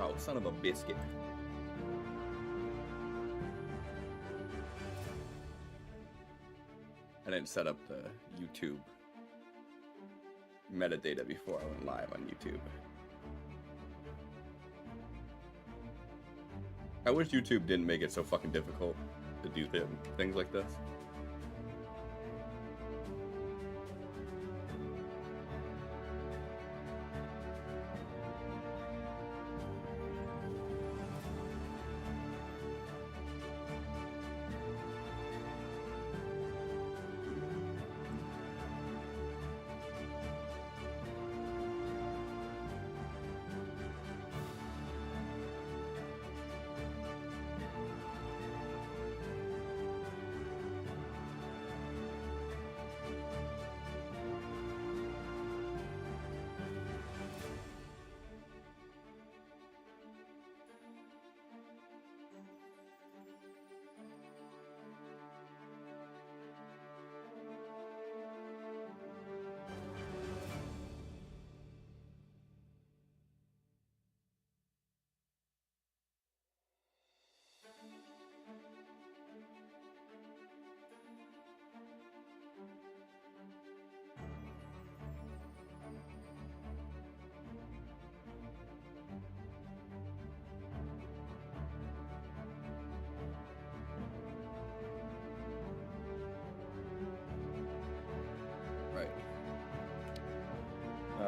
Oh, son of a biscuit. I didn't set up the YouTube metadata before I went live on YouTube. I wish YouTube didn't make it so fucking difficult to do things like this.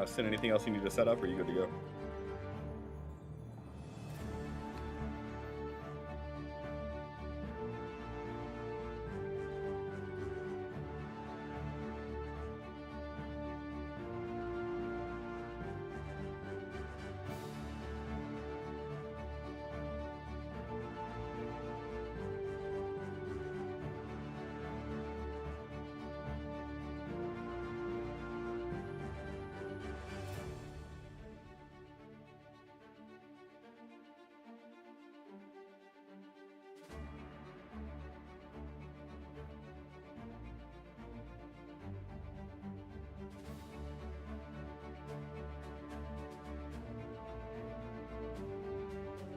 Sin, anything else you need to set up, or are you good to go?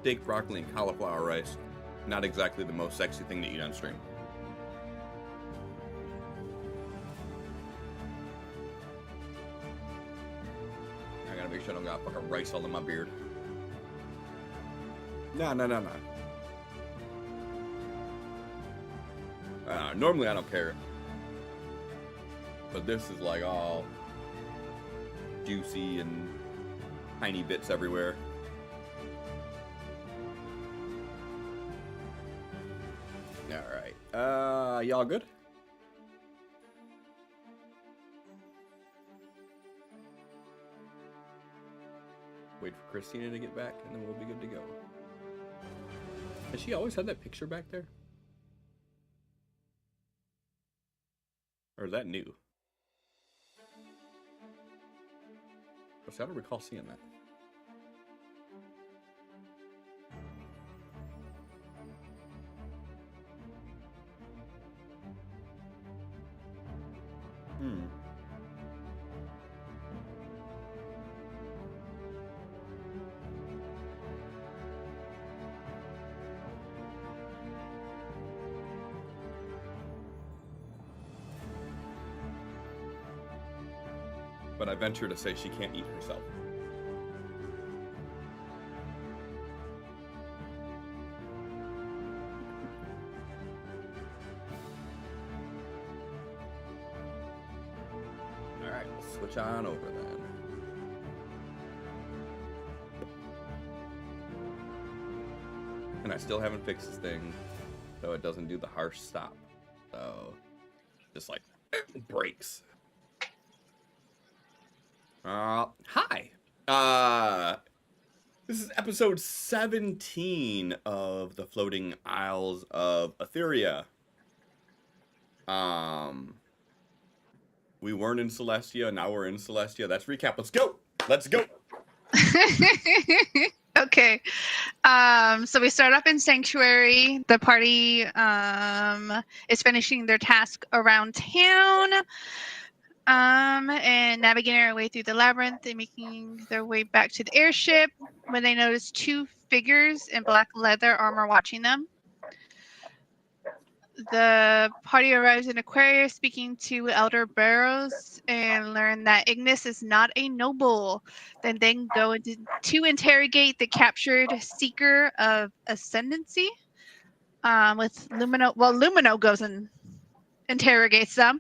Steak, broccoli, and cauliflower rice. Not exactly the most sexy thing to eat on stream. I gotta make sure I don't got fucking rice all in my beard. No. Normally I don't care. But this is like all juicy and tiny bits everywhere. Alright. Y'all good? Wait for Christina to get back and then we'll be good to go. Has she always had that picture back there? Or is that new? I don't recall seeing that. But I venture to say she can't eat herself. Alright, we'll switch on over then. And I still haven't fixed this thing, so it doesn't do the harsh stop. So, just like, it breaks. Hi. This is episode 17 of the Floating Isles of Aetheria. We weren't in Celestia, now we're in Celestia. That's recap. Let's go. Let's go. Okay. So we start up in Sanctuary. The party is finishing their task around town. And navigating our way through the labyrinth and making their way back to the airship when they notice two figures in black leather armor watching them. The party arrives in Aquaria speaking to Elder Barrows and learn that Ignis is not a noble. Then go to interrogate the captured Seeker of Ascendancy with Lumino. Well, Lumino goes and interrogates them.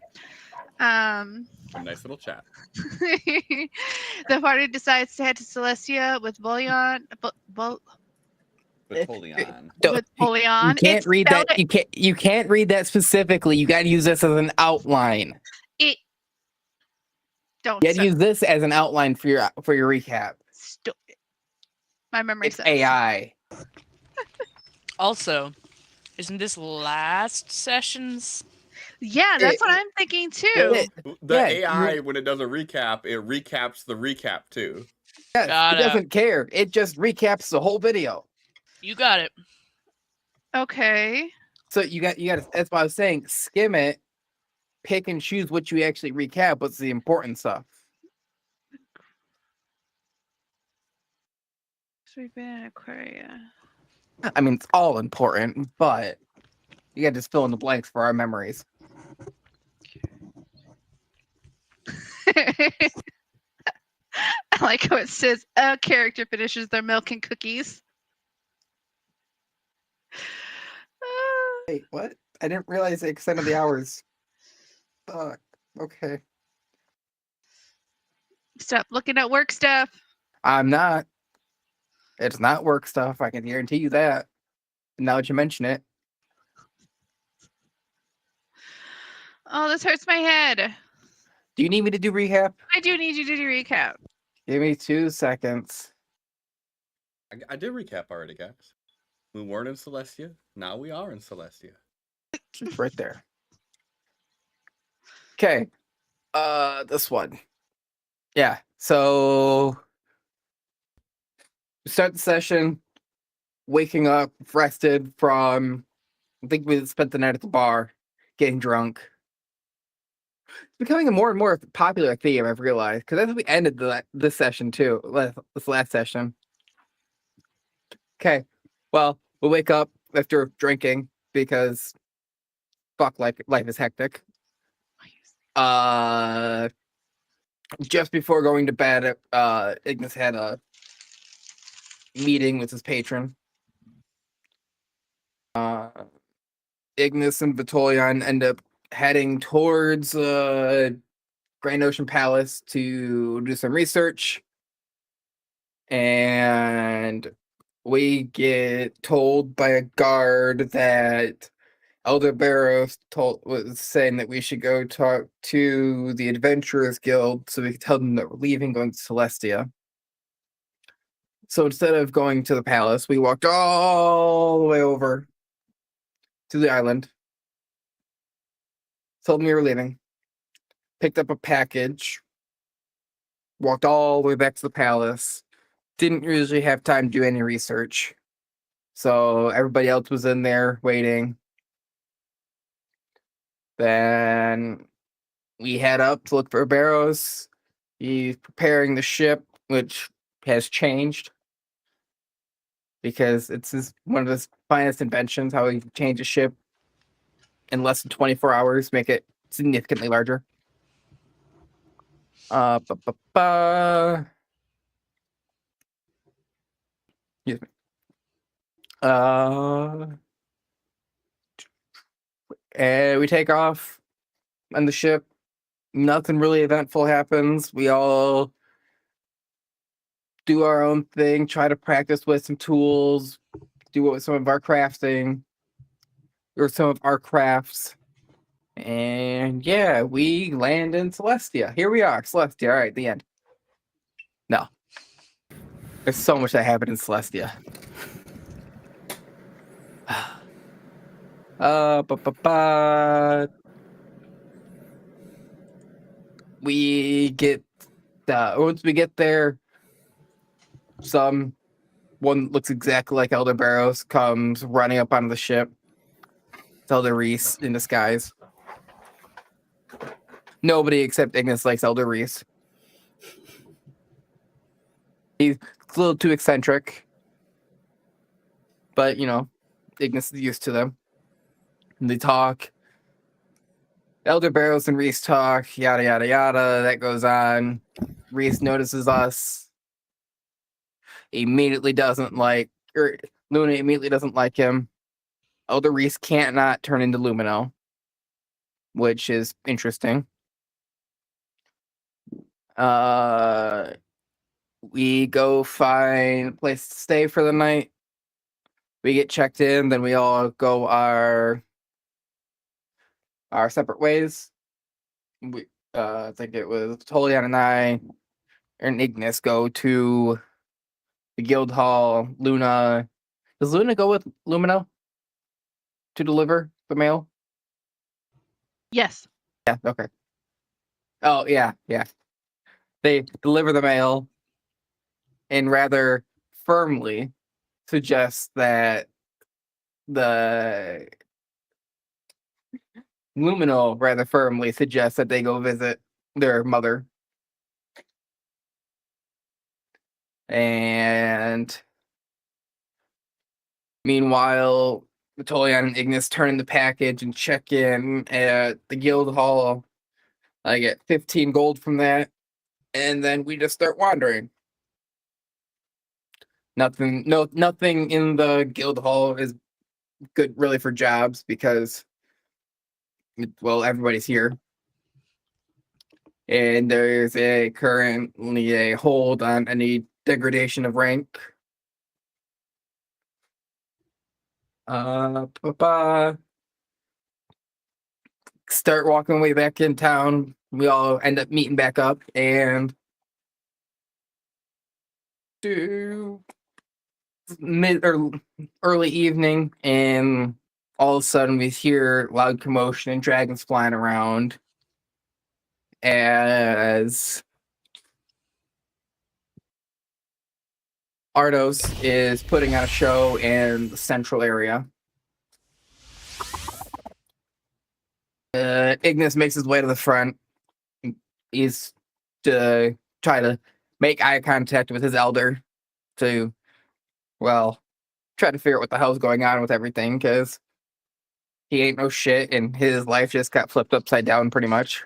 Nice little chat. The party decides to head to Celestia with Bullion. Napoleon. With Bullion. You can't read that. You can't read that specifically. You got to use this as an outline. Don't. You got to use this as an outline for your recap. My memory It's says AI. Also, isn't this last session's? Yeah, that's what I'm thinking too. The AI, when it does a recap, it recaps the recap too. Yes, it doesn't care. It just recaps the whole video. You got it. Okay. So you got. That's why I was saying, skim it, pick and choose what you actually recap. What's the important stuff? So we've been in Aquaria. I mean, it's all important, but you got to just fill in the blanks for our memories. I like how it says a character finishes their milk and cookies. Wait, what? I didn't realize they extended the hours. Fuck. Okay. Stop looking at work stuff. I'm not. It's not work stuff. I can guarantee you that. Now that you mention it. Oh, this hurts my head. Do you need me to do recap? I do need you to do recap. Give me 2 seconds. I did recap already, guys. We weren't in Celestia. Now we are in Celestia. It's right there. Okay. This one. Yeah. So start the session. Waking up, rested from. I think we spent the night at the bar, getting drunk. It's becoming a more and more popular theme, I've realized, because that's we ended this session too. This last session. Okay. Well, we'll wake up after drinking because fuck, life is hectic. Just before going to bed, Ignis had a meeting with his patron. Ignis and Vitolion end up heading towards Grand Ocean Palace to do some research. And we get told by a guard that Elder Barrows was saying that we should go talk to the Adventurers Guild so we can tell them that we're leaving, going to Celestia. So instead of going to the palace, we walked all the way over to the island. Told them we were leaving. Picked up a package. Walked all the way back to the palace. Didn't usually have time to do any research. So everybody else was in there waiting. Then we head up to look for Barrows. He's preparing the ship, which has changed. Because it's one of his finest inventions, how he can change a ship in less than 24 hours, make it significantly larger. Excuse me. And we take off on the ship. Nothing really eventful happens. We all do our own thing, try to practice with some tools, do some of our crafting, or some of our crafts. And yeah, we land in Celestia. Here we are, Celestia. All right, the end. No. There's so much that happened in Celestia. We get once we get there, someone looks exactly like Elder Barrows comes running up onto the ship. It's Elder Reese in disguise. Nobody except Ignis likes Elder Reese. He's a little too eccentric. But, Ignis is used to them. And they talk. Elder Barrows and Reese talk, yada, yada, yada. That goes on. Reese notices us. Luna immediately doesn't like him. Elder Reese can't not turn into Lumino, which is interesting. We go find a place to stay for the night. We get checked in, then we all go our separate ways. I think it was Tolian and I and Ignis go to the guild hall. Luna, does Luna go with Lumino to deliver the mail? Yes. Yeah, okay. Oh, yeah. They deliver the mail and rather firmly suggest that the Lumino rather firmly suggests that they go visit their mother. And meanwhile, Tolian and Ignis turn in the package and check in at the guild hall. I get 15 gold from that, and then we just start wandering. Nothing in the guild hall is good really for jobs because, well, everybody's here. And there's currently a hold on any degradation of rank. Start walking way back in town. We all end up meeting back up and do mid or early evening, and all of a sudden we hear loud commotion and dragons flying around as Ardos is putting on a show in the central area. Ignis makes his way to the front. He's to try to make eye contact with his elder to, well, try to figure out what the hell's going on with everything, because he ain't no shit and his life just got flipped upside down pretty much.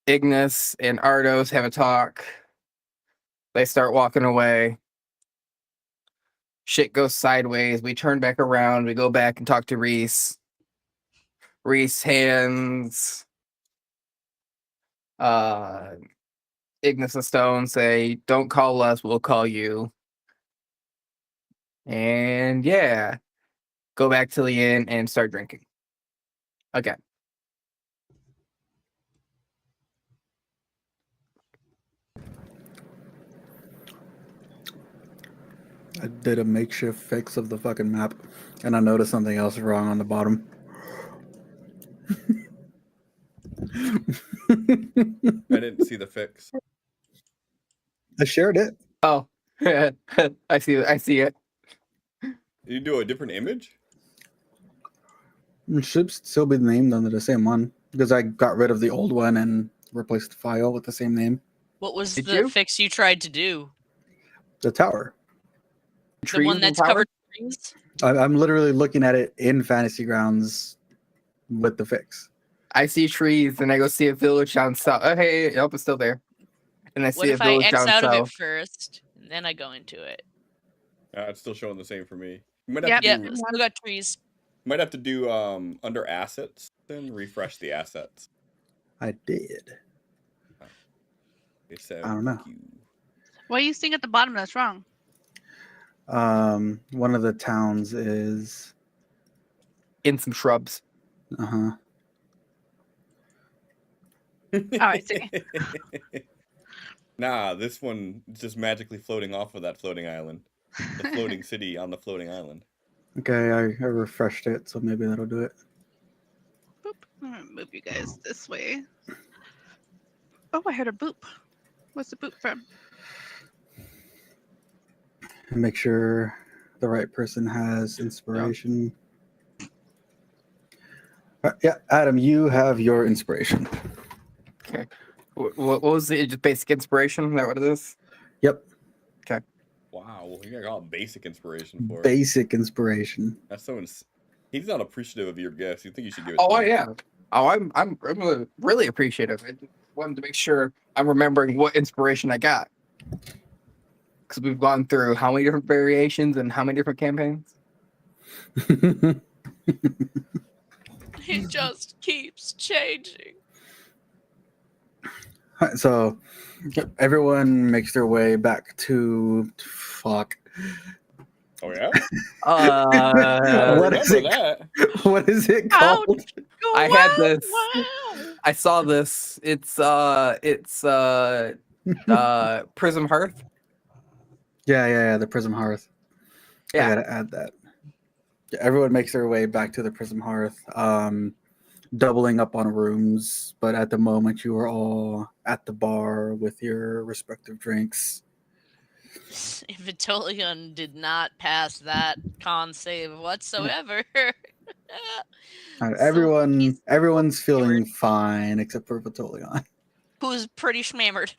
Ignis and Ardos have a talk. They start walking away. Shit goes sideways. We turn back around. We go back and talk to Reese. Reese hands Ignis a stone, say, "Don't call us, we'll call you." And yeah, go back to the inn and start drinking again. I did a makeshift fix of the fucking map, and I noticed something else wrong on the bottom. I didn't see the fix. I shared it. Oh, I see it. Did you do a different image? It should still be named under the same one because I got rid of the old one and replaced the file with the same name. What was Did the you? fix you tried to do? The tower. The one that's covered in trees? I'm literally looking at it in Fantasy Grounds with the fix. I see trees, and I go see a village down south. Oh, hey, yep, it's still there. And I What see a if I village X down out of it south. first, and then I go into it? It's still showing the same for me. You might Yep. have to Yeah, do, still got trees. might have to do under assets, then refresh the assets. I did. They said, I don't know. "Fuck you." What are you seeing at the bottom that's wrong? One of the towns is In some shrubs. uh-huh. Oh, I see. Nah, this one is just magically floating off of that floating island. The floating city on the floating island. Okay, I refreshed it, so maybe that'll do it. Boop. I'm gonna move you guys this way. Oh, I heard a boop. What's the boop from? And make sure the right person has inspiration. Yeah, Adam, you have your inspiration. Okay. What was the just basic inspiration? Is that what it is? Yep, Wow, well, you got all basic inspiration for it. basic inspiration. That's so. He's not appreciative of your gifts. You think you should give it? Oh, to I him. am. Oh, I'm really appreciative. I wanted to make sure I'm remembering what inspiration I got. Because we've gone through how many different variations and how many different campaigns? It just keeps changing. So everyone makes their way back to fuck. Oh yeah. What I is remember it? that. What is it Ouch. called? Go I had wow, this. Wow. I saw this. It's Prism Hearth. Yeah, the Prism Hearth. I Yeah. gotta add that. Yeah, everyone makes their way back to the Prism Hearth, doubling up on rooms, but at the moment you are all at the bar with your respective drinks. Vitolian did not pass that con save whatsoever. All right, So he's everyone's feeling hammered. fine except for Vitolion. Who's pretty schmammered.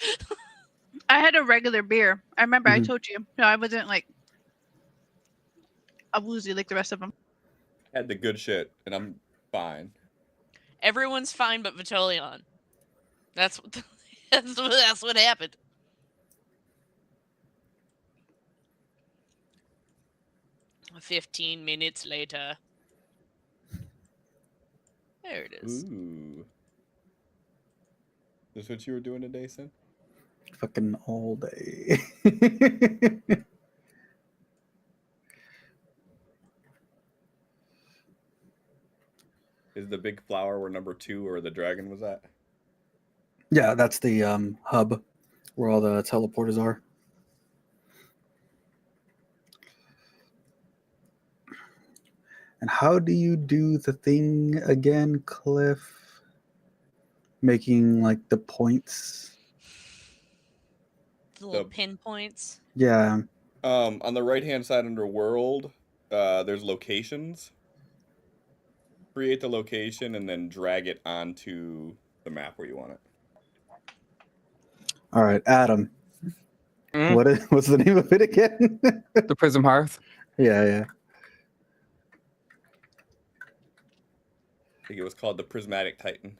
I had a regular beer. I remember I Mhm. told you. No, I wasn't like a woozy like the rest of them. I had the good shit, and I'm fine. Everyone's fine but Vitolion. That's what that's what happened. – 15 minutes later. There it is. Ooh. This what you were doing today, Sin? Fucking all day. Is the big flower where number 2 or the dragon was at? Yeah, that's the hub where all the teleporters are. And how do you do the thing again, Cliff? Making like the points. The little pinpoints. Yeah. On the right-hand side under world, there's locations. Create the location and then drag it onto the map where you want it. All right, Adam. What's the name of it again? The Prism Hearth. Yeah. I think it was called the Prismatic Titan.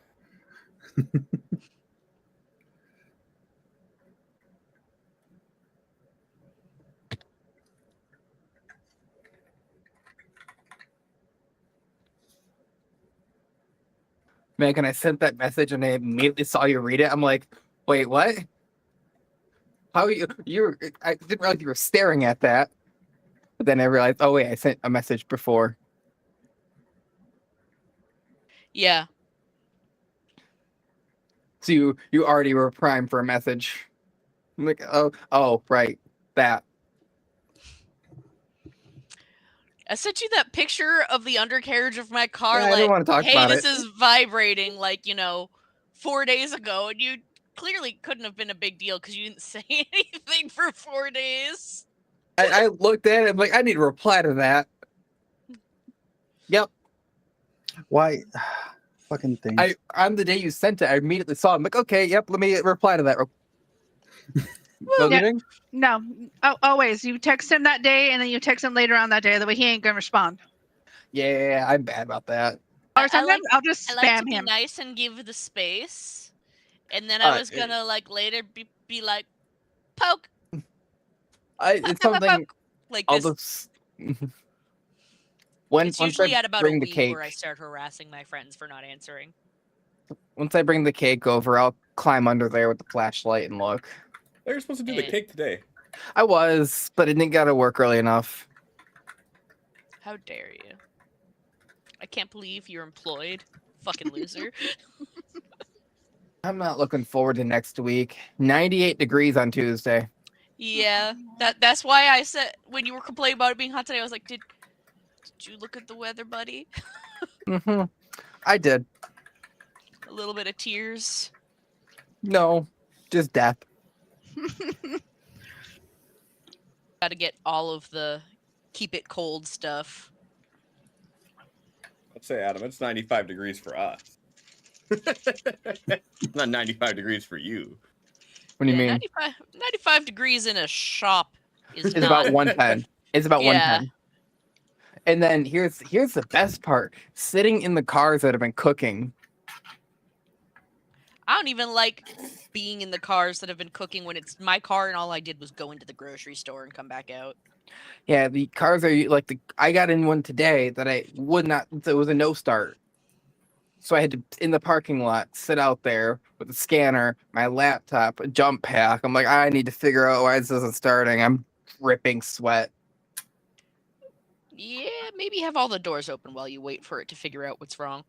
Megan, I sent that message and I immediately saw you read it. I'm like, wait, what? How you? I didn't realize you were staring at that. But then I realized, oh wait, I sent a message before. Yeah. So you already were primed for a message. I'm like, oh, right, that. I sent you that picture of the undercarriage of my car. Yeah, I like, don't want to talk hey, about this it. is vibrating. Like, 4 days ago, and you clearly couldn't have been a big deal because you didn't say anything for 4 days. I looked at it. I'm like, I need to reply to that. Yep. Why? Fucking thing. On the day you sent it, I immediately saw it. I'm like, okay, yep, let me reply to that. Well, you think? No, always. You text him that day, and then you text him later on that day. That way, he ain't gonna respond. Yeah, I'm bad about that. Or sometimes I'll just I like to spam be him. nice and give the space, and then I was gonna later be like, poke. It's something. Like I'll this. just. Once It's usually I at about a bring the week cake, where I start harassing my friends for not answering. once I bring the cake over, I'll climb under there with the flashlight and look. They were supposed to do the cake today. I was, but it didn't get to work early enough. How dare you? I can't believe you're employed. Fucking loser. I'm not looking forward to next week. 98 degrees on Tuesday. Yeah, that's why I said when you were complaining about it being hot today, I was like, did you look at the weather, buddy? I did. A little bit of tears. No, just death. Got to get all of the keep it cold stuff. say, Adam, it's 95 degrees for us. Not 95 degrees for you. What do you Yeah, mean? 95 degrees in a shop is It's not. about 110. It's about Yeah. 110. And then here's the best part: sitting in the cars that have been cooking. I don't even like being in the cars that have been cooking when it's my car and all I did was go into the grocery store and come back out. Yeah, the cars are like I got in one today that I would not. It was a no start, so I had to in the parking lot sit out there with a scanner, my laptop, a jump pack. I'm like, I need to figure out why this isn't starting. I'm dripping sweat. Yeah, maybe have all the doors open while you wait for it to figure out what's wrong.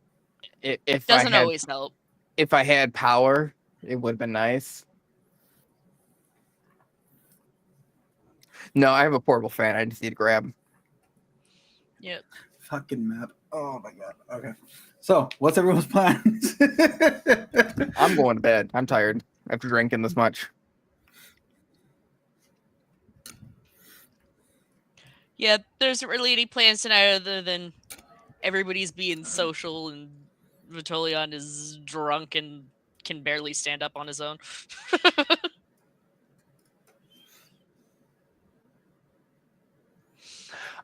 If Doesn't always help. if I had power, it would have been nice. No, I have a portable fan. I just need to grab. Yep. Fucking map. Oh my god. Okay. So, what's everyone's plans? I'm going to bed. I'm tired after drinking this much. Yeah, there isn't really any plans tonight other than everybody's being social and Vitolion is drunk and can barely stand up on his own.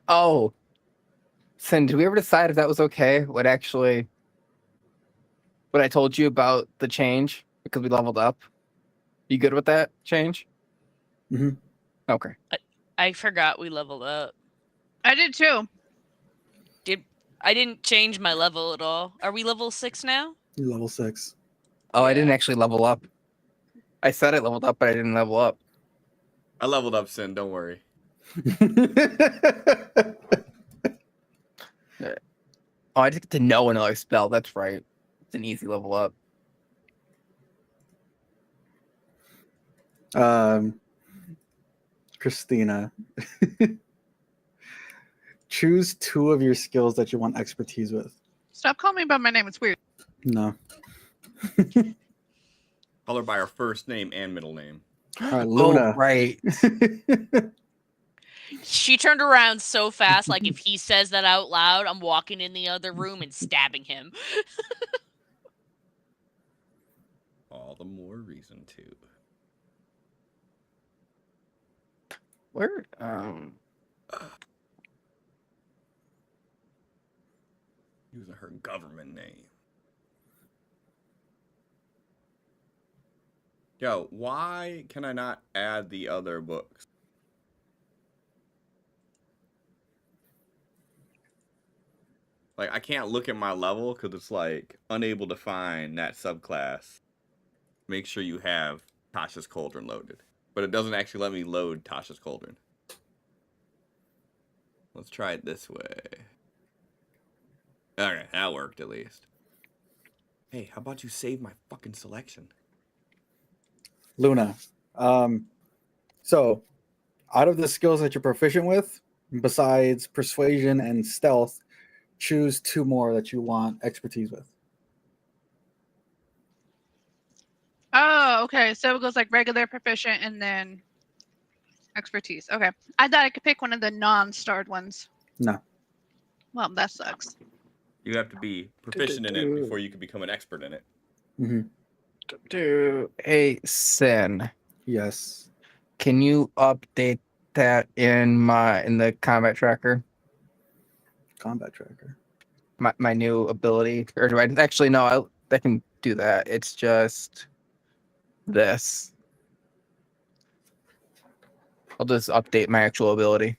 Oh, Sin, did we ever decide if that was okay? What I told you about the change because we leveled up? You good with that change? Mhm. Okay. I forgot we leveled up. I did too. I didn't change my level at all. Are we level 6 now? You're level 6. Oh, I Yeah. didn't actually level up. I said I leveled up, but I didn't level up. I leveled up, Sin. Don't worry. Oh, I just get to know another spell. That's right. It's an easy level up. Christina. Choose 2 of your skills that you want expertise with. Stop calling me by my name. It's weird. No. Call her by her first name and middle name. All right, Luna. Oh, right. She turned around so fast, like if he says that out loud, I'm walking in the other room and stabbing him. All the more reason to. Where? Using her government name. Yo, why can I not add the other books? Like, I can't look at my level because it's like unable to find that subclass. Make sure you have Tasha's Cauldron loaded. But it doesn't actually let me load Tasha's Cauldron. Let's try it this way. Okay, that worked at least. Hey, how about you save my fucking selection? Luna. So, out of the skills that you're proficient with, besides persuasion and stealth, choose 2 more that you want expertise with. Oh, okay. So it goes like regular, proficient, and then expertise. Okay. I thought I could pick one of the non-starred ones. No. Well, that sucks. You have to be proficient in it before you can become an expert in it. Mm-hmm. Hey, Sin. Yes. Can you update that in the combat tracker? Combat tracker. My new ability, or do I actually no? I can do that. It's just this. I'll just update my actual ability.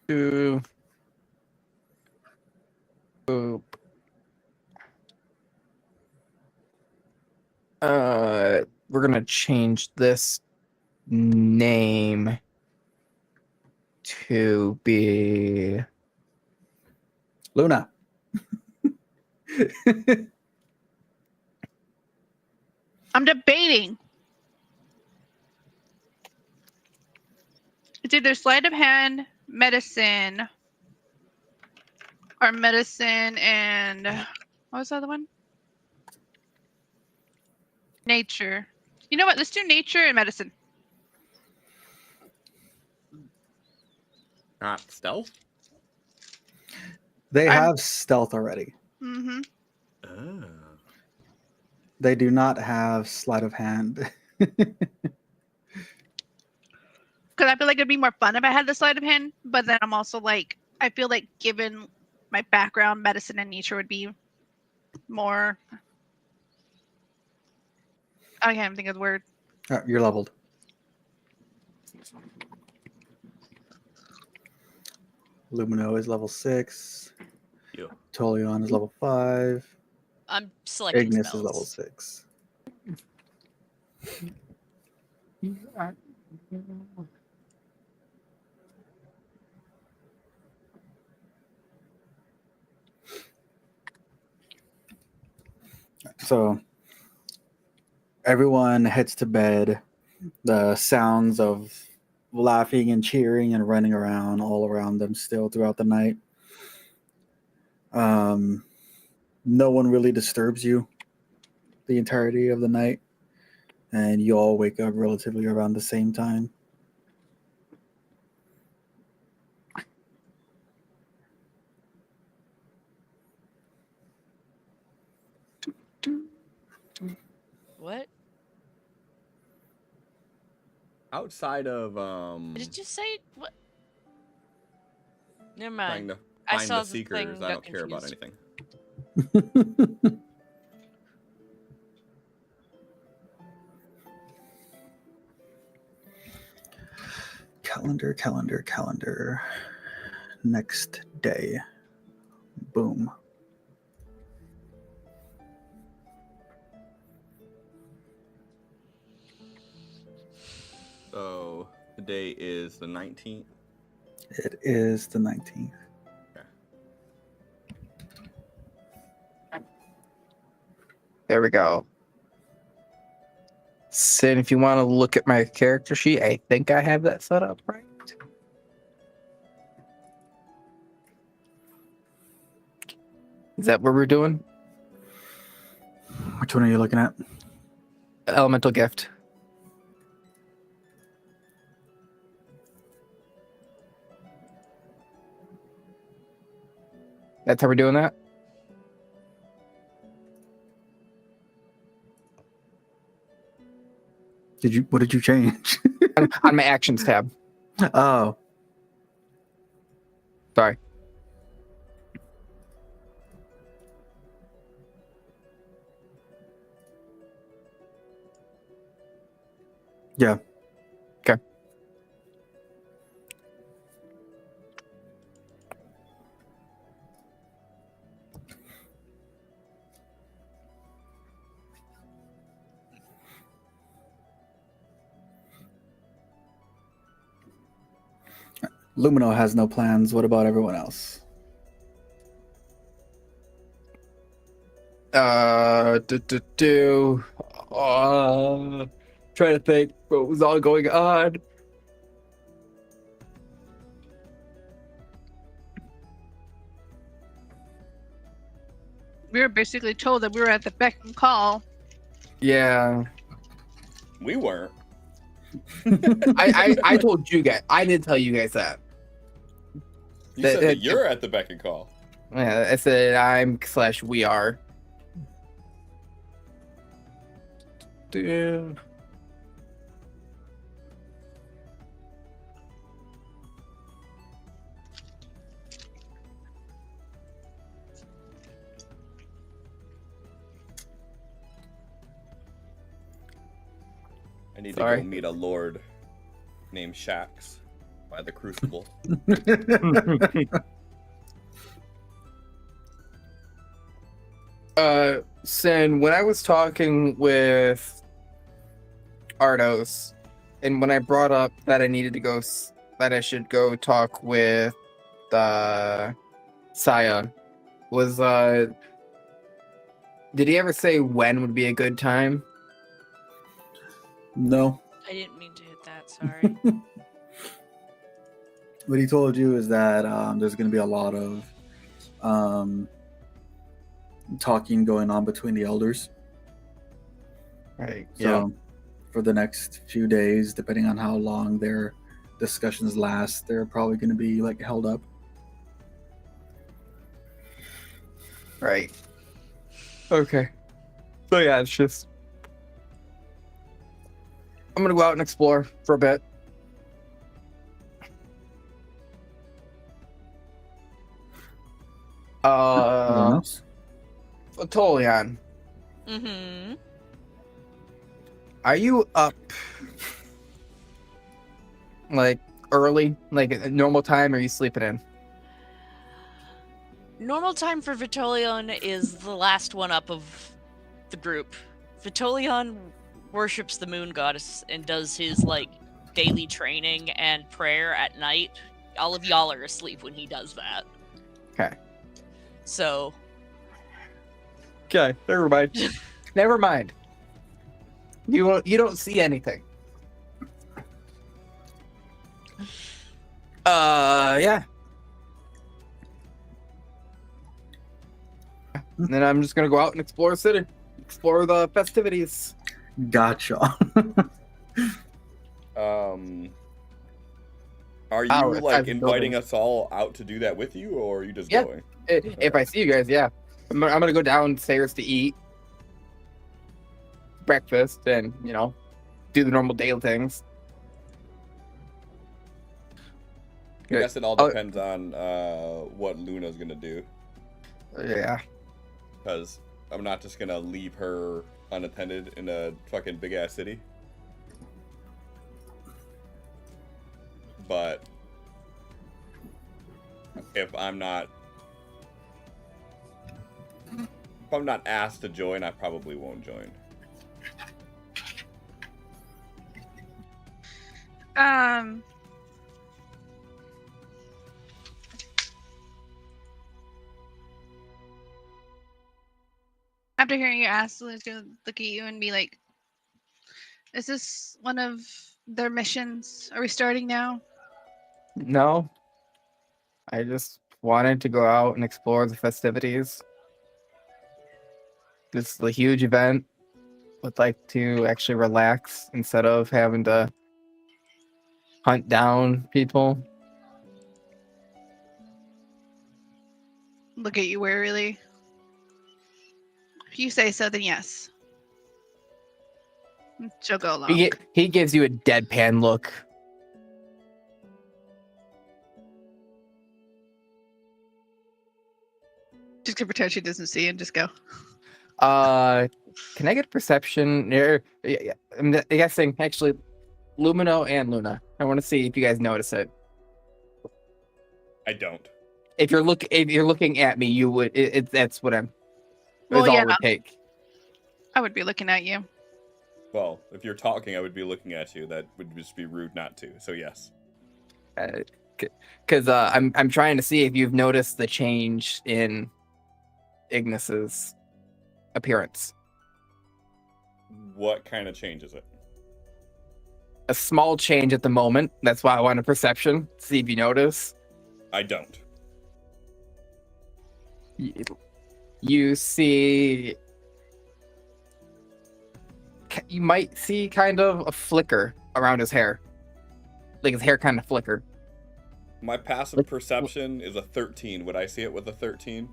Boop. We're gonna change this name to be Luna. I'm debating. It's either sleight of hand, medicine, or medicine and what was the other one? Nature. You know what? Let's do nature and medicine. Not stealth? They I'm- have stealth already. Mm-hmm. Oh. They do not have sleight of hand. Because I feel like it'd be more fun if I had the sleight of hand, but then I'm also like, I feel like given my background, medicine and nature would be more. I can't even think of the word. You're leveled. Lumino is level 6. Yeah. Tolion is level 5. I'm selecting Ignis spells. is level 6. So everyone heads to bed. The sounds of laughing and cheering and running around all around them still throughout the night. No one really disturbs you the entirety of the night, and you all wake up relatively around the same time. What? Outside of Did you say what? Never trying mind. to I find saw the the seekers, thing, I got don't care about confused. anything. Calendar. Next day. Boom. So today is the 19th. It is the 19th. There we go. Sin, if you want to look at my character sheet, I think I have that set up right. Is that what we're doing? Which one are you looking at? Elemental gift. That's how we're doing that? What did you change? On my actions tab. Oh. Sorry. Yeah. Okay. Lumino has no plans. What about everyone else? Trying to think what was all going on. We were basically told that we were at the beck and call. Yeah. We weren't. I told you guys. I didn't tell you guys that. You said that you're at the beck and call. Yeah, I said we are. Dude. I need Sorry. to go meet a lord named Shax by the Crucible. Sin, when I was talking with Ardos, and when I brought up that I needed to go, that I should go talk with Saya, did he ever say when would be a good time? No. I didn't mean to hit that. Sorry. What he told you is that there's going to be a lot of talking going on between the elders. Right. So for the next few days, depending on how long they're discussions last, they're probably going to be like held up. Right. Okay. So yeah, it's just I'm gonna go out and explore for a bit. Anyone else? Tolian, Mm-hmm. are you up like early, like at normal time, or are you sleeping in? Normal time for Vitolion is the last one up of the group. Vitolion worships the moon goddess and does his like daily training and prayer at night. All of y'all are asleep when he does that. Okay. So Okay, never mind. Never mind. You don't see anything. Yeah. And then I'm just gonna go out and explore the city, explore the festivities. Gotcha. Are you Oh, it's like outside the inviting building. us all out to do that with you, or are you just Yeah. going? If I see you guys, yeah, I'm gonna go downstairs to eat breakfast and do the normal daily things. I guess it all depends on what Luna's gonna do, Yeah. because I'm not just gonna leave her unattended in a fucking big ass city. But if I'm not asked to join, I probably won't join. After hearing your ask, Luna's gonna look at you and be like, "Is this one of their missions? Are we starting now?" No, I just wanted to go out and explore the festivities. This is a huge event. Would like to actually relax instead of having to hunt down people. Look at you wearily. If you say so, then yes. She'll go along. He gives you a deadpan look. Just to pretend she doesn't see and just go. Can I get perception? Yeah, I'm guessing actually, Lumino and Luna. I want to see if you guys notice it. I don't. If you're looking at me, you would. That's what I'm. Well, That's all yeah. it would take. I would be looking at you. Well, if you're talking, I would be looking at you. That would just be rude not to. So yes. Because I'm trying to see if you've noticed the change in Ignis's appearance. What kind of change is it? A small change at the moment. That's why I want a perception. See if you notice. I don't. You see. You might see kind of a flicker around his hair. Like his hair kind of flicker. My passive perception is a 13. Would I see it with a 13?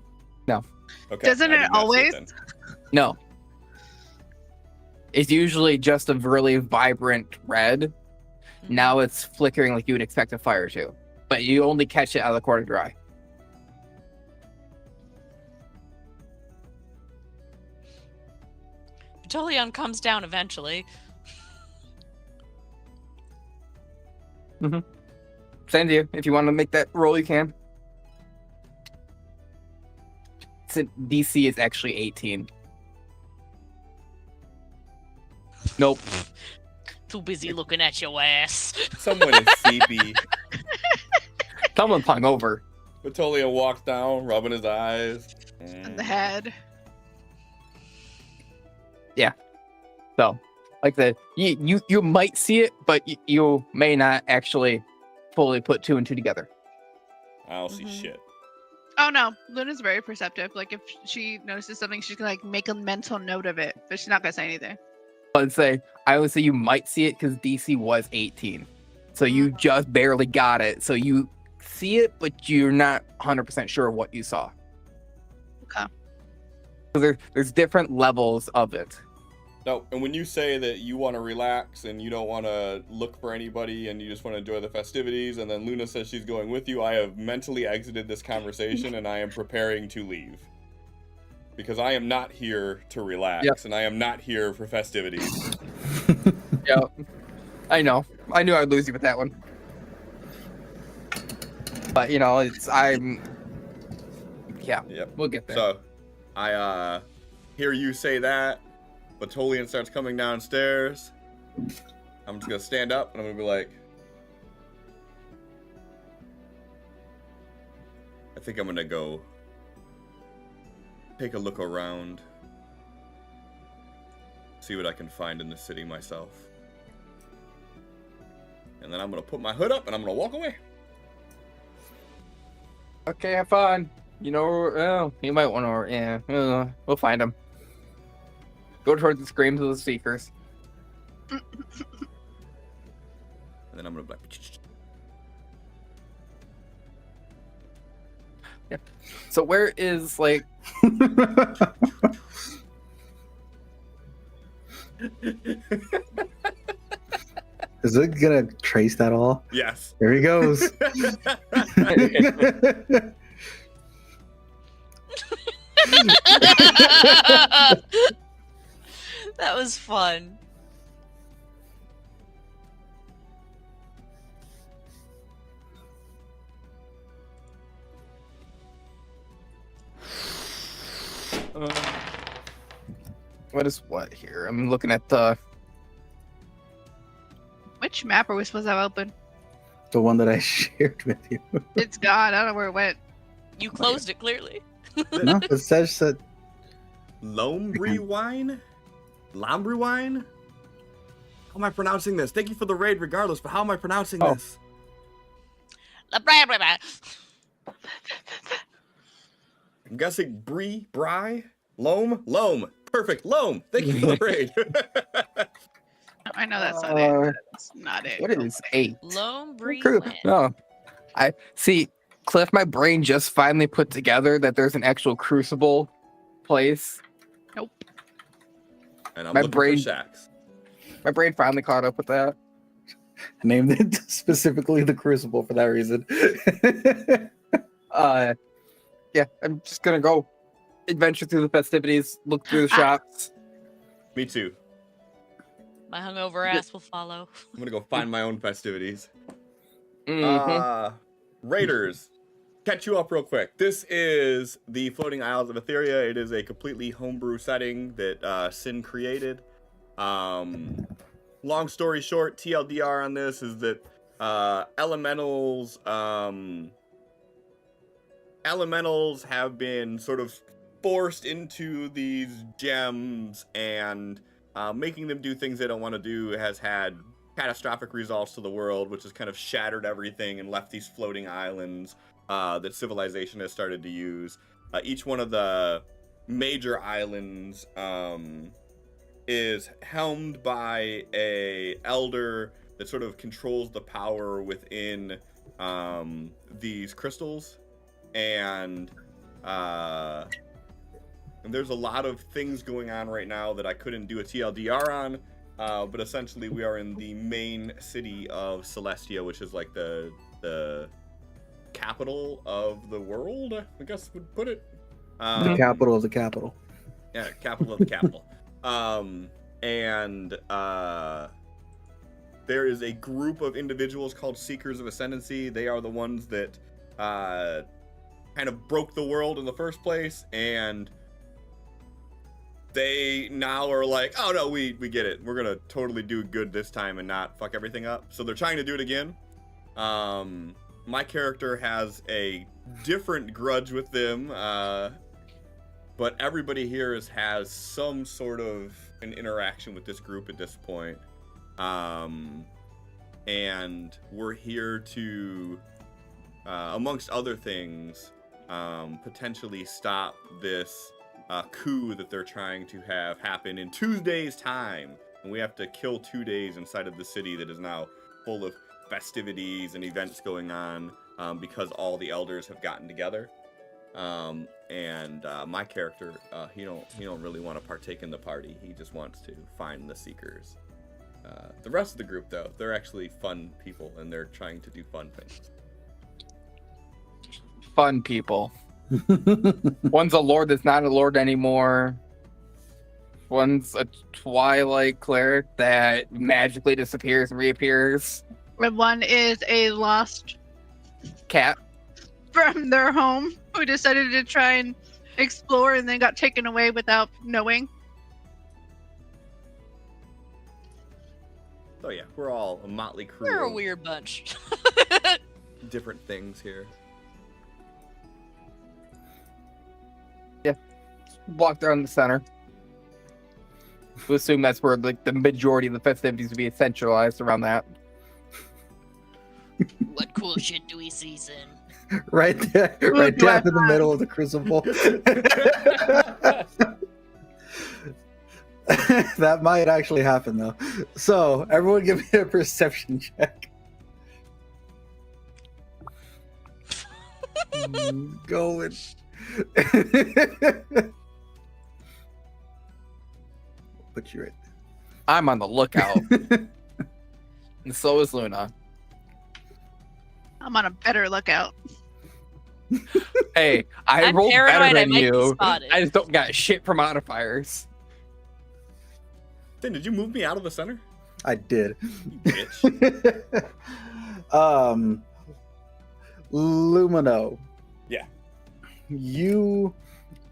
No. Okay. Doesn't I it did not see always? then. No. It's usually just a really vibrant red. Now it's flickering like you would expect a fire to. But you only catch it out of the corner of your eye. Vitolion comes down eventually. Send you. If you want to make that roll, you can. DC is actually 18. Nope. Too busy looking at your ass. Someone is CB. Someone hung over. Vitolian walks down, rubbing his eyes. On the head. So, like the you might see it, but you may not actually fully put two and two together. I don't see shit. Oh no, Luna's very perceptive. Like if she notices something, she's gonna like make a mental note of it, but she's not gonna say anything. I would say you might see it because DC was 18. So you just barely got it. So you see it, but you're not 100% sure what you saw. Okay. So there's different levels of it. No, and when you say that you want to relax and you don't want to look for anybody and you just want to enjoy the festivities, and then Luna says she's going with you, I have mentally exited this conversation and I am preparing to leave. Because I am not here to relax, and I am not here for festivities. Yeah, I know. I knew I'd lose you with that one. But, you know, yeah, Yep. we'll get there. So, I hear you say that. Batolian starts coming downstairs. I'm just gonna stand up and I'm gonna be like, I think I'm gonna go take a look around, see what I can find in the city myself. And then I'm gonna put my hood up and I'm gonna walk away. Okay, have fun. You know, you might want to, yeah, we'll find him. Go towards the screams of the seekers. And then I'm gonna be like, yeah. So where is, like... Is it gonna trace that all? yes. There he goes. That was fun. What is what here? I'm looking at the... Which map are we supposed to have open? The one that I shared with you. It's gone. I don't know where it went. You closed it clearly. No, it says that. Lombri wine? Lombri wine? How am I pronouncing this? Thank you for the raid regardless, but how am I pronouncing this? I'm guessing Brie? Loam? Perfect, Loam! Thank you for the raid. I know that's not it. That's not it. What is 8? Lone Bree Crew. win. No. I see, Cliff, my brain just finally put together that there's an actual crucible place. Nope. And I'm My looking brain- for shacks. My brain finally caught up with that. I named it specifically the Crucible for that reason. Yeah, I'm just gonna go adventure through the festivities, look through the shops. Me too. My hungover ass will follow. I'm gonna go find my own festivities. Mhm. Raiders, catch you up real quick. This is the Floating Isles of Aetheria. It is a completely homebrew setting that Sin created. Long story short, TLDR on this is that elementals have been sort of forced into these gems, and making them do things they don't want to do has had catastrophic results to the world, which has kind of shattered everything and left these floating islands that civilization has started to use. Each one of the major islands is helmed by a elder that sort of controls the power within these crystals, and there's a lot of things going on right now that I couldn't do a TLDR on, but essentially we are in the main city of Celestia, which is like the capital of the world, I guess would put it. The capital of the capital. Yeah, capital of the capital. There is a group of individuals called Seekers of Ascendancy. They are the ones that kind of broke the world in the first place, and they now are like, oh no, we get it. We're gonna totally do good this time and not fuck everything up. So they're trying to do it again. My character has a different grudge with them, but everybody here has some sort of an interaction with this group at this point. And we're here to, amongst other things, potentially stop this coup that they're trying to have happen in 2 days' time. And we have to kill 2 days inside of the city that is now full of festivities and events going on because all the elders have gotten together. And my character, he don't really want to partake in the party. He just wants to find the seekers. The rest of the group, though, they're actually fun people, and they're trying to do fun things. Fun people. One's a lord that's not a lord anymore. One's a twilight cleric that magically disappears and reappears. And one is a lost Cat. from their home who decided to try and explore and then got taken away without knowing. So yeah, we're all a motley crew. We're a of weird bunch. different things here. Walked around the center. We assume that's where like the majority of the festivities would be centralized around that. What cool shit do we see, Sin? Right there, right do I down in the middle of the crucible. That might actually happen though. So everyone give me a perception check. Going. Put you right I'm on the lookout. And so is Luna. I'm on a better lookout. Hey, I I'm rolled paranoid better I than might be you. spotted. I just don't got shit for modifiers. Then did you move me out of the center? I did. You bitch. Lumino. Yeah. You,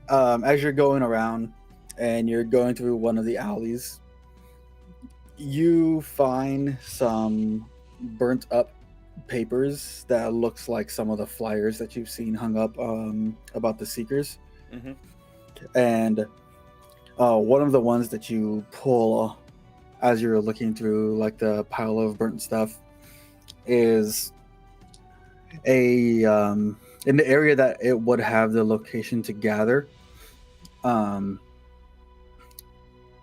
as you're going around and you're going through one of the alleys, you find some burnt up papers that looks like some of the flyers that you've seen hung up about the Seekers. Mm-hmm. And one of the ones that you pull as you're looking through like the pile of burnt stuff is a in the area that it would have the location to gather.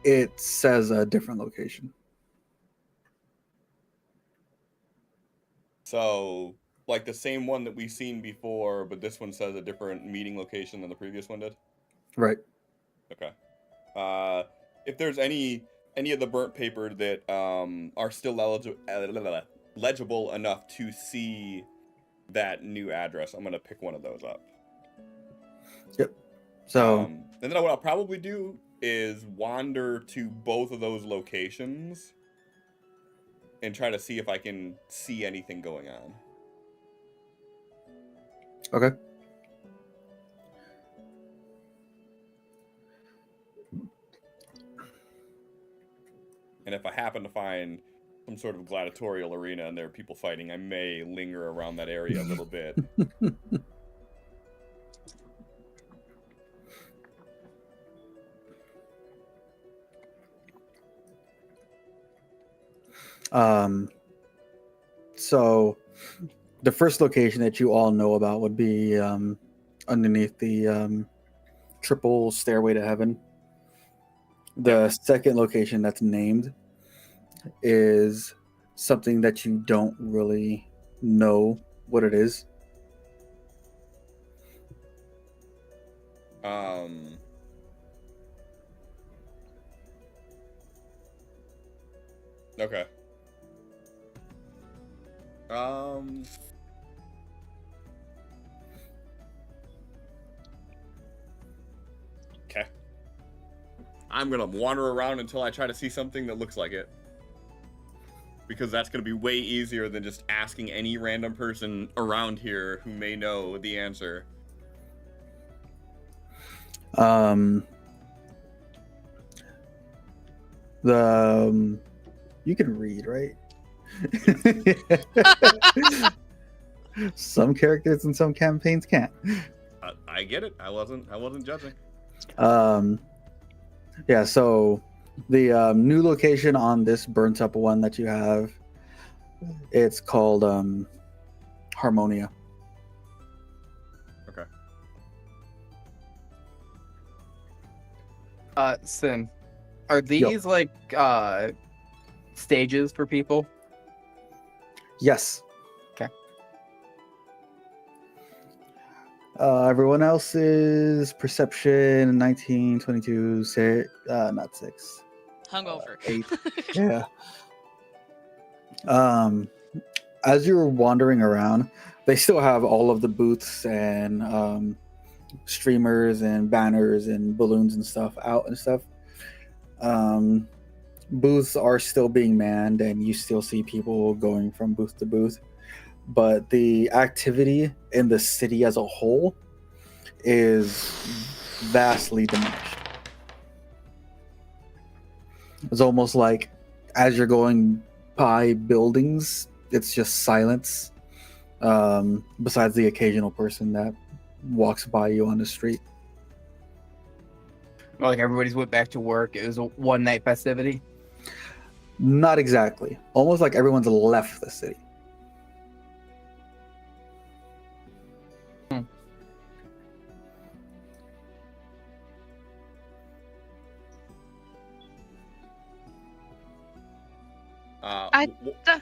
It says a different location. So, like the same one that we've seen before, but this one says a different meeting location than the previous one did? Right. Okay. If there's any of the burnt paper that are still legible enough to see that new address, I'm going to pick one of those up. Yep. So, And then what I'll probably do is wander to both of those locations and try to see if I can see anything going on. okay. And if I happen to find some sort of gladiatorial arena and there are people fighting, I may linger around that area a little bit. So the first location that you all know about would be underneath the triple stairway to heaven. The second location that's named is something that you don't really know what it is. Okay. Okay. I'm gonna wander around until I try to see something that looks like it. Because that's gonna be way easier than just asking any random person around here who may know the answer. You can read, right? Some characters in some campaigns can't. I get it. I wasn't judging. Yeah, so the new location on this burnt up one that you have, it's called Harmonia. Okay. Sin, are these like stages for people? Yes. Okay. Everyone else's perception 19, 22, not 6. Hungover. 8. Yeah. As you're wandering around, they still have all of the booths and streamers and banners and balloons and stuff out and stuff. Booths are still being manned, and you still see people going from booth to booth. But the activity in the city as a whole is vastly diminished. It's almost like as you're going by buildings, it's just silence, besides the occasional person that walks by you on the street. Like everybody's went back to work. It was a one night festivity. Not exactly. Almost like everyone's left the city.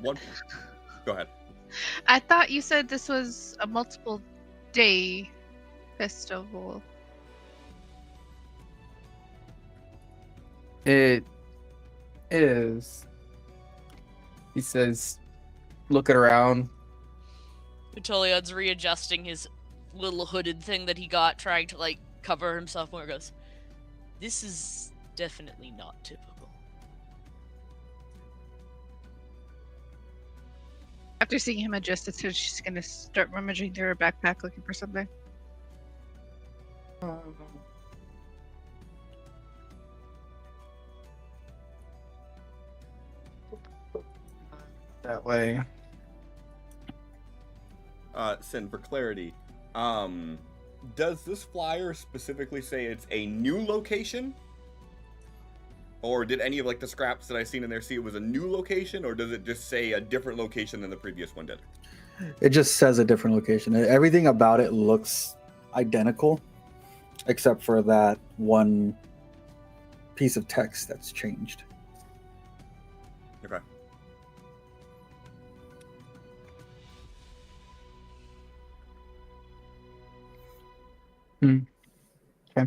One. Go ahead. I thought you said this was a multiple day festival. It is. He says, looking around. Vitolion's readjusting his little hooded thing that he got, trying to like cover himself more. Goes, this is definitely not typical. After seeing him adjust it, so she's gonna start rummaging through her backpack looking for something. That way. Sin, for clarity, does this flyer specifically say it's a new location? Or did any of like the scraps that I seen in there see it was a new location, or does it just say a different location than the previous one did? It just says a different location. Everything about it looks identical, except for that one piece of text that's changed. Okay. Okay.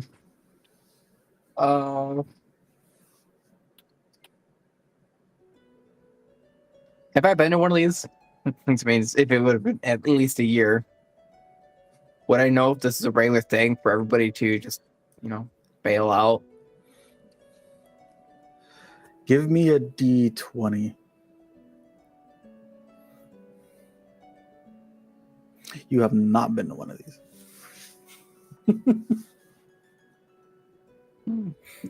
Have I been to one of these? Which means if it would have been at least a year, would I know if this is a regular thing for everybody to just, bail out? Give me a D20. You have not been to one of these.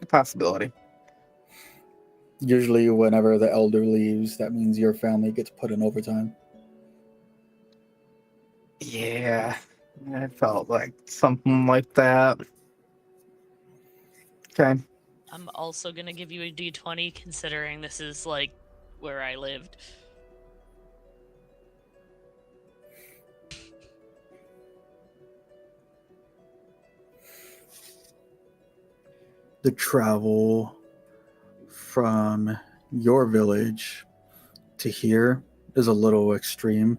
Possibility. Usually whenever the elder leaves, that means your family gets put in overtime. Yeah, I felt like something like that. Okay. I'm also gonna give you a D20, considering this is like where I lived. The travel from your village to here is a little extreme.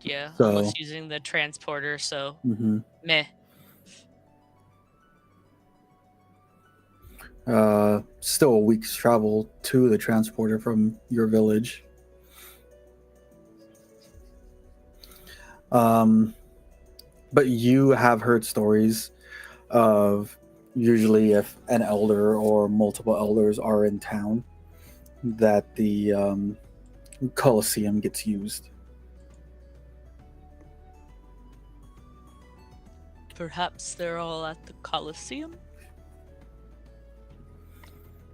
Yeah, So- almost using the transporter, so meh. Still a week's travel to the transporter from your village. But you have heard stories of usually if an elder or multiple elders are in town, that the Colosseum gets used. Perhaps they're all at the Colosseum?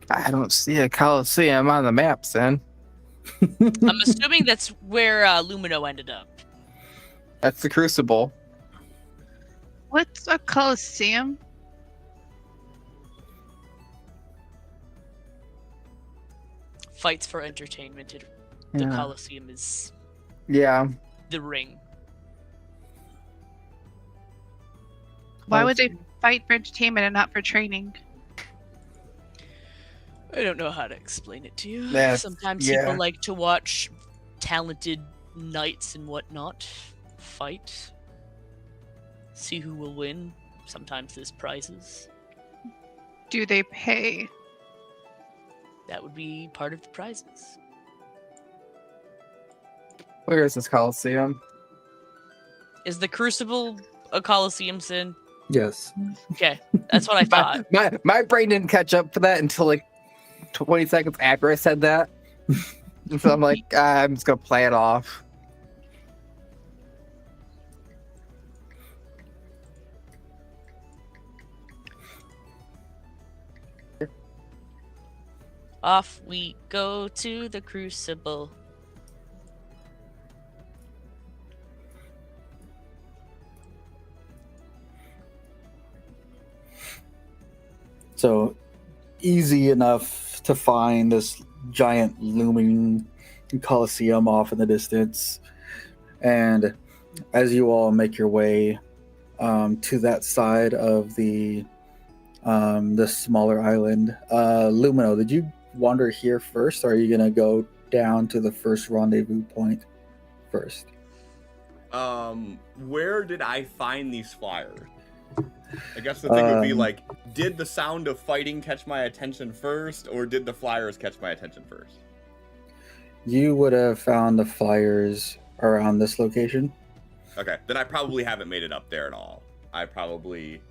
I don't see a Coliseum on the maps then. I'm assuming that's where Lumino ended up. That's the Crucible. What's a coliseum? Fights for entertainment. The Yeah. Colosseum is Yeah. the ring. Why would they fight for entertainment and not for training? I don't know how to explain it to you. That's- Sometimes yeah. people like to watch talented knights and whatnot fight. See who will win. Sometimes there's prizes. Do they pay? That would be part of the prizes. Where is this Coliseum? Is the Crucible a Colosseum sin? Yes. Okay, that's what I thought. My brain didn't catch up for that until like 20 seconds after I said that. And so I'm like, I'm just gonna play it off. Off we go to the Crucible. So easy enough to find this giant looming coliseum off in the distance. And as you all make your way to that side of the smaller island, Lumino, did you wander here first, or are you gonna go down to the first rendezvous point first? Where did I find these flyers? I guess the thing would be like, did the sound of fighting catch my attention first, or did the flyers catch my attention first? You would have found the flyers around this location. Okay, then I probably haven't made it up there at all. I probably,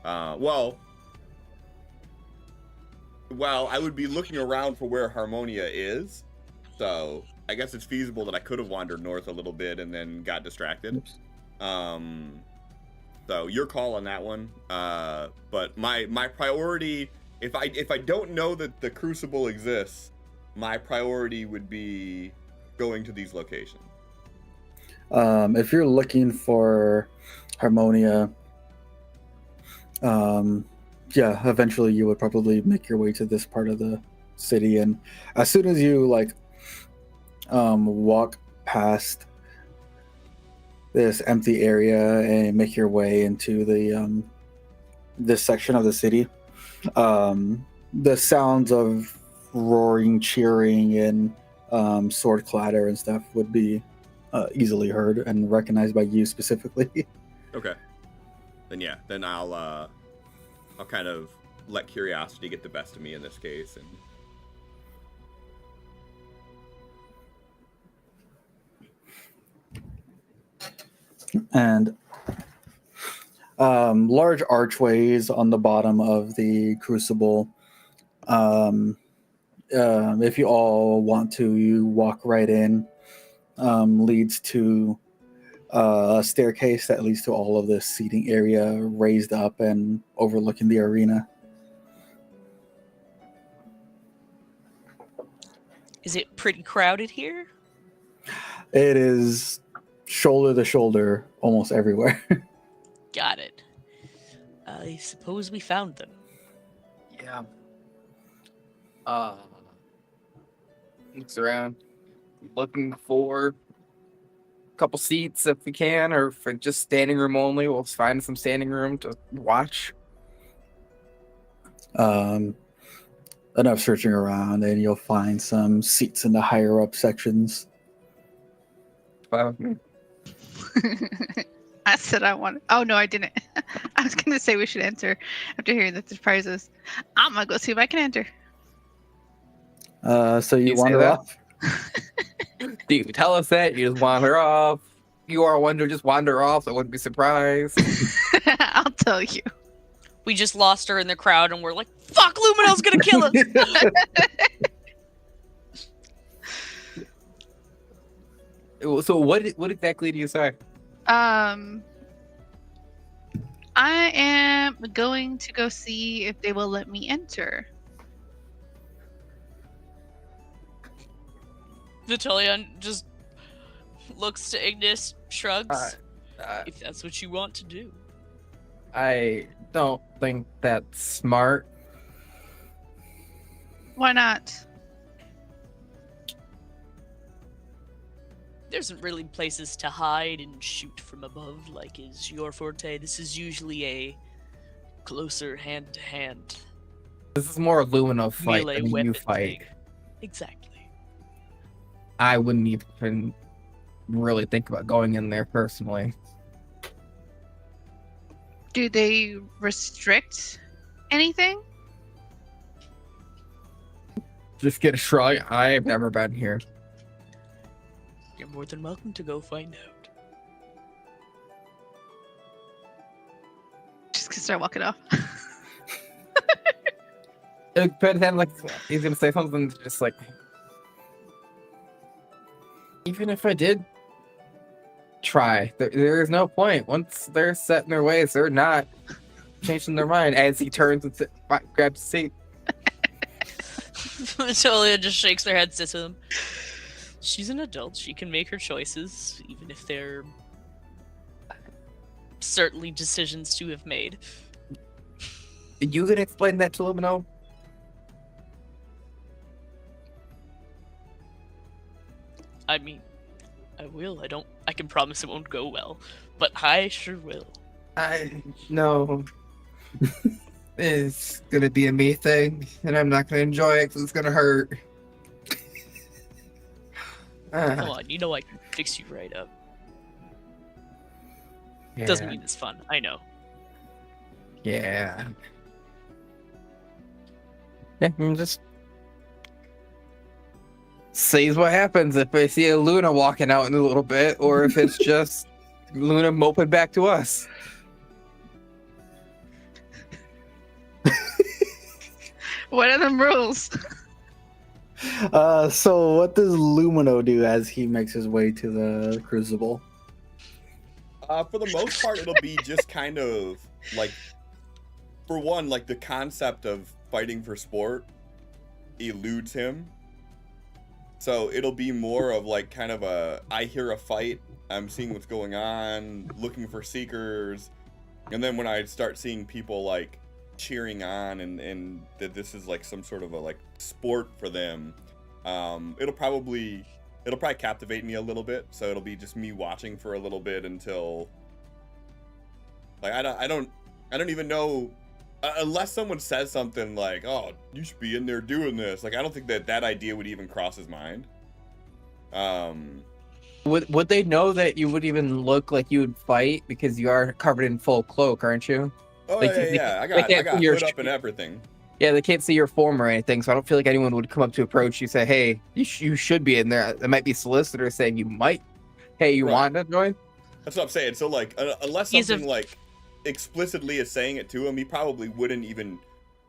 well, I would be looking around for where Harmonia is, so I guess it's feasible that I could have wandered north a little bit and then got distracted. So your call on that one. But my priority, if I don't know that the Crucible exists, my priority would be going to these locations. If you're looking for Harmonia, eventually you would probably make your way to this part of the city, and as soon as you walk past this empty area and make your way into the this section of the city, the sounds of roaring, cheering, and sword clatter and stuff would be easily heard and recognized by you specifically. Okay. Then I'll kind of let curiosity get the best of me in this case, and large archways on the bottom of the Crucible. If you all want to, you walk right in. Leads to a staircase that leads to all of this seating area raised up and overlooking the arena. Is it pretty crowded here? It is shoulder to shoulder almost everywhere. Got it. I suppose we found them. Yeah. Looks around, looking for a couple seats if we can, or for just standing room only. We'll find some standing room to watch. Enough searching around, and you'll find some seats in the higher up sections. Well, I said I wanted. Oh no, I didn't. I was gonna say we should enter after hearing the surprises. I'm gonna go see if I can enter. So you You say wander that? off. you tell us that you just wander off. You are one to just wander off, so I wouldn't be surprised. I'll tell you. We just lost her in the crowd and we're like, fuck, Lumino's gonna kill us! So what exactly do you say? I am going to go see if they will let me enter. Vitellion just looks to Ignis, shrugs. Uh, If that's what you want to do. I don't think that's smart. Why not? There isn't really places to hide and shoot from above like is your forte. This is usually a closer hand-to-hand This is more a Lumino fight melee than a weapon you fight. thing. Exactly. I wouldn't even really think about going in there personally. Do they restrict anything? Just get a shrug. I've never been here. You're more than welcome to go find out. Just gonna start walking off. It could then like he's gonna say something just like, even if I did try, there is no point. Once they're set in their ways, they're not changing their mind. As he turns and grabs a seat. Vitolia just shakes her head, sits with him. She's an adult. She can make her choices, even if they're certainly decisions to have made. You gonna explain that to Lumino? I mean, I will. I can promise it won't go well, but I sure will. I no. It's gonna be a me thing, and I'm not gonna enjoy it because it's gonna hurt. Come on, you know I can fix you right up. Yeah. Doesn't mean it's fun. I know. Yeah. Yeah, I'm just sees what happens if I see a Luna walking out in a little bit, or if it's just Luna moping back to us. What are them rules? So what does Lumino do as he makes his way to the crucible? For the most part, it'll be just kind of like, for one, like the concept of fighting for sport eludes him. So it'll be more of like kind of a, I hear a fight, I'm seeing what's going on, looking for seekers, and then when I start seeing people like cheering on and that this is like some sort of a like sport for them, it'll probably captivate me a little bit. So it'll be just me watching for a little bit until like I don't even know, unless someone says something like, oh, you should be in there doing this. Like I don't think that idea would even cross his mind. Would they know that you would even look like you would fight because you are covered in full cloak, aren't you? Oh They yeah, can't- I got your hood up and everything. Yeah, they can't see your form or anything, so I don't feel like anyone would come up to approach you and say, hey, you should be in there. There might be solicitors saying you might. Hey, you Right. want to join? That's what I'm saying. So like, unless He's something like explicitly is saying it to him, he probably wouldn't even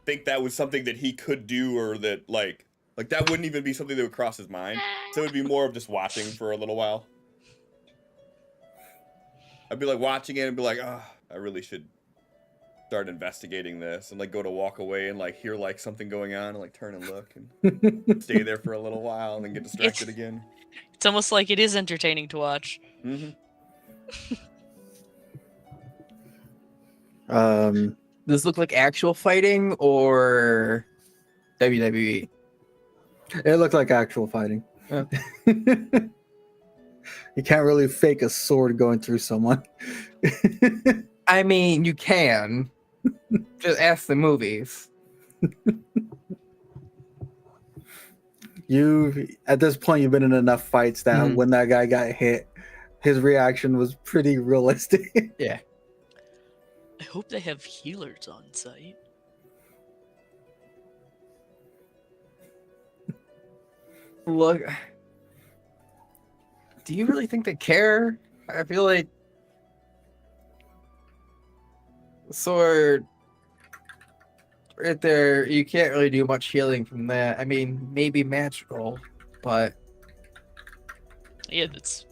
think that was something that he could do, or that like that wouldn't even be something that would cross his mind. So it'd be more of just watching for a little while. I'd be like watching it and be like, oh, I really should start investigating this, and like go to walk away and like hear like something going on and like turn and look and stay there for a little while and then get distracted again. It's almost like it is entertaining to watch. Mm-hmm. Does this look like actual fighting or WWE? It looked like actual fighting. Oh. You can't really fake a sword going through someone. I mean, you can. Just ask the movies. At this point, you've been in enough fights that when that guy got hit, his reaction was pretty realistic. Yeah. I hope they have healers on site. Look, do you really think they care? I feel like sword right there, you can't really do much healing from that. I mean, maybe magical, but Yeah, that's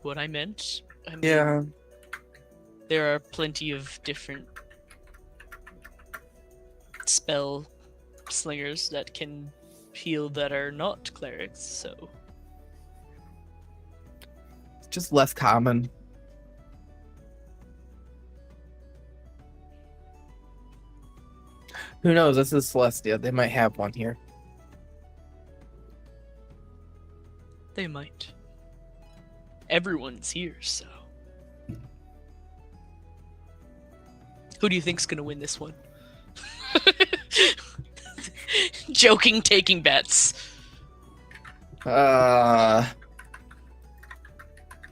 what I meant. I mean, yeah. there are plenty of different spell slingers that can heal that are not clerics, so It's just less common. Who knows? This is Celestia. They might have one here. they might. Everyone's here, so. Who do you think's gonna win this one? Joking, taking bets. The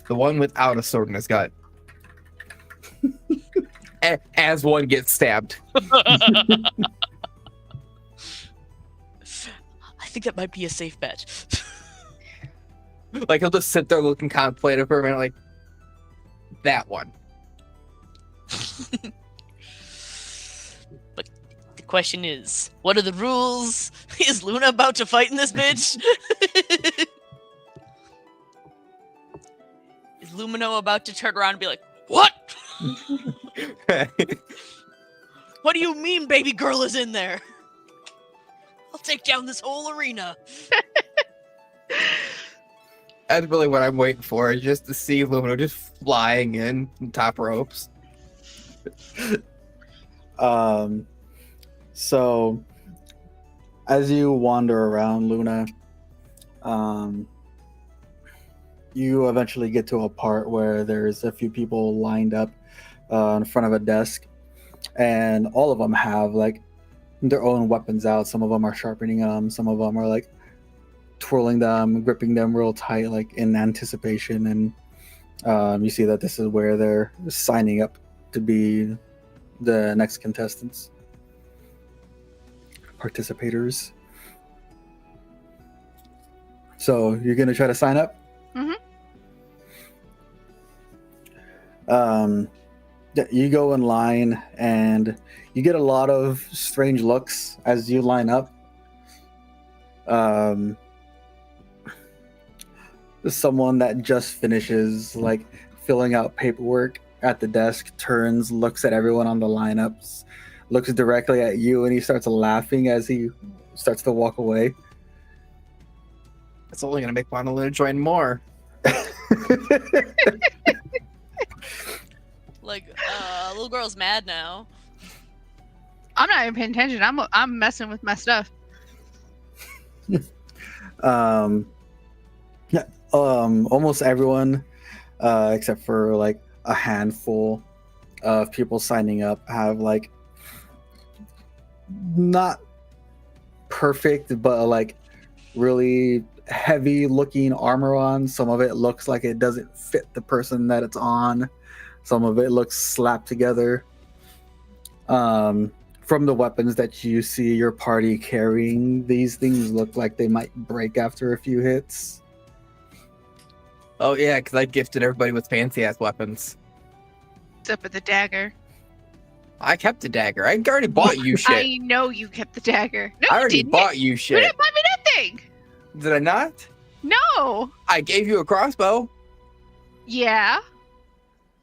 one without a sword in his gut. As one gets stabbed. I think that might be a safe bet. Like, he'll just sit there looking contemplative for a minute, like, that one. But the question is, what are the rules? Is Luna about to fight in this bitch? Is Lumino about to turn around and be like, what? What do you mean baby girl is in there? I'll take down this whole arena. That's really what I'm waiting for, is just to see Lumino just flying in top ropes. So as you wander around, Luna, you eventually get to a part where there's a few people lined up in front of a desk, and all of them have like their own weapons out. Some of them are sharpening them, some of them are like twirling them, gripping them real tight, like in anticipation. And you see that this is where they're signing up to be the next contestants, participators. So you're gonna try to sign up? You go in line and you get a lot of strange looks as you line up. Someone that just finishes like filling out paperwork at the desk turns, looks at everyone on the lineups, looks directly at you, and he starts laughing as he starts to walk away. That's only gonna make Luna join more. Like, little girl's mad now. I'm not even paying attention. I'm messing with my stuff. Almost everyone, except for like a handful of people signing up, have like not perfect, but like really heavy looking armor on. Some of it looks like it doesn't fit the person that it's on. Some of it looks slapped together. From the weapons that you see your party carrying, these things look like they might break after a few hits. Oh yeah, because I gifted everybody with fancy ass weapons. Except for the dagger. I kept the dagger. I already bought you shit. I know you kept the dagger. No, I you already didn't. bought you You shit. didn't buy me nothing. Did I not? No. I gave you a crossbow. Yeah.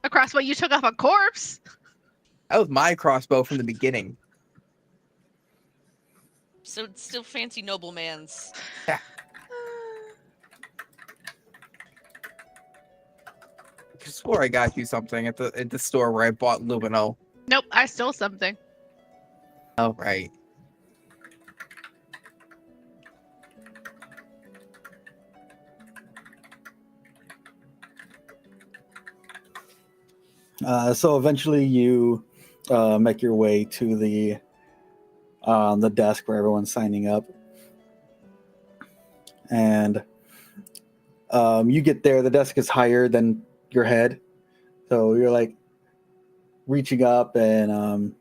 A crossbow you took off a corpse. That was my crossbow from the beginning. So it's still fancy nobleman's. Yeah. I swore I got you something at the store where I bought Lumino. Nope, I stole something. Oh right. So eventually you make your way to the desk where everyone's signing up, and you get there. The desk is higher than your head, so you're like reaching up, and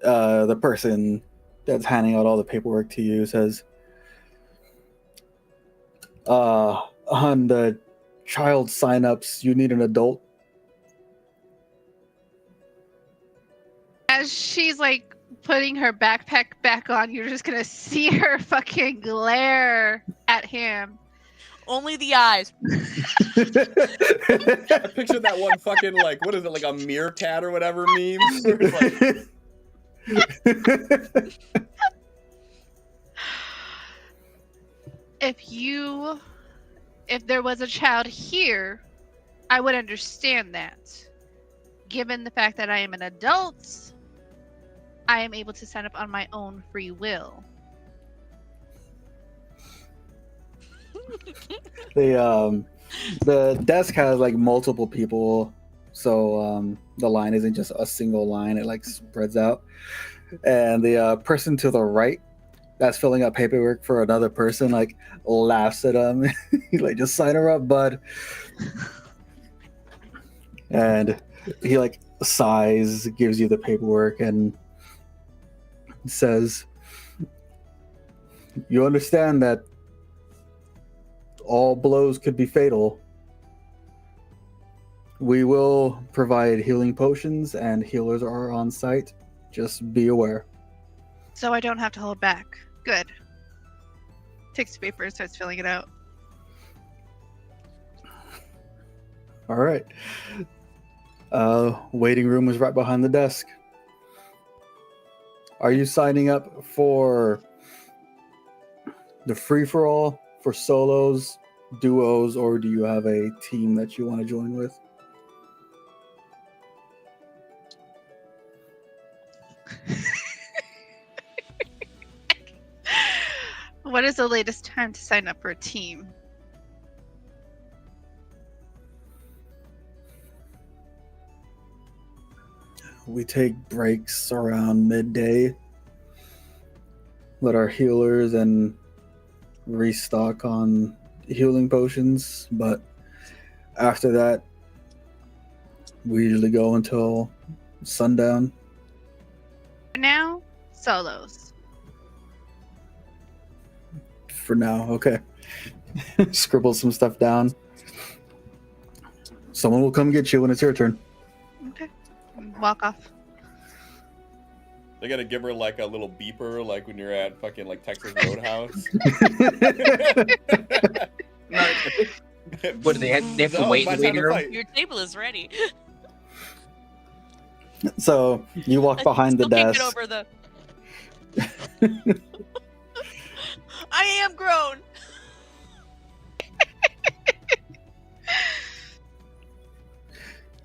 the person that's handing out all the paperwork to you says, on the child signups, you need an adult. As she's like putting her backpack back on, you're just gonna see her fucking glare at him. Only the eyes. I pictured that one fucking, like, what is it, like a meerkat or whatever meme? Where it's like, if there was a child here, I would understand that. Given the fact that I am an adult, I am able to sign up on my own free will. The desk has like multiple people, so the line isn't just a single line, it like spreads out. And the person to the right that's filling out paperwork for another person like laughs at him. He's like, just sign her up, bud. And he like sighs, gives you the paperwork, and says, you understand that all blows could be fatal. We will provide healing potions, and healers are on site. Just be aware. So I don't have to hold back. Good. Takes the paper and starts filling it out. All right. Waiting room is right behind the desk. Are you signing up for the free-for-all, for solos, duos, or do you have a team that you want to join with? What is the latest time to sign up for a team? We take breaks around midday. Let our healers and restock on healing potions, but after that, we usually go until sundown. For now, solos. For now, okay. Scribble some stuff down. Someone will come get you when it's your turn. Okay. Walk off. They gotta give her like a little beeper, like when you're at fucking like Texas Roadhouse. What do they have? They have to wait in the waiting room? Your table is ready. So you walk behind the Still can't desk. get over the... I am grown.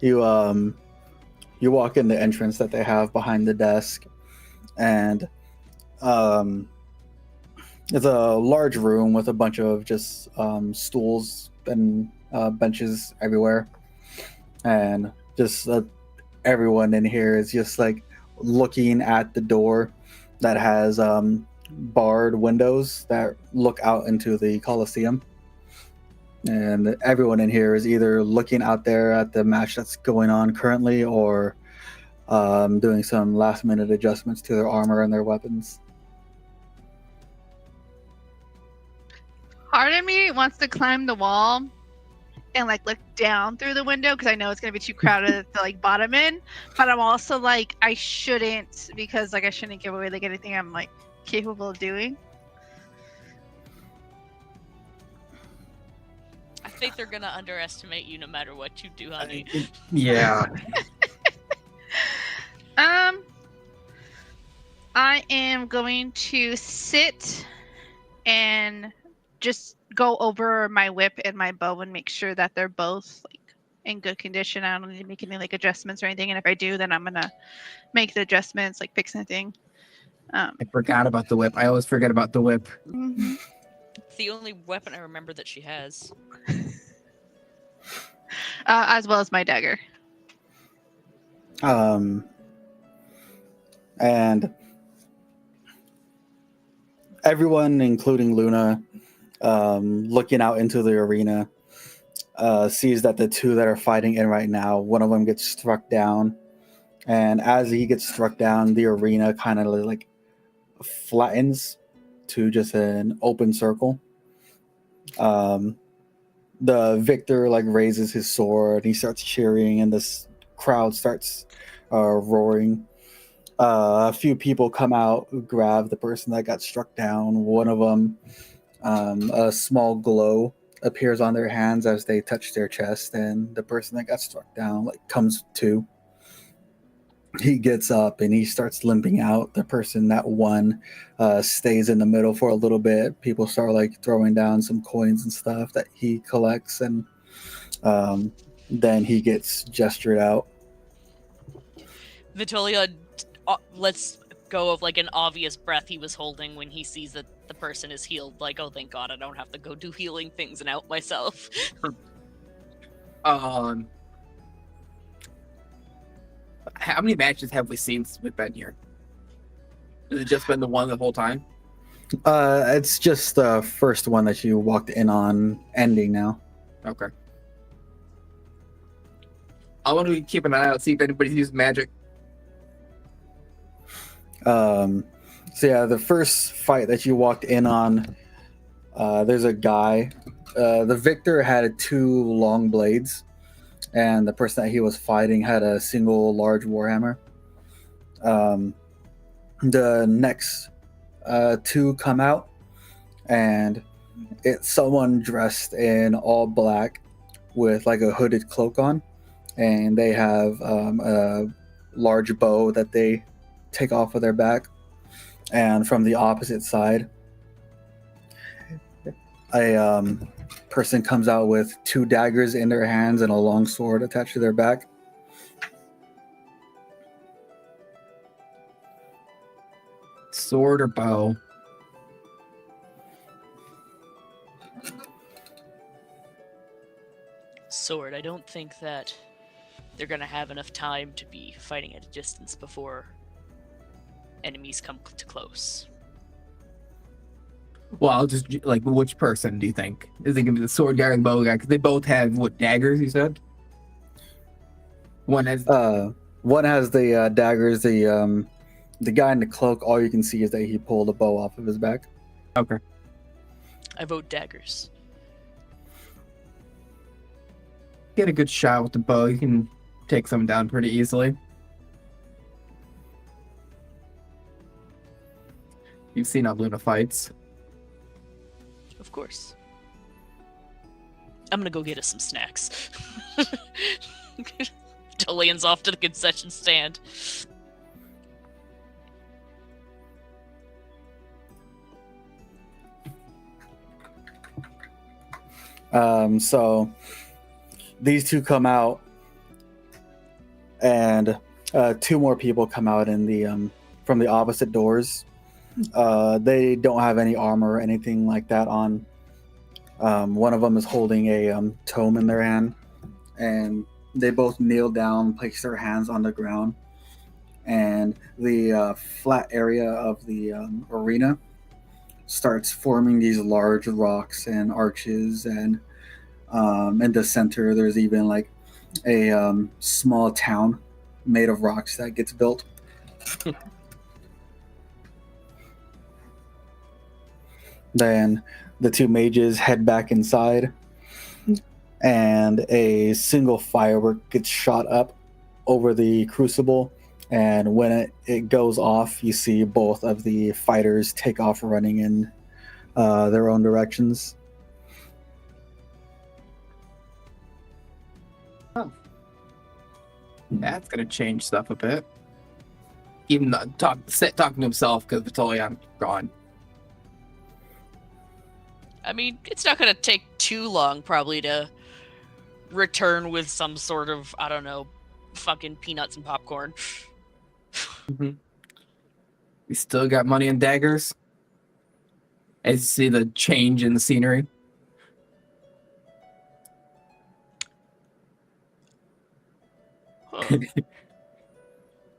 You walk in the entrance that they have behind the desk, and it's a large room with a bunch of just stools and benches everywhere, and just everyone in here is just like looking at the door that has barred windows that look out into the Coliseum. And everyone in here is either looking out there at the match that's going on currently, or doing some last-minute adjustments to their armor and their weapons. Part of me wants to climb the wall and like look down through the window because I know it's gonna be too crowded to like bottom in. But I'm also like I shouldn't, because like I shouldn't give away like anything I'm like capable of doing. I think they're gonna underestimate you no matter what you do, honey. Yeah. I am going to sit and just go over my whip and my bow and make sure that they're both like in good condition. I don't need to make any like adjustments or anything. And if I do, then I'm gonna make the adjustments, like fix anything. I forgot about the whip. I always forget about the whip. Mhm. It's the only weapon I remember that she has. As well as my dagger. And everyone, including Luna, looking out into the arena, sees that the two that are fighting in right now, one of them gets struck down. And as he gets struck down, the arena kind of like flattens to just an open circle. The victor like raises his sword, he starts cheering, and this crowd starts roaring. A few people come out, grab the person that got struck down. One of them, a small glow appears on their hands as they touch their chest, and the person that got struck down like comes to. He gets up and he starts limping out. The person that won stays in the middle for a little bit. People start like throwing down some coins and stuff that he collects, and then he gets gestured out. Vitolia lets go of like an obvious breath he was holding when he sees that the person is healed. Like, oh, thank God, I don't have to go do healing things and out myself. How many matches have we seen since we've been here? Has it just been the one the whole time? It's just the first one that you walked in on ending now. Okay. I want to keep an eye out, see if anybody's used magic. So yeah, the first fight that you walked in on, there's a guy. The victor had 2 long blades, and the person that he was fighting had a single large warhammer. The next 2 come out, and it's someone dressed in all black with like a hooded cloak on, and they have a large bow that they take off of their back. And from the opposite side, a person comes out with 2 daggers in their hands and a long sword attached to their back. Sword or bow? Sword. I don't think that they're gonna have enough time to be fighting at a distance before enemies come too close. Well, I'll just like, which person do you think? Is it gonna be the sword guy or the bow guy? Because they both have what, daggers? You said one has. One has the daggers. The guy in the cloak, all you can see is that he pulled a bow off of his back. Okay. I vote daggers. Get a good shot with the bow. You can take someone down pretty easily. You've seen how Luna fights. Of course. I'm gonna go get us some snacks. Tolian's off to the concession stand. So these 2 come out, and 2 more people come out in the from the opposite doors. They don't have any armor or anything like that on. One of them is holding a tome in their hand, and they both kneel down, place their hands on the ground, and the flat area of the arena starts forming these large rocks and arches, and in the center there's even like a small town made of rocks that gets built. Then the 2 mages head back inside, and a single firework gets shot up over the crucible, and when it goes off, you see both of the fighters take off running in their own directions. That's gonna change stuff a bit. Even though talking to himself because Vitolian's gone. I mean, it's not gonna take too long, probably, to return with some sort of, I don't know, fucking peanuts and popcorn. We still got money and daggers. As you see the change in the scenery. Huh.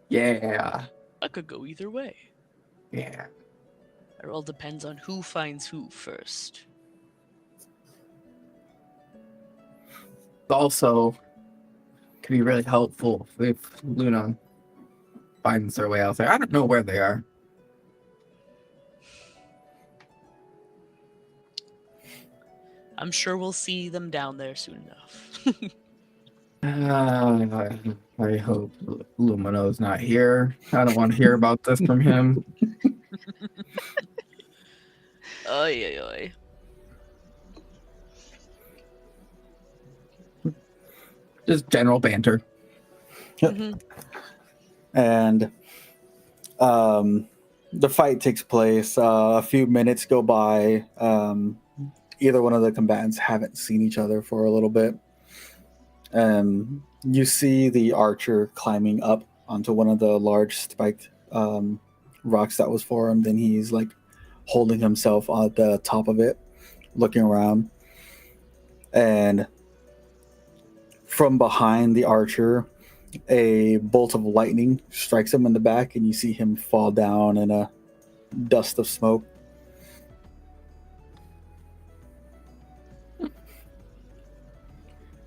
Yeah. I could go either way. Yeah. It all depends on who finds who first. Also, could be really helpful if Luna finds their way out there. I don't know where they are. I'm sure we'll see them down there soon enough. I hope Lumino's not here. I don't want to hear about this from him. Oy, oy, oy. Just general banter. Mhm. And the fight takes place. A few minutes go by. Either one of the combatants haven't seen each other for a little bit. You see the archer climbing up onto one of the large spiked rocks that was formed, and he's like holding himself at the top of it, looking around. And from behind the archer, a bolt of lightning strikes him in the back, and you see him fall down in a dust of smoke.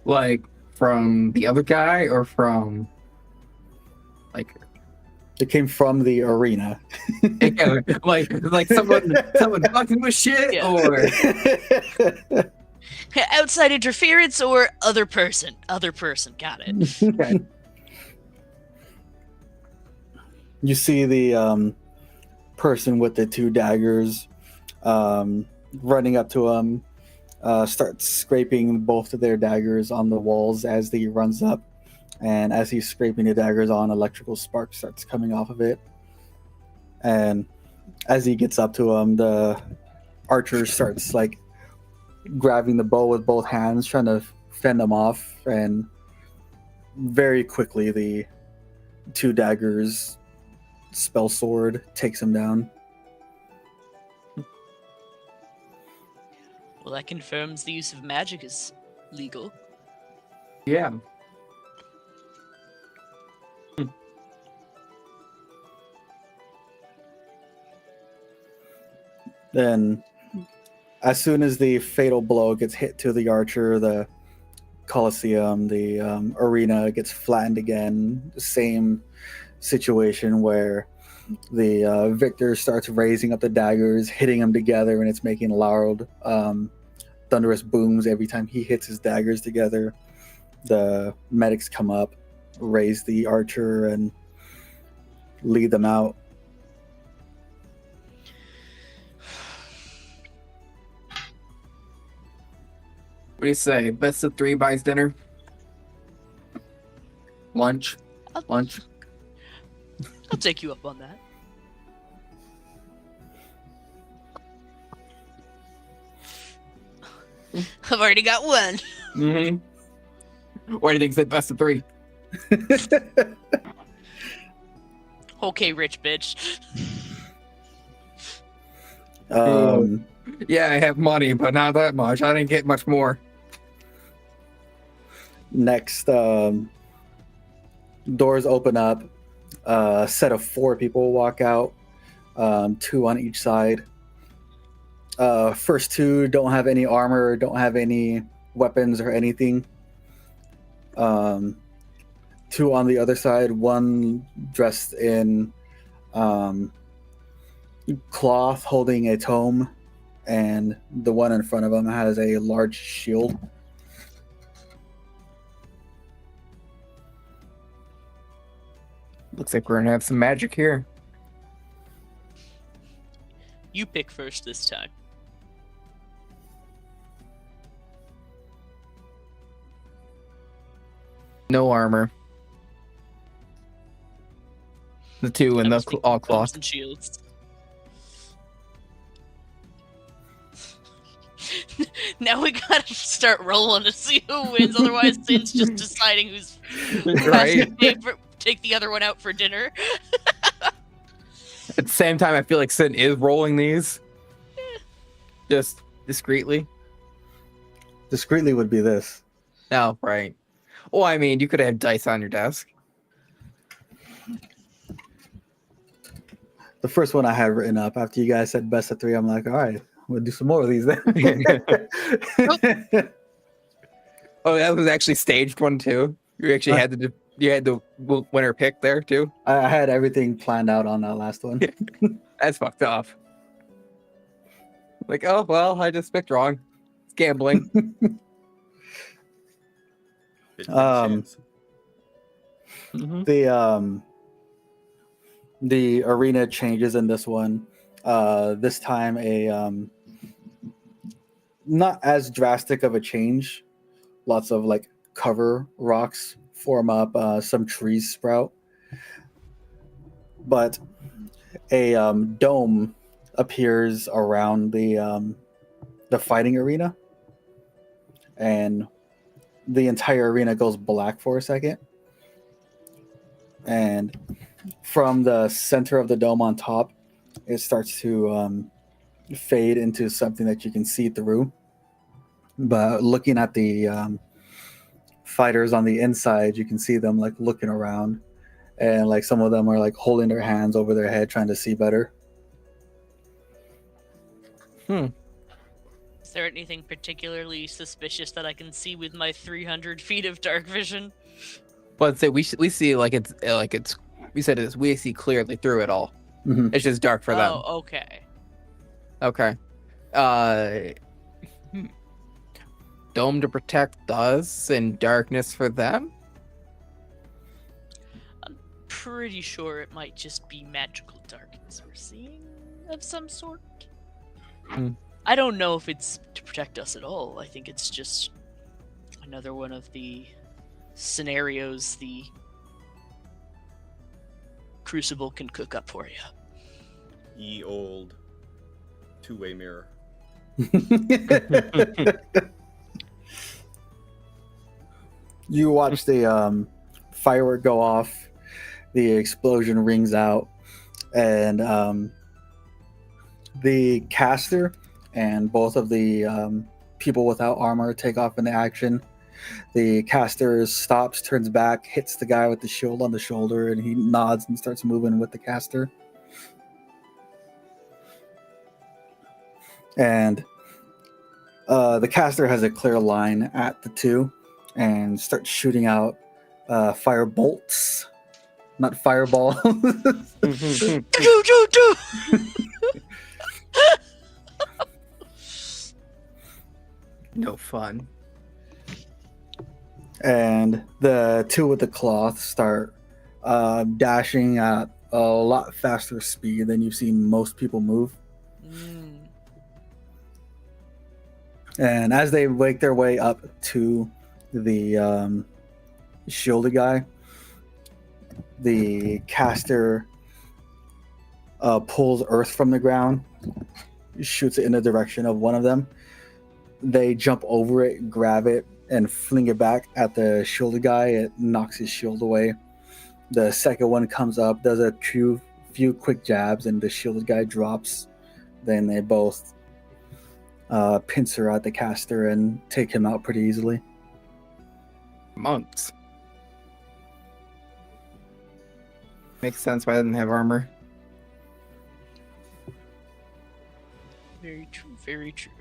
Like from the other guy or from like It came from the arena. yeah, like someone fucking with shit Yeah. or Outside interference or other person. Other person. Got it. okay. You see the person with the 2 daggers running up to him, starts scraping both of their daggers on the walls as he runs up. And as he's scraping the daggers on, electrical spark starts coming off of it. And as he gets up to him, the archer starts like grabbing the bow with both hands, trying to fend them off. And very quickly, the 2 daggers spell sword takes him down. Well, that confirms the use of magic is legal. Yeah. Then, as soon as the fatal blow gets hit to the archer, the Colosseum, the arena gets flattened again. Same situation where the victor starts raising up the daggers, hitting them together, and it's making loud, thunderous booms every time he hits his daggers together. The medics come up, raise the archer, and lead them out. What do you say? Best of 3 buys dinner? Lunch? Lunch? I'll take you up on that. I've already got one. Mm-hmm. What do you think said best of 3? Okay, rich bitch. Yeah, I have money, but not that much. I didn't get much more. Next, doors open up. A set of 4 people walk out, 2 on each side. First 2 don't have any armor, don't have any weapons or anything. 2 on the other side, one dressed in cloth holding a tome, and the one in front of him has a large shield. Looks like we're gonna have some magic here. You pick first this time. No armor. The 2 in I the was thinking all bows cloth. and shields. Now we gotta start rolling to see who wins. Otherwise, Sin's just deciding who's Right? favorite. Take the other one out for dinner. At the same time, I feel like Sin is rolling these. Just discreetly. Discreetly would be this. Oh, right. Well, I mean, you could have dice on your desk. The first one I had written up after you guys said best of 3, I'm like, all right, we'll do some more of these then. Oh, that was actually staged one too. You actually had the winner pick there too. I had everything planned out on that last one. That's fucked up. Like, oh well, I just picked wrong. It's gambling. 50 Um, chance. The arena changes in this one. This time a not as drastic of a change. Lots of like cover rocks form up, some trees sprout, but a dome appears around the fighting arena, and the entire arena goes black for a second. And from the center of the dome on top, it starts to fade into something that you can see through. But looking at the fighters on the inside, you can see them like looking around, and like some of them are like holding their hands over their head trying to see better. Is there anything particularly suspicious that I can see with my 300 feet of dark vision? But say we see we said it's we see clearly through it all. Mhm. It's just dark for them. Oh, okay. Okay. Dome to protect us and darkness for them? Pretty sure it might just be magical darkness we're seeing of some sort. Hmm. I don't know if it's to protect us at all. I think it's just another one of the scenarios the Crucible can cook up for you. Ye old two-way mirror. You watch the firework go off, the explosion rings out, and the caster and both of the people without armor take off into action. The caster stops, turns back, hits the guy with the shield on the shoulder, and he nods and starts moving with the caster. And the caster has a clear line at the two and starts shooting out fire bolts, not fireballs. No fun. And the two with the cloth start dashing at a lot faster speed than you've seen most people move. And as they make their way up to the shielded guy, the caster pulls earth from the ground, shoots it in the direction of one of them. They jump over it, grab it, and fling it back at the shielded guy. It knocks his shield away. The second one comes up, does a few quick jabs, and the shielded guy drops. Then they both pincer at the caster and take him out pretty easily. Monks. Makes sense why I didn't have armor. Very true, very true.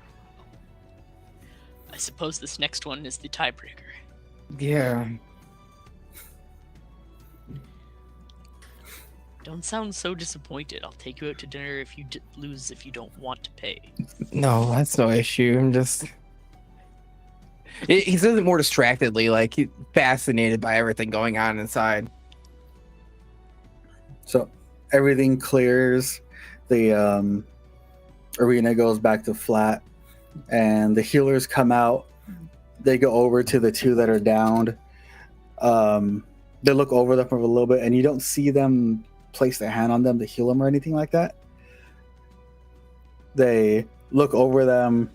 I suppose this next one is the tiebreaker. Yeah. Don't sound so disappointed. I'll take you out to dinner if you lose if you don't want to pay. No, that's no issue. I'm just. He says it more distractedly, like he's fascinated by everything going on inside. So everything clears. The arena goes back to flat, and the healers come out. They go over to the two that are downed. They look over them for a little bit, and you don't see them place their hand on them to heal them or anything like that. They look over them,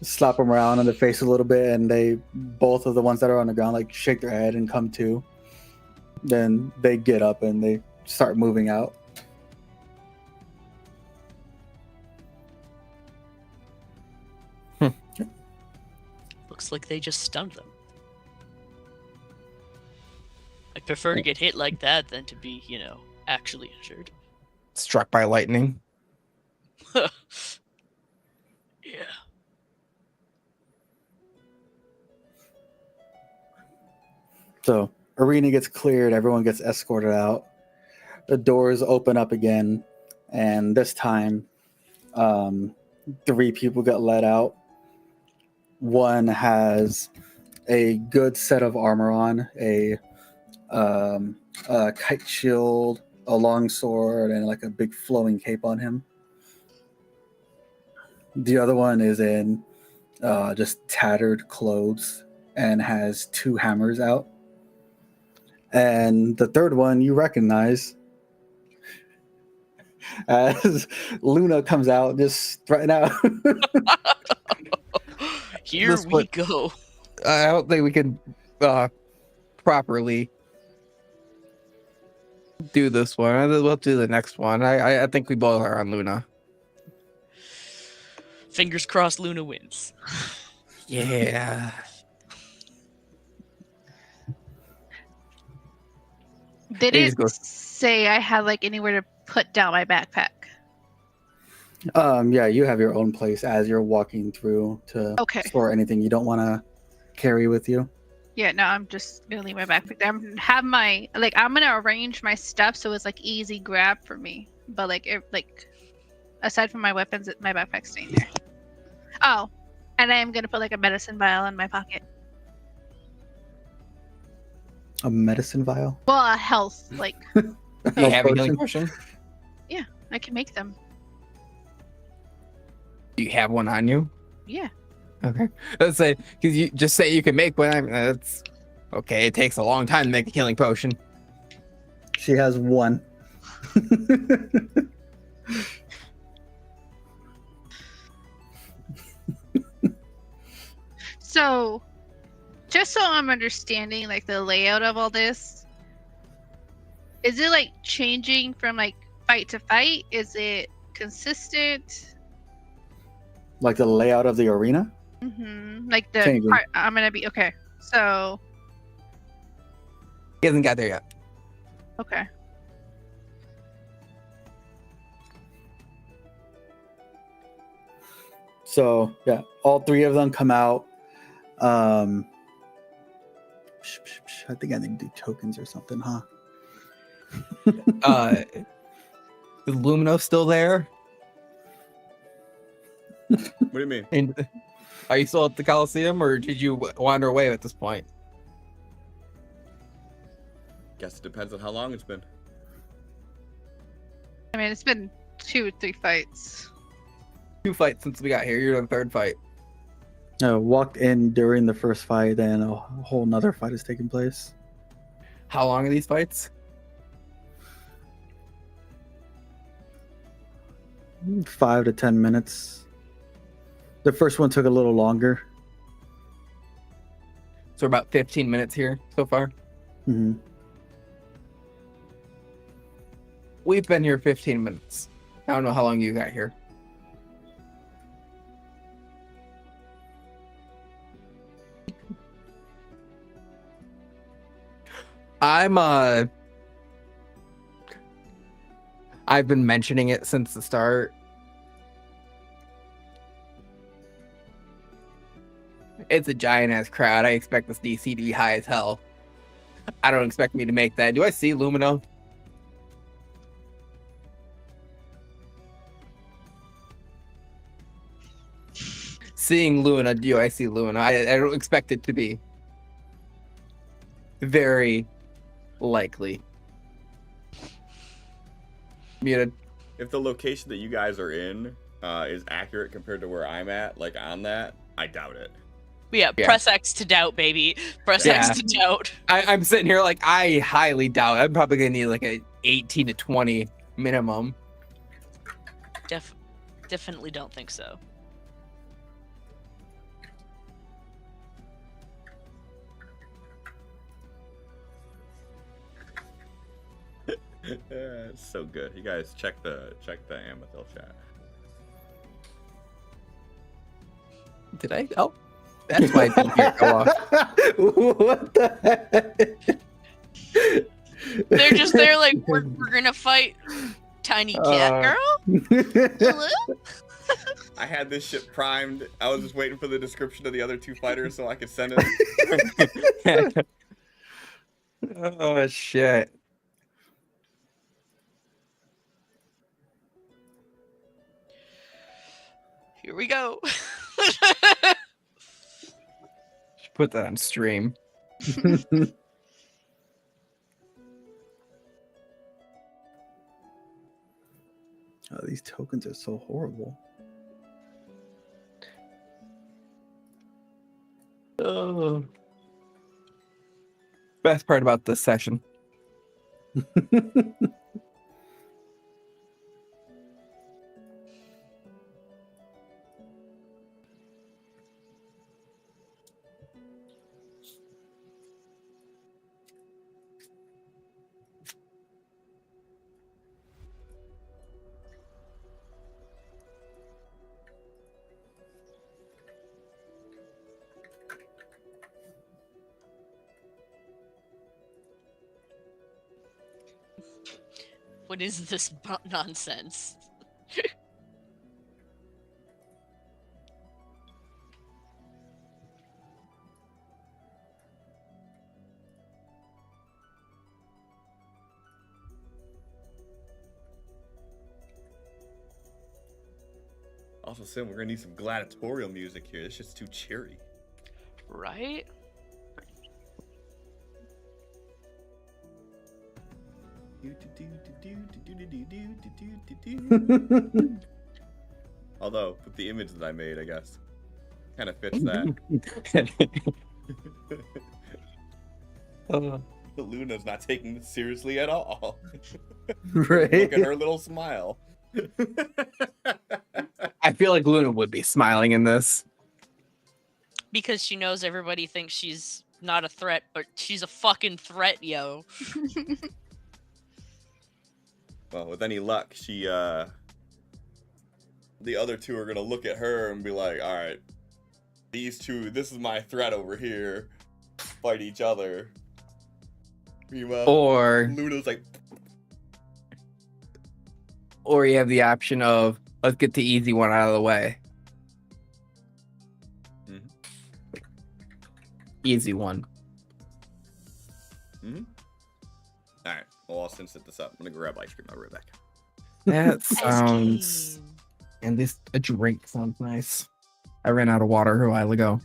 slap them around in the face a little bit, and they both of the ones that are on the ground like shake their head and come to. Then they get up and they start moving out. Looks like they just stunned them. I prefer to get hit like that than to be, actually injured. Struck by lightning. Yeah. So arena gets cleared, everyone gets escorted out. The doors open up again, and this time 3 people get let out. One has a good set of armor on, a kite shield, a long sword, and like a big flowing cape on him. The other one is in just tattered clothes and has 2 hammers out. And the third one you recognize as Luna comes out just right now. Here we go. I don't think we can properly do this one. We'll do the next one. I think we both are on Luna. Fingers crossed Luna wins. Yeah. They They just didn't say I had like anywhere to put down my backpack. Yeah, you have your own place as you're walking through to Okay. store anything you don't want to carry with you. Yeah, no, I'm just gonna leave my backpack there. I'm gonna arrange my stuff so it's like easy grab for me. But aside from my weapons, my backpack's staying there. Oh, and I am gonna put like a medicine vial in my pocket. A medicine vial. Well, a health, like Do you Health have a healing potion? potion? I can make them. Do you have one on you? Yeah. Okay. Let's say, because you just say you can make one. I mean, that's okay. It takes a long time to make a healing potion. She has one. So, just so I'm understanding like the layout of all this, is it like changing from like fight to fight? Is it consistent? Like the layout of the arena? Mm-hmm. Like the Changing. part I'm gonna be okay. So He hasn't got there yet. okay. So yeah, all three of them come out. I think I need to do tokens or something, huh? Is Lumino still there? What do you mean? And are you still at the Coliseum, or did you wander away at this point? Guess it depends on how long it's been. I mean, it's been 2 or 3 fights. 2 fights since we got here. You're in the 3rd fight. Walked in during the first fight, and a whole nother fight is taking place. How long are these fights? 5 to 10 minutes. The first one took a little longer. So about 15 minutes here so far. Hmm. We've been here 15 minutes. I don't know how long you got here. I've been mentioning it since the start. It's a giant ass crowd. I expect this DC to be high as hell. I don't expect me to make that. Do I see Lumino? Seeing Luna, do I see Luna? I don't expect it to be very likely. Muted. If the location that you guys are in is accurate compared to where I'm at, like on that, I doubt it. Yeah, Yeah. press X to doubt, baby. Press Yeah. X to doubt. I'm sitting here like I highly doubt. I'm probably gonna need like a 18 to 20 minimum. Definitely don't think so. It's so good. You guys check the Amathil chat. Did I? Oh, that's why I didn't hear it go off. What the heck? They're just there like, we're gonna fight tiny cat girl? Hello? I had this shit primed. I was just waiting for the description of the other 2 fighters so I could send it. Oh shit. Here we go. Should put that on stream. Oh, these tokens are so horrible. Oh. Best part about this session. What is this nonsense? Also, Sim, we're gonna need some gladiatorial music here. This shit's too cheery. Right? Although, with the image that I made, I guess, kind of fits that. Luna's not taking this seriously at all. Right. Look at her little smile. I feel like Luna would be smiling in this. Because she knows everybody thinks she's not a threat, but she's a fucking threat, yo. Well, with any luck, the other two are gonna look at her and be like, all right, these two, this is my threat over here, fight each other. Meanwhile, Or Luna's like, you have the option of, let's get the easy one out of the way. Mhm. Easy one. all right, well, I'll set this up. I'm gonna grab ice cream. I'll be right back. That sounds... And this, a drink sounds nice. I ran out of water a while ago.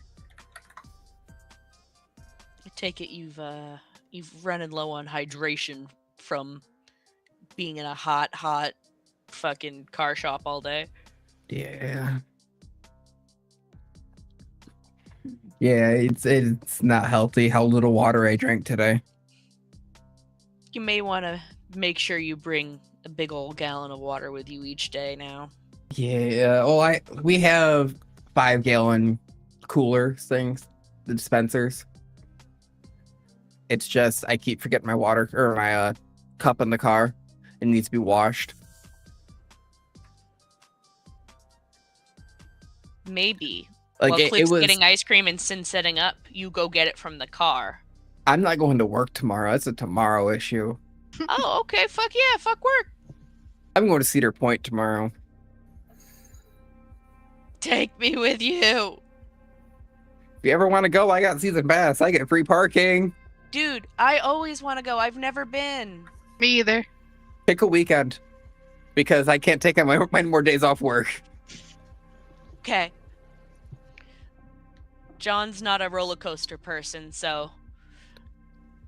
I take it you've running low on hydration from being in a hot fucking car shop all day. Yeah. Yeah, it's not healthy how little water I drank today. You may want to make sure you bring a big old gallon of water with you each day now. Yeah, well, we have 5-gallon cooler things, the dispensers. It's just I keep forgetting my water or my cup in the car. It needs to be washed. Maybe. Like While it Cliff's was. getting ice cream and Sin setting up, you go get it from the car. I'm not going to work tomorrow. It's a tomorrow issue. Oh, okay. Fuck yeah. Fuck work. I'm going to Cedar Point tomorrow. Take me with you. If you ever want to go, I got season pass. I get free parking. Dude, I always want to go. I've never been. Me either. Pick a weekend because I can't take my more days off work. Okay. John's not a roller coaster person, so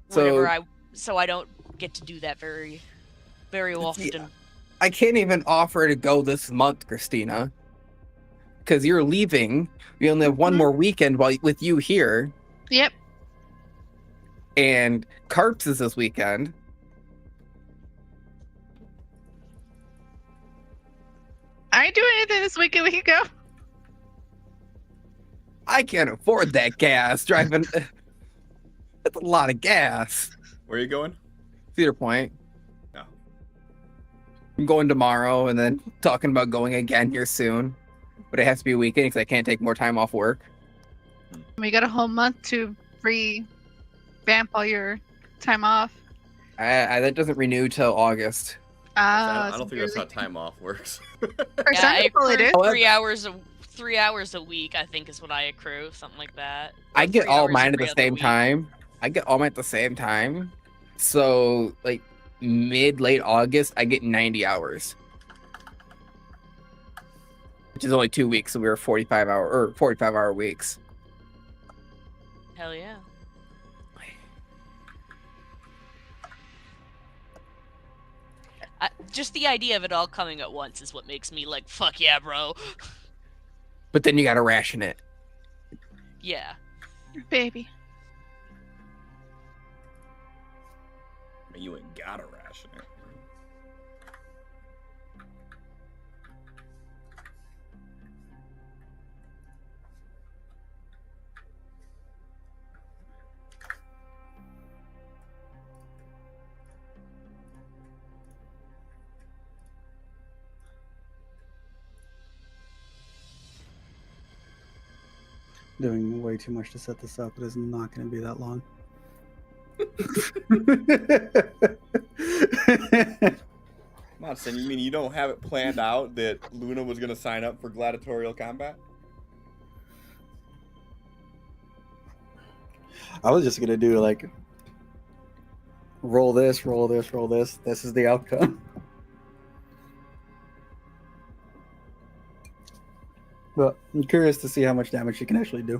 so I don't get to do that very often. I can't even offer to go this month, Christina, because you're leaving. We only have one more weekend with you here, Yep. and Carps is this weekend. I ain't doing anything this weekend. We can go. I can't afford that gas driving. That's a lot of gas. Where are you going? Cedar Point. No. I'm going tomorrow and then talking about going again here soon. But it has to be a weekend because I can't take more time off work. We got a whole month to revamp all your time off. That doesn't renew till August. I don't think that's how time off works. For Yeah, some I people it accrue is. 3 hours a week, I think is what I accrue, something like that. I Or get 3 all hours mine at every the other same week. time. I get all mine at the same time. So like late August, I get 90 hours. Which is only 2 weeks, so we were 45-hour weeks. Hell yeah. Just the idea of it all coming at once is what makes me like, fuck yeah, bro. But then you gotta ration it. Yeah. Baby. You ain't gotta ration it. Doing way too much to set this up. It is not going to be that long. Come on, Sin, you mean you don't have it planned out that Luna was gonna sign up for gladiatorial combat? I was just going to do like roll this, roll this, roll this. This is the outcome. But I'm curious to see how much damage she can actually do.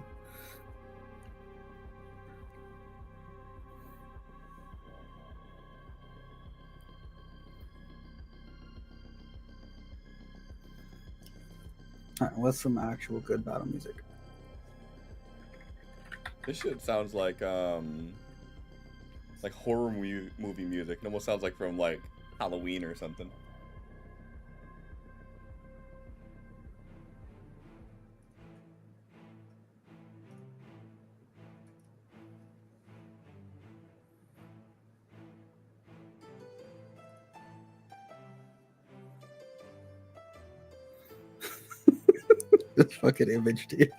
Alright, what's some actual good battle music? This shit sounds like horror movie music. It almost sounds like from like Halloween or something. This fucking image, dude.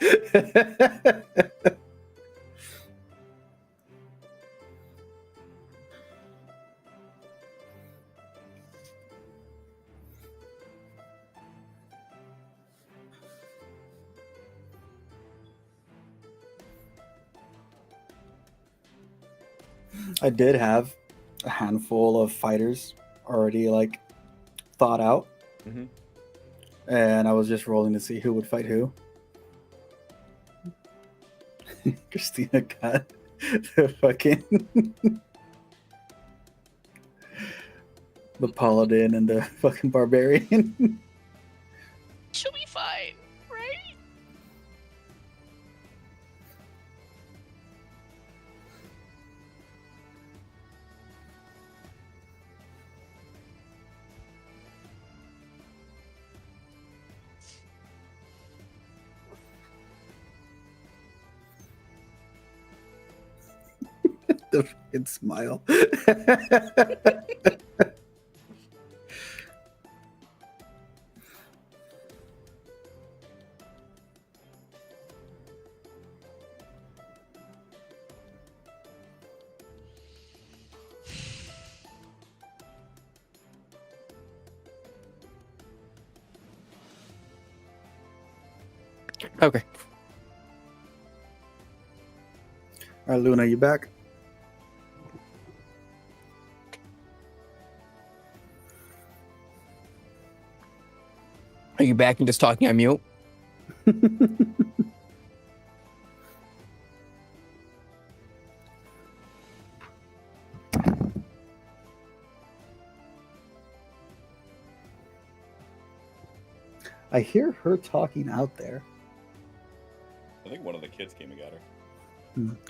I did have a handful of fighters already like thought out. Mhm. And I was just rolling to see who would fight who. Christina got the fucking the paladin and the fucking barbarian. She'll be fine, right? The fucking smile. Okay. All right, Luna, you back? Are you back and just talking on mute? I hear her talking out there. I think one of the kids came and got her.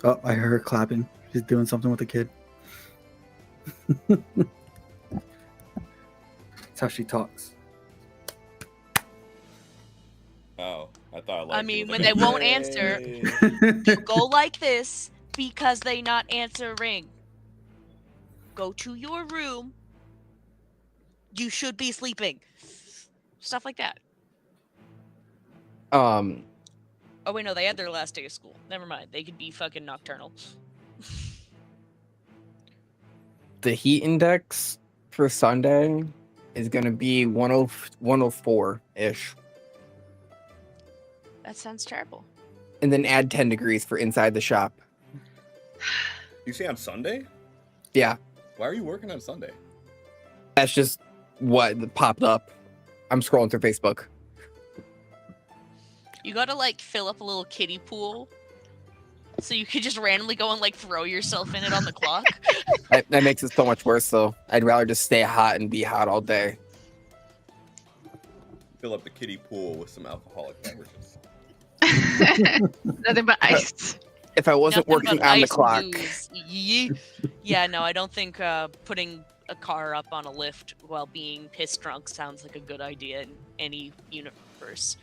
Oh, I hear her clapping. She's doing something with the kid. That's how she talks. Oh, I thought. I mean, when they won't answer, you go like this because they not answering. Go to your room. You should be sleeping. Stuff like that. Oh wait, no, they had their last day of school. Never mind. They could be fucking nocturnal. The heat index for Sunday is going to be 104-ish. That sounds terrible. And then add 10 degrees for inside the shop. You say on Sunday? Yeah, Why are you working on Sunday? that's just what popped up. I'm scrolling through Facebook. You gotta like fill up a little kiddie pool, so you could just randomly go and like throw yourself in it on the clock. That makes it so much worse, though. I'd rather just stay hot and be hot all day. Fill up the kiddie pool with some alcoholic beverages. Nothing but ice. If I wasn't Nothing working but on the ice clock. booze. Yeah, no, I don't think putting a car up on a lift while being piss drunk sounds like a good idea in any universe.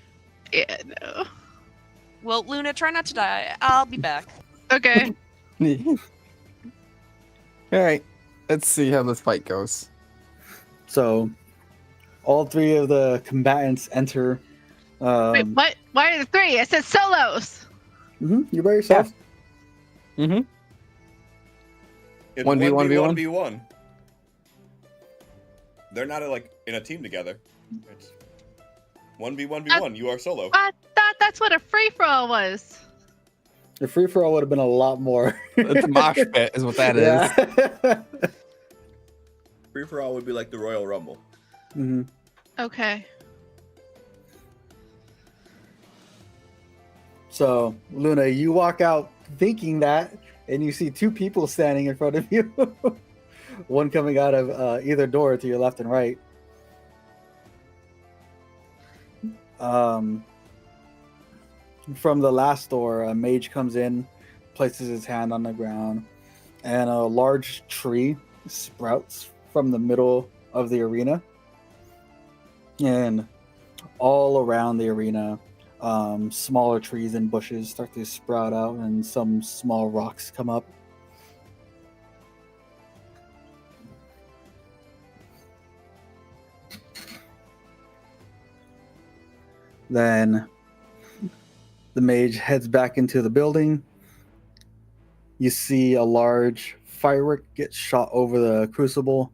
Yeah, no. Well, Luna, try not to die. I'll be back. Okay. All right, let's see how this fight goes. So, all three of the combatants enter. Wait, what? Why are there three? I said solos. You're by yourself. Mm-hmm. It's 1v1v1? 1v1. They're not like in a team together. It's 1v1v1. You are solo. I thought that's what a free for all was. The free for all would have been a lot more. It's a mosh pit, is what that is. Free for all would be like the Royal Rumble. Mm-hmm. Okay. So, Luna, you walk out thinking that, and you see two people standing in front of you. One coming out of either door to your left and right. From the last door, a mage comes in, places his hand on the ground, and a large tree sprouts from the middle of the arena. And all around the arena, smaller trees and bushes start to sprout out, and some small rocks come up. Then the mage heads back into the building. You see a large firework get shot over the crucible,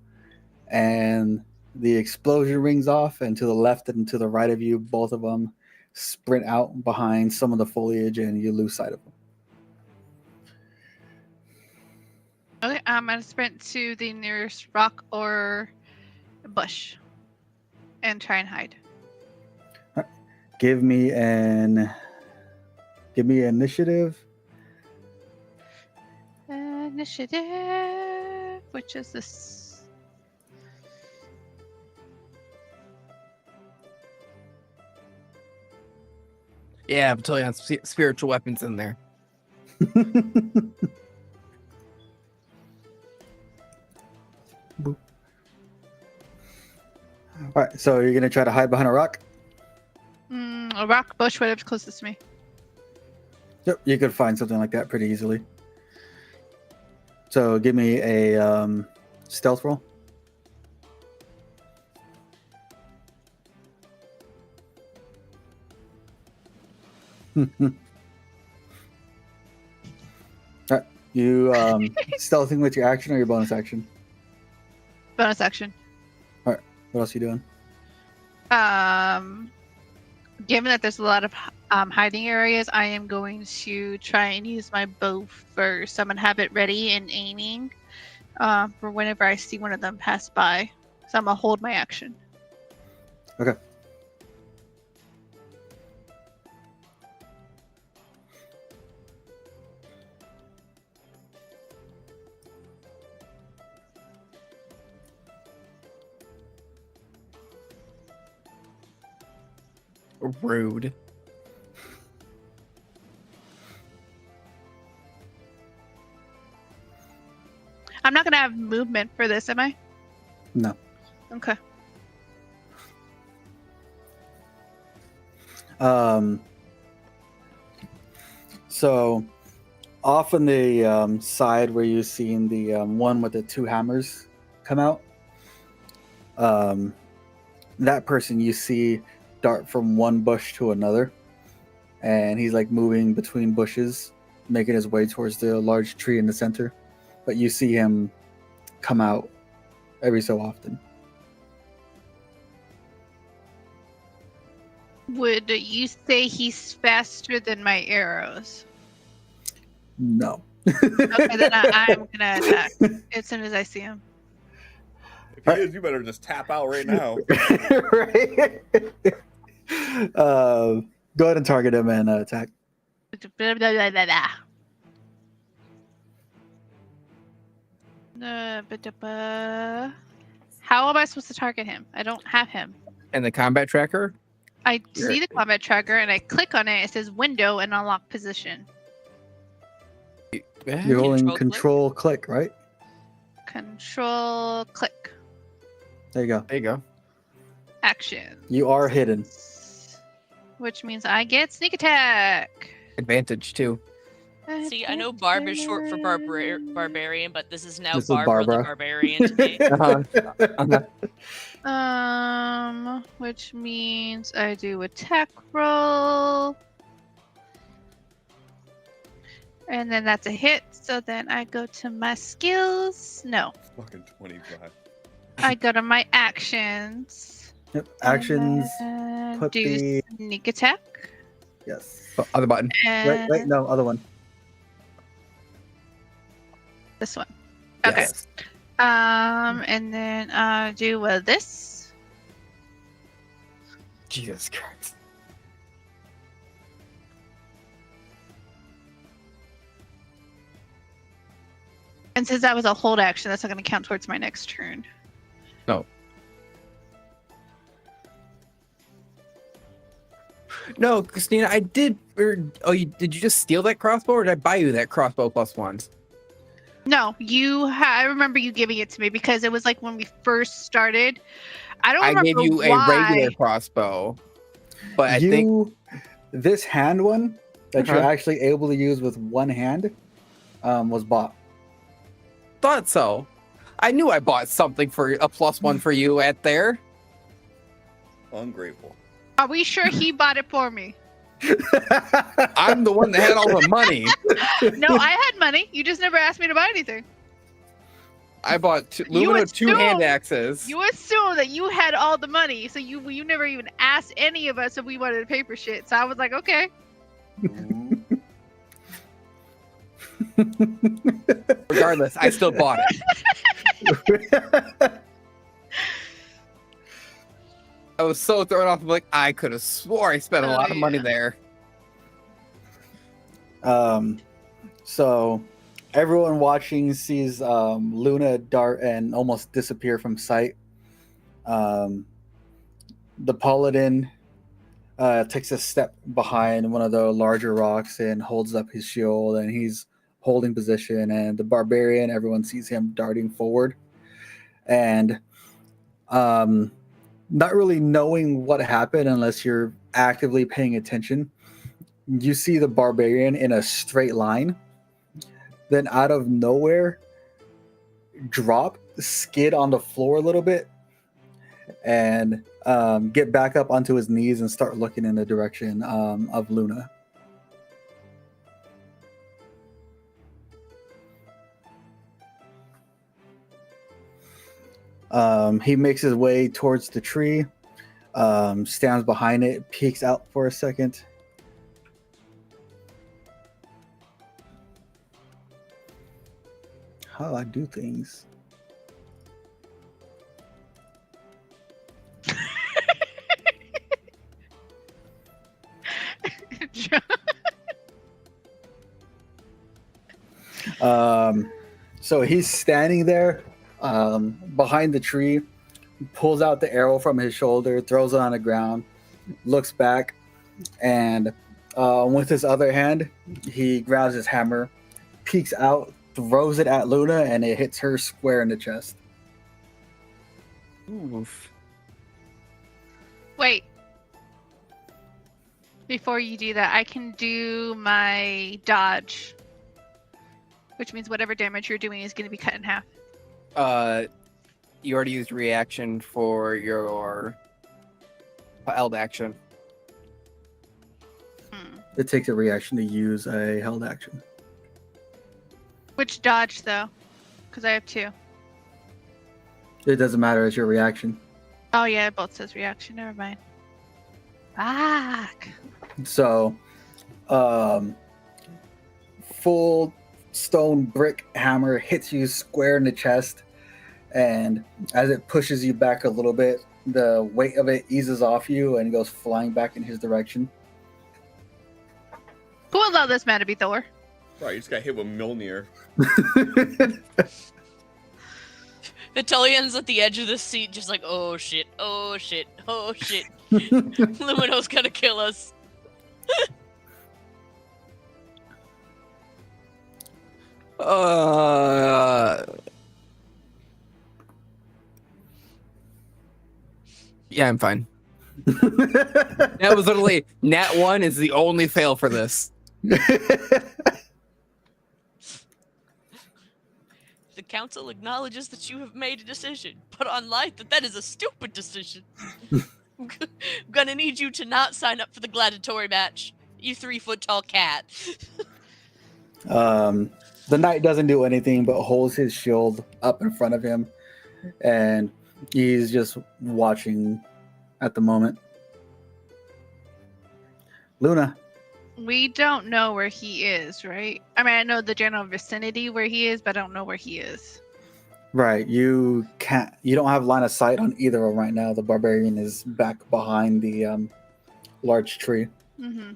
and the explosion rings off, and to the left and to the right of you, both of them sprint out behind some of the foliage, and you lose sight of them. Okay, I'm gonna sprint to the nearest rock or bush and try and hide. Give me initiative. Initiative, which is this? Yeah, Battalion spiritual weapons in there. All right, so you're gonna try to hide behind a rock. A rock, bush, whatever's closest to me. Yep, you could find something like that pretty easily. So give me a stealth roll. Alright, you stealthing with your action or your bonus action? Bonus action. What else are you doing? Given that there's a lot of hiding areas, I am going to try and use my bow first. I'm gonna have it ready and aiming for whenever I see one of them pass by. So I'm gonna hold my action. Okay. Rude. I'm not gonna have movement for this, am I? No. Okay. So off on the side where you've seen the one with the two hammers come out, that person you see dart from one bush to another, and he's like moving between bushes, making his way towards the large tree in the center. But you see him come out every so often. Would you say he's faster than my arrows? No. Okay, then I'm gonna attack as soon as I see him. If he is, you better just tap out right now. Right? Go ahead and target him and attack. Blah, blah, blah, blah, blah. How am I supposed to target him? I don't have him. And the combat tracker? I see the combat tracker and I click on it. It says window and unlock position. You're holding Control control click, right? Control click. There you go. There you go. Action. You are hidden. Which means I get sneak attack. Advantage too. See, I know Barb is short for barbarian, but this is now This is Barbara the Barbara. barbarian to me. Which means I do attack roll. And then that's a hit. So then I go to my skills. No, Fucking 25. I go to my actions. Yep. Actions. And Put do the sneak attack. yes. Oh, other button. And Wait, no, other one. this one. Okay. Yes. And then do this. Jesus Christ. And since that was a hold action, that's not going to count towards my next turn. No, Christina, I did. Did you just steal that crossbow, or did I buy you that crossbow +1? No, I remember you giving it to me because it was like when we first started. I don't I remember gave you why. a regular crossbow, but I think this hand one that you're Uh-huh. actually able to use with one hand was bought. thought so. I knew I bought something for a +1 for you at there. Ungrateful. Are we sure he bought it for me? I'm the one that had all the money. No, I had money. You just never asked me to buy anything. I bought You Lumina 2 hand assume- axes. You assume that you had all the money, so you never even asked any of us if we wanted to pay for shit. So I was like, okay. Regardless, I still bought it. I was so thrown off. I'm like, I could have swore I spent a lot of money there. So everyone watching sees Luna dart and almost disappear from sight. The paladin takes a step behind one of the larger rocks and holds up his shield, and he's holding position. And the barbarian, everyone sees him darting forward, and not really knowing what happened unless you're actively paying attention. You see the barbarian in a straight line, then out of nowhere drop, skid on the floor a little bit, and get back up onto his knees and start looking in the direction of Luna. He makes his way towards the tree, stands behind it, peeks out for a second. How do I do things? So he's standing there behind the tree, pulls out the arrow from his shoulder, throws it on the ground, looks back, and with his other hand, he grabs his hammer, peeks out, throws it at Luna, and it hits her square in the chest. Oof. Wait. Before you do that, I can do my dodge, which means whatever damage you're doing is going to be cut in half. You already used reaction for your held action. It takes a reaction to use a held action. Which dodge, though? Because I have two. It doesn't matter, it's your reaction. Oh, yeah, it both says reaction. Never mind. Fuck. So, full stone brick hammer hits you square in the chest, and as it pushes you back a little bit, the weight of it eases off you and goes flying back in his direction. Who allowed this man to be Thor? Right, you just got hit with Mjolnir. Vitellian's at the edge of the seat, just like, oh shit, oh shit, oh shit. Lumino's gonna kill us. Yeah, I'm fine. That was literally Nat 1 is the only fail for this. The council acknowledges that you have made a decision, but on light that is a stupid decision. I'm gonna need you to not sign up for the gladiatory match, you 3-foot-tall cat. The knight doesn't do anything but holds his shield up in front of him, and he's just watching at the moment. Luna. We don't know where he is, right? I mean, I know the general vicinity where he is, but I don't know where he is. Right, you don't have line of sight on either of them right now. The barbarian is back behind the large tree. Mm-hmm.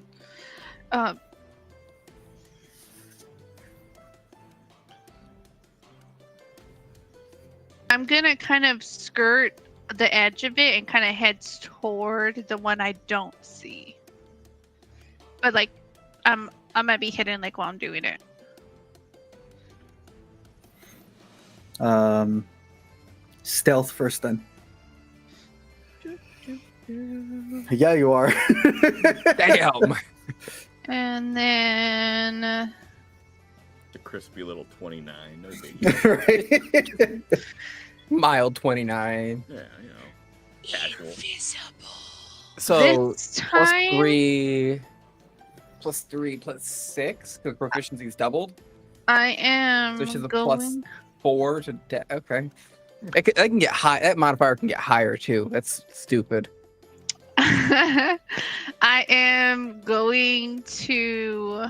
I'm gonna kind of skirt the edge of it and kind of heads toward the one I don't see. But like, I might be hidden like while I'm doing it. Stealth first then. Yeah, you are. Damn. And then The crispy little 29. No biggie. Right? Mild 29. Yeah, casual. Invisible. So this plus time, 3 plus 6 because proficiency is doubled. I am So she's a going. plus 4 to okay. I can get high. That modifier can get higher too. That's stupid. I am going to.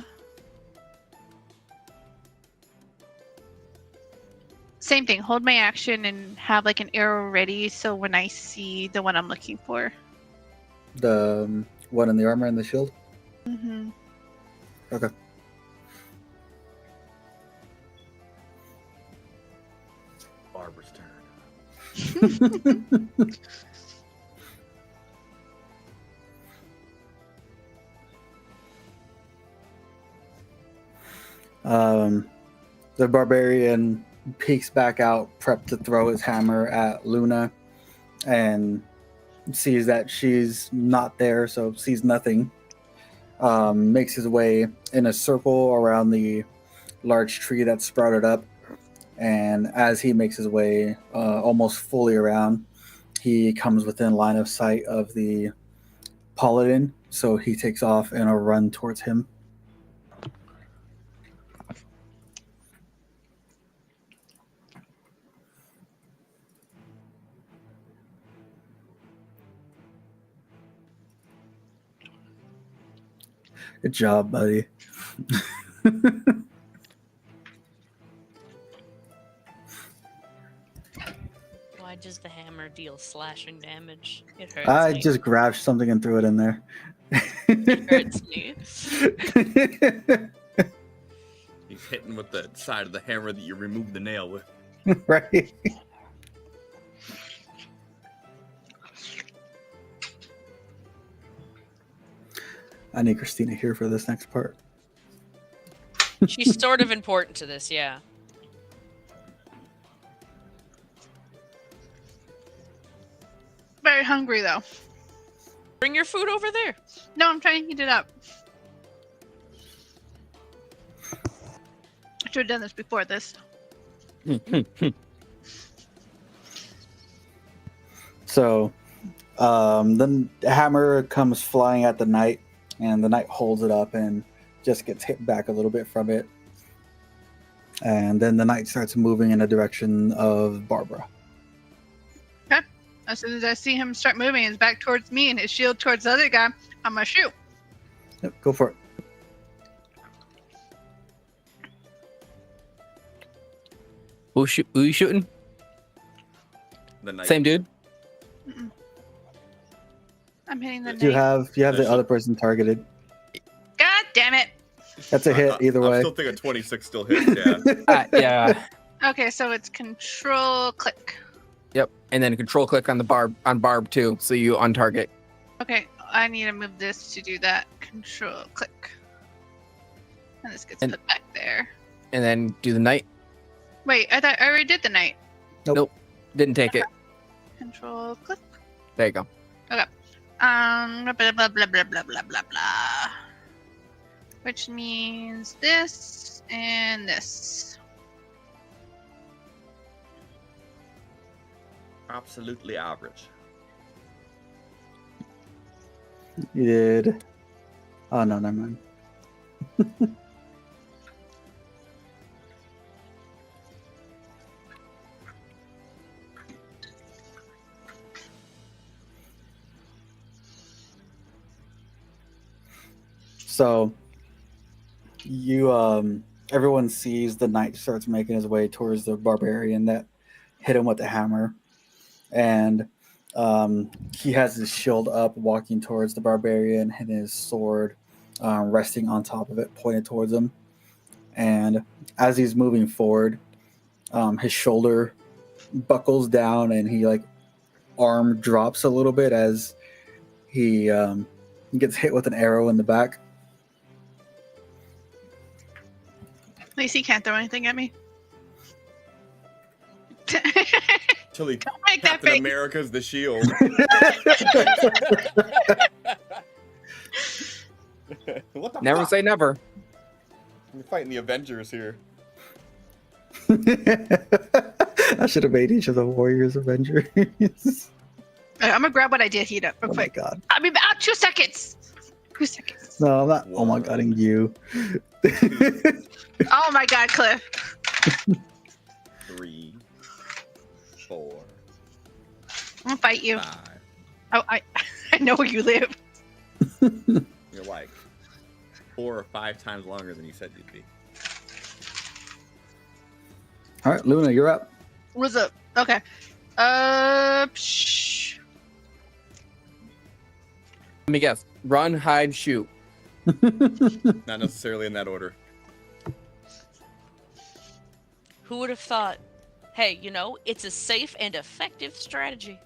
Same thing. Hold my action and have like an arrow ready, so when I see the one I'm looking for. The one in the armor and the shield. Mm-hmm. Okay. Barbara's turn. The barbarian peeks back out, prepped to throw his hammer at Luna, and sees that she's not there, so sees nothing. Makes his way in a circle around the large tree that sprouted up, and as he makes his way almost fully around, he comes within line of sight of the paladin, so he takes off in a run towards him. Good job, buddy. Why does the hammer deal slashing damage? It hurts I me. just grabbed something and threw it in there. It hurts me. He's hitting with the side of the hammer that you removed the nail with. Right. I need Christina here for this next part. She's sort of important to this, yeah. Very hungry though. Bring your food over there. No, I'm trying to heat it up. I should have done this before this. So, then the hammer comes flying at the knight, and the knight holds it up and just gets hit back a little bit from it. And then the knight starts moving in the direction of Barbara. As soon as I see him start moving his back towards me and his shield towards the other guy, I'm gonna shoot. Yep, go for it. Who you shooting? The knight. Same dude? Mm-mm. I'm hitting the You knight. have the other person targeted. God damn it. That's a hit either I way. still think a 26 still hits, yeah. Yeah. Okay, so it's control click. Yep. And then control click on the barb too, so you on target. Okay, I need to move this to do that. Control click. And this gets And- put back there. And then do the knight. Wait, I thought I already did the knight. Didn't take it. Control click. There you go. Blah blah blah blah blah blah blah blah. Which means this and this. Absolutely average. You did. Oh, no, never mind. So, everyone sees the knight starts making his way towards the barbarian that hit him with the hammer. And he has his shield up, walking towards the barbarian, and his sword resting on top of it, pointed towards him. And as he's moving forward, his shoulder buckles down and he like arm drops a little bit as he gets hit with an arrow in the back. Lacey can't throw anything at me. Chili Don't make that Captain face. America's the shield. What the Never fuck? say never. You're fighting the Avengers here. I should have made each of the warriors Avengers. I'm gonna grab what I did heat up real Oh my quick. god. I'll be back. 2 seconds. 2 seconds. No, I'm not. Oh my One. god, and you. Oh my god, Cliff. 3, 4, I'm gonna fight you. 5. Oh, I know where you live. You're like 4 or 5 times longer than you said you'd be. All right, Luna, you're up. What's up? Okay. Psh. Let me guess. Run, hide, shoot. Not necessarily in that order. Who would have thought? Hey, you know, it's a safe and effective strategy.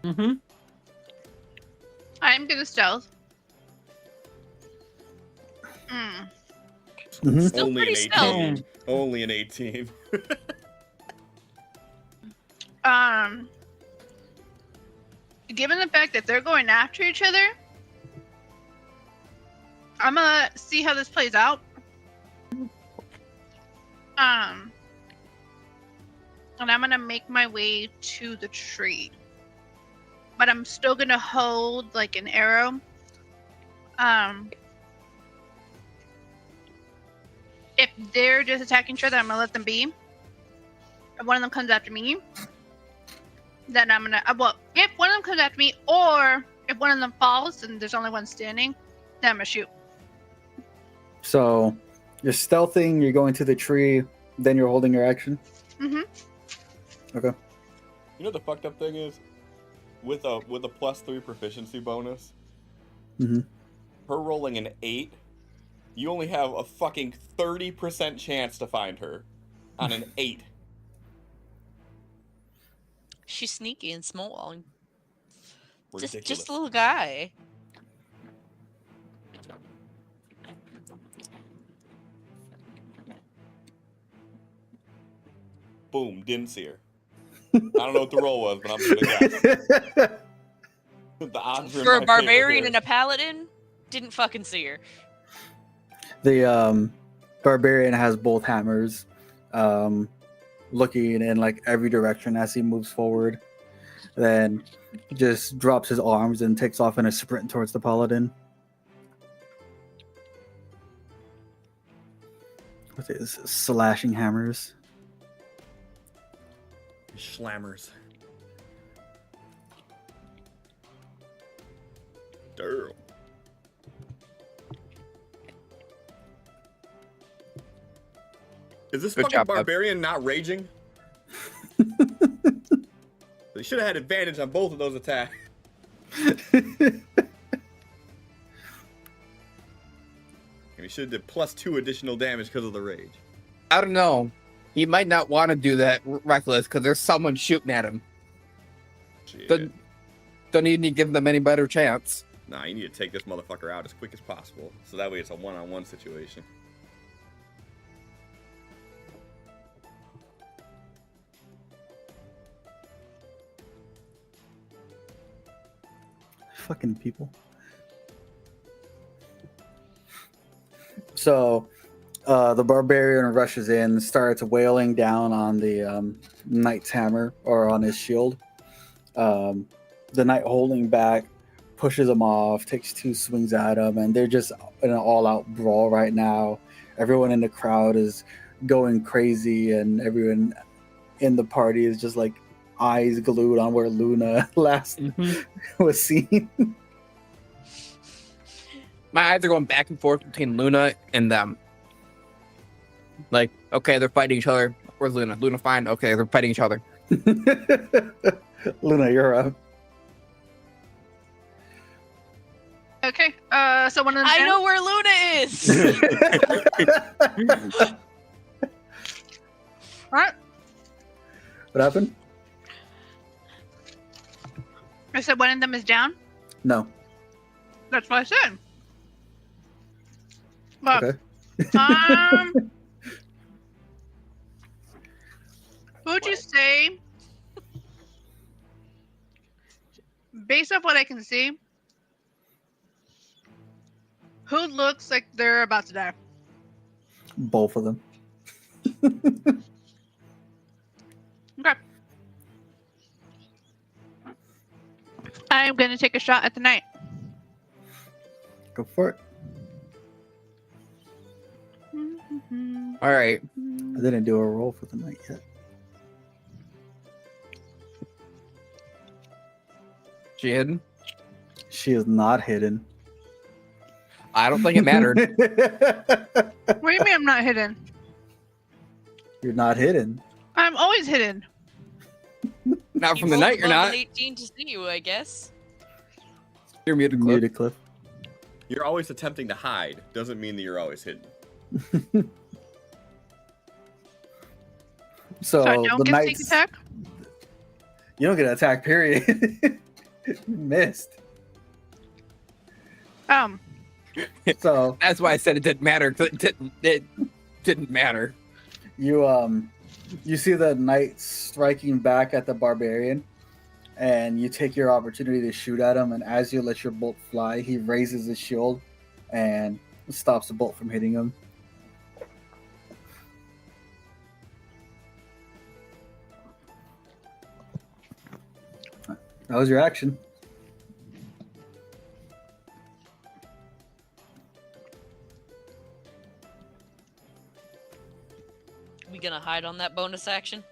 Mm-hmm. I'm gonna stealth. Mhm. Still Only pretty an 18. Only an 18. Given the fact that they're going after each other, I'm gonna see how this plays out. And I'm gonna make my way to the tree. But I'm still gonna hold like an arrow. If they're just attacking each other, I'm gonna let them be. If one of them comes after me, then I'm gonna. Well, if one of them comes after me, or if one of them falls and there's only one standing, then I'm gonna shoot. So you're stealthing, you're going to the tree, then you're holding your action. Mm-hmm. You know what the fucked up thing is? With a +3 proficiency bonus, Mhm. her rolling an 8, you only have a fucking 30% chance to find her on an 8. She's sneaky and small. Ridiculous. Just a little guy. Boom, didn't see her. I don't know what the roll was, but I'm gonna guess. The odds are in For my a favor barbarian here. and a paladin, didn't fucking see her. The barbarian has both hammers, looking in like every direction as he moves forward. Then just drops his arms and takes off in a sprint towards the paladin. With his slashing hammers. Schlammers. Damn. Is this Good fucking job, bud. barbarian not raging? They should have had advantage on both of those attacks. And he should have did +2 additional damage because of the rage. I don't know. He might not want to do that reckless because there's someone shooting at him. Shit. Don't need to give them any better chance. Nah, you need to take this motherfucker out as quick as possible. So that way it's a one-on-one situation. Fucking people. So the barbarian rushes in, starts wailing down on the knight's hammer or on his shield. The knight holding back pushes him off, takes 2 swings at him, and they're just in an all-out brawl right now. Everyone in the crowd is going crazy, and everyone in the party is just like eyes glued on where Luna last was seen. My eyes are going back and forth between Luna and them. Like, okay, they're fighting each other. Where's Luna? Luna, fine. Okay, they're fighting each other. Luna, you're up. Okay. So one of them. I know where Luna is. Alright. What happened? I said one of them is down. No. That's what I said. Look, Okay. who would you say, based off what I can see, who looks like they're about to die? Both of them. Okay. I'm gonna take a shot at the knight. Go for it. All right. I didn't do a roll for the night yet. She hidden? She is not hidden. I don't think it mattered. What do you mean I'm not hidden? You're not hidden. I'm always hidden. Not You from the rolled night, you're above not. an 18 to see you, I guess. You're muted, Cliff. Muted, Cliff. You're always attempting to hide. Doesn't mean that you're always hidden. So So I don't the get sneak knights, attack? you don't get an attack. Period. You missed. So That's why I said it didn't matter. 'Cause it didn't matter. you see the knight striking back at the barbarian, and you take your opportunity to shoot at him. And as you let your bolt fly, he raises his shield and stops the bolt from hitting him. That was your action. We gonna hide on that bonus action?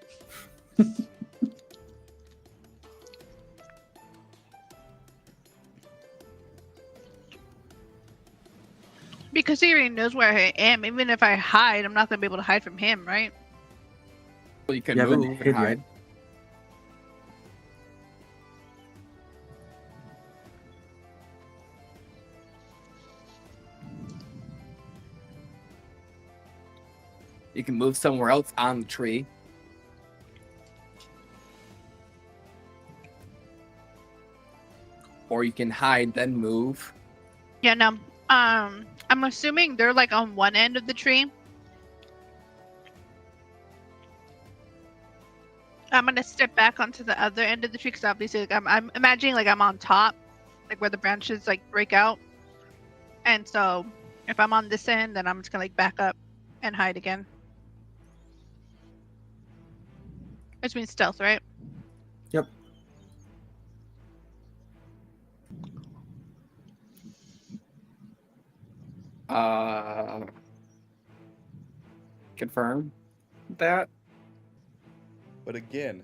Because he already knows where I am. Even if I hide, I'm not gonna be able to hide from him, right? Well, you can You haven't move hid and yet. hide. You can move somewhere else on the tree. Or you can hide, then move. Yeah, no. I'm assuming they're like on one end of the tree. I'm gonna step back onto the other end of the tree because obviously, like, I'm imagining like I'm on top, like where the branches like break out. And so, if I'm on this end, then I'm just gonna like back up and hide again. Which means stealth, right? Yep. Confirm that. But again,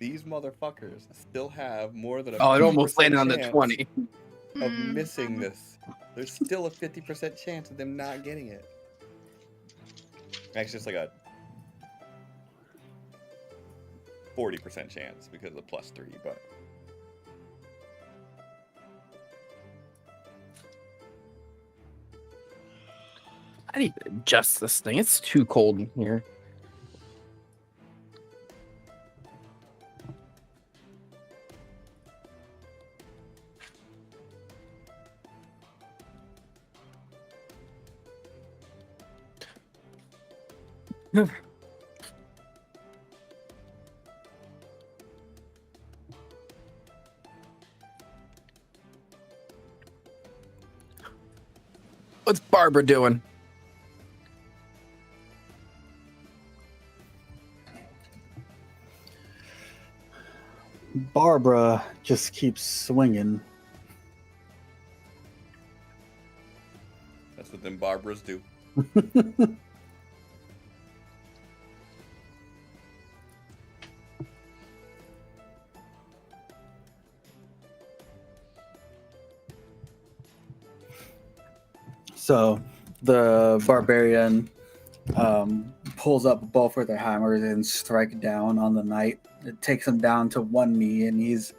these motherfuckers still have more than a Oh, it almost 50% landed on the chance 20. of Mm. missing this. There's still a 50% chance of them not getting it. Actually, it's like a 40% chance because of the +3, but I need to adjust this thing. It's too cold in here. What's Barbara doing? Barbara just keeps swinging. that's what them Barbaras do. So the barbarian pulls up both of their hammers and strike down on the knight. It takes him down to one knee, and he's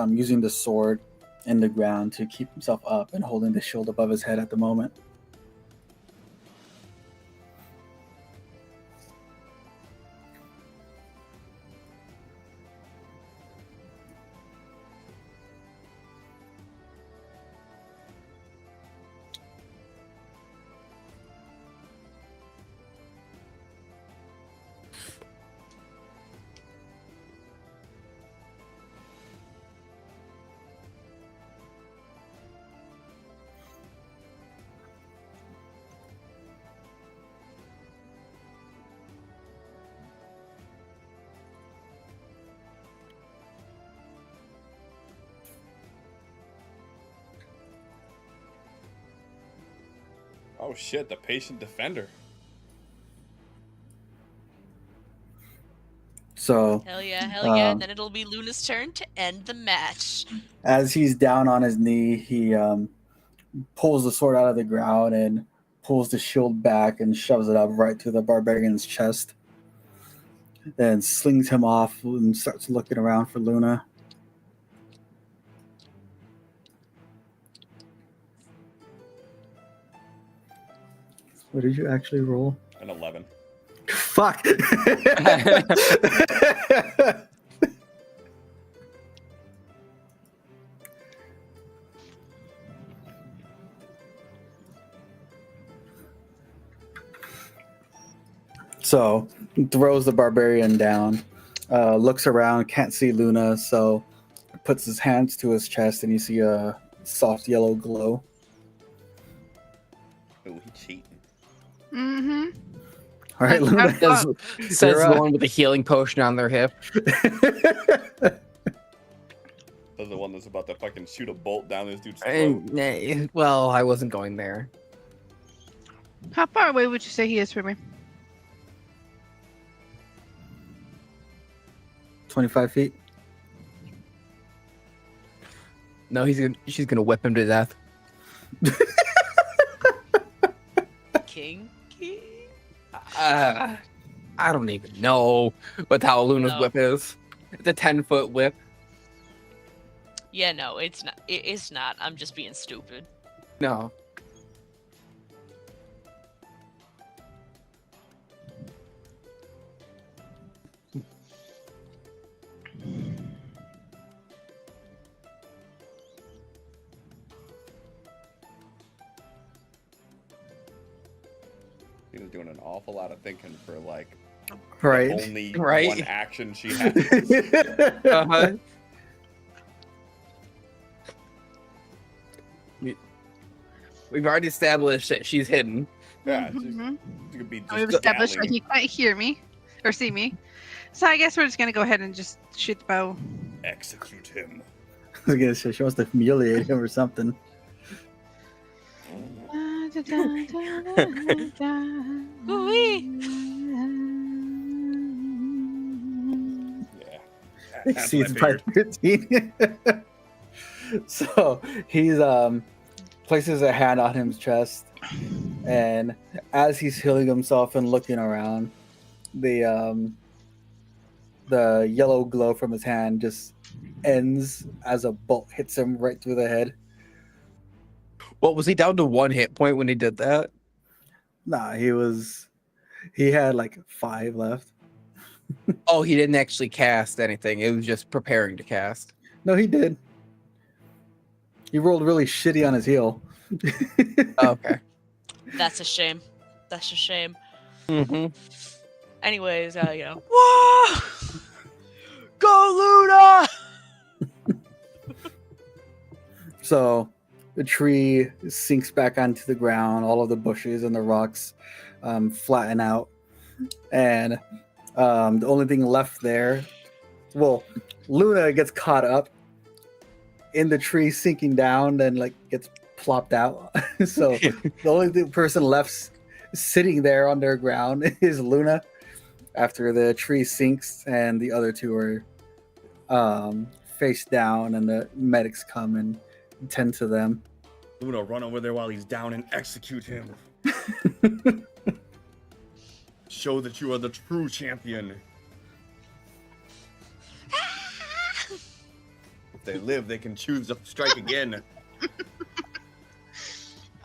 using the sword in the ground to keep himself up and holding the shield above his head at the moment. Oh shit, the patient defender. So Hell yeah, hell yeah. Um, Then it'll be Luna's turn to end the match. as he's down on his knee, he pulls the sword out of the ground and pulls the shield back and shoves it up right to the barbarian's chest. Then slings him off and starts looking around for Luna. What did you actually roll? An 11. Fuck. So throws the barbarian down, looks around, can't see Luna, so puts his hands to his chest, and you see a soft yellow glow. Oh, he cheating. Mm-hmm. All right, Luna. Says You're the up. one with the healing potion on their hip. That's the one that's about to fucking shoot a bolt down this dude's throat. Well, I wasn't going there. How far away would you say he is from me? 25 feet. No, she's gonna whip him to death. King? I don't even know what how Luna's No. whip is. It's a 10-foot whip. Yeah, no, it's not. It's not. I'm just being stupid. No. He was doing an awful lot of thinking for like Right. only Right. one action she had. Uh-huh. We've already established that she's hidden. Yeah, Mhm. she could be just We've established that dabbling. he can't hear me or see me. So I guess we're just gonna go ahead and just shoot the bow. Execute him. I was gonna say she wants to humiliate him or something. Yeah. Exceeds That's what I by 13. So he's places a hand on his chest, and as he's healing himself and looking around, the yellow glow from his hand just ends as a bolt hits him right through the head. What was he down to 1 hit point when he did that? Nah, he had like 5 left. Oh, he didn't actually cast anything. It was just preparing to cast. No, he did. He rolled really shitty on his heal. Okay. That's a shame. That's a shame. Mm-hmm. Anyways, whoa! Go Luna! So the tree sinks back onto the ground. All of the bushes and the rocks flatten out. And the only thing left there, well, Luna gets caught up in the tree sinking down and like gets plopped out. So the only person left sitting there underground is Luna after the tree sinks, and the other two are face down, and the medics come and tend to them. Luna, run over there while he's down and execute him. Show that you are the true champion. If they live, they can choose to strike again.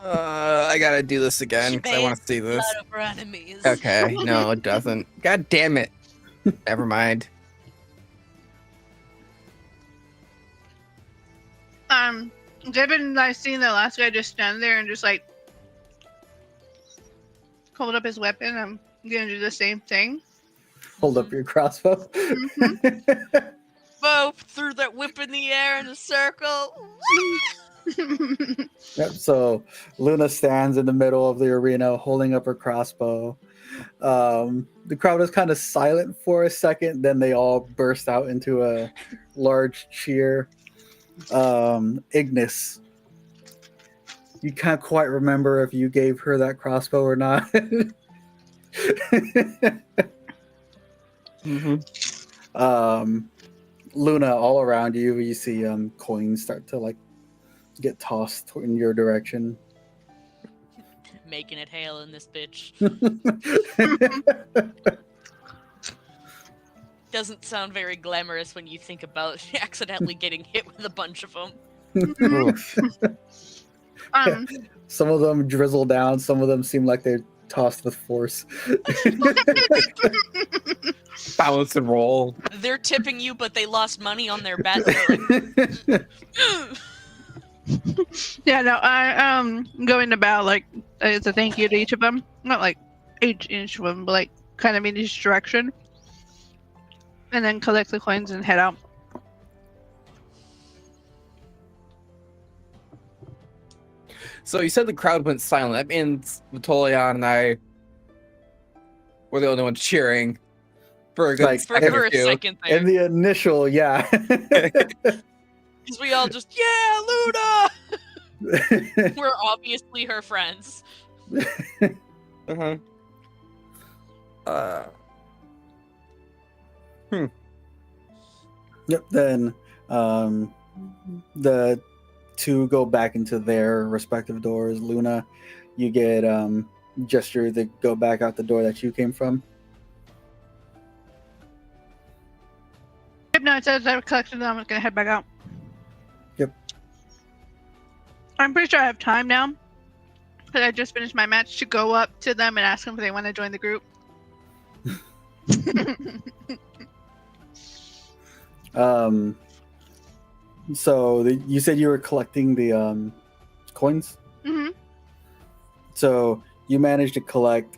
I gotta do this again because I want to see this. Blood of our enemies. Okay, no, it doesn't. God damn it. Never mind. Devin and I seen the last guy just stand there and just like hold up his weapon. I'm gonna do the same thing. Hold up your crossbow. Mhm. Both threw that whip in the air in a circle. Yep, so Luna stands in the middle of the arena holding up her crossbow. The crowd is kind of silent for a second, then they all burst out into a large cheer. Ignis, You can't quite remember if you gave her that crossbow or not. Luna, all around you, you see coins start to like get tossed in your direction. Making it hail in this bitch. Doesn't sound very glamorous when you think about accidentally getting hit with a bunch of them. Some of them drizzle down. Some of them seem like they're tossed with force. Bounce and roll. They're tipping you, but they lost money on their bet. They're like, Yeah, no, I'm going about like as a thank you to each of them. Not like each of them, but like kind of in each direction. And then collect the coins and head out. So you said the crowd went silent. That means Vitolion and I were the only ones cheering for a good Like, for second or a two. second there. In the initial, yeah. Because we all just, yeah, Luna! We're obviously her friends. Uh-huh. Yep. Then the two go back into their respective doors. Luna, you get gesture to go back out the door that you came from. Yep, no, it says I've collected them. I'm gonna head back out. Yep. I'm pretty sure I have time now. Because I just finished my match to go up to them and ask them if they want to join the group. So you said you were collecting the coins. Mm-hmm. So you managed to collect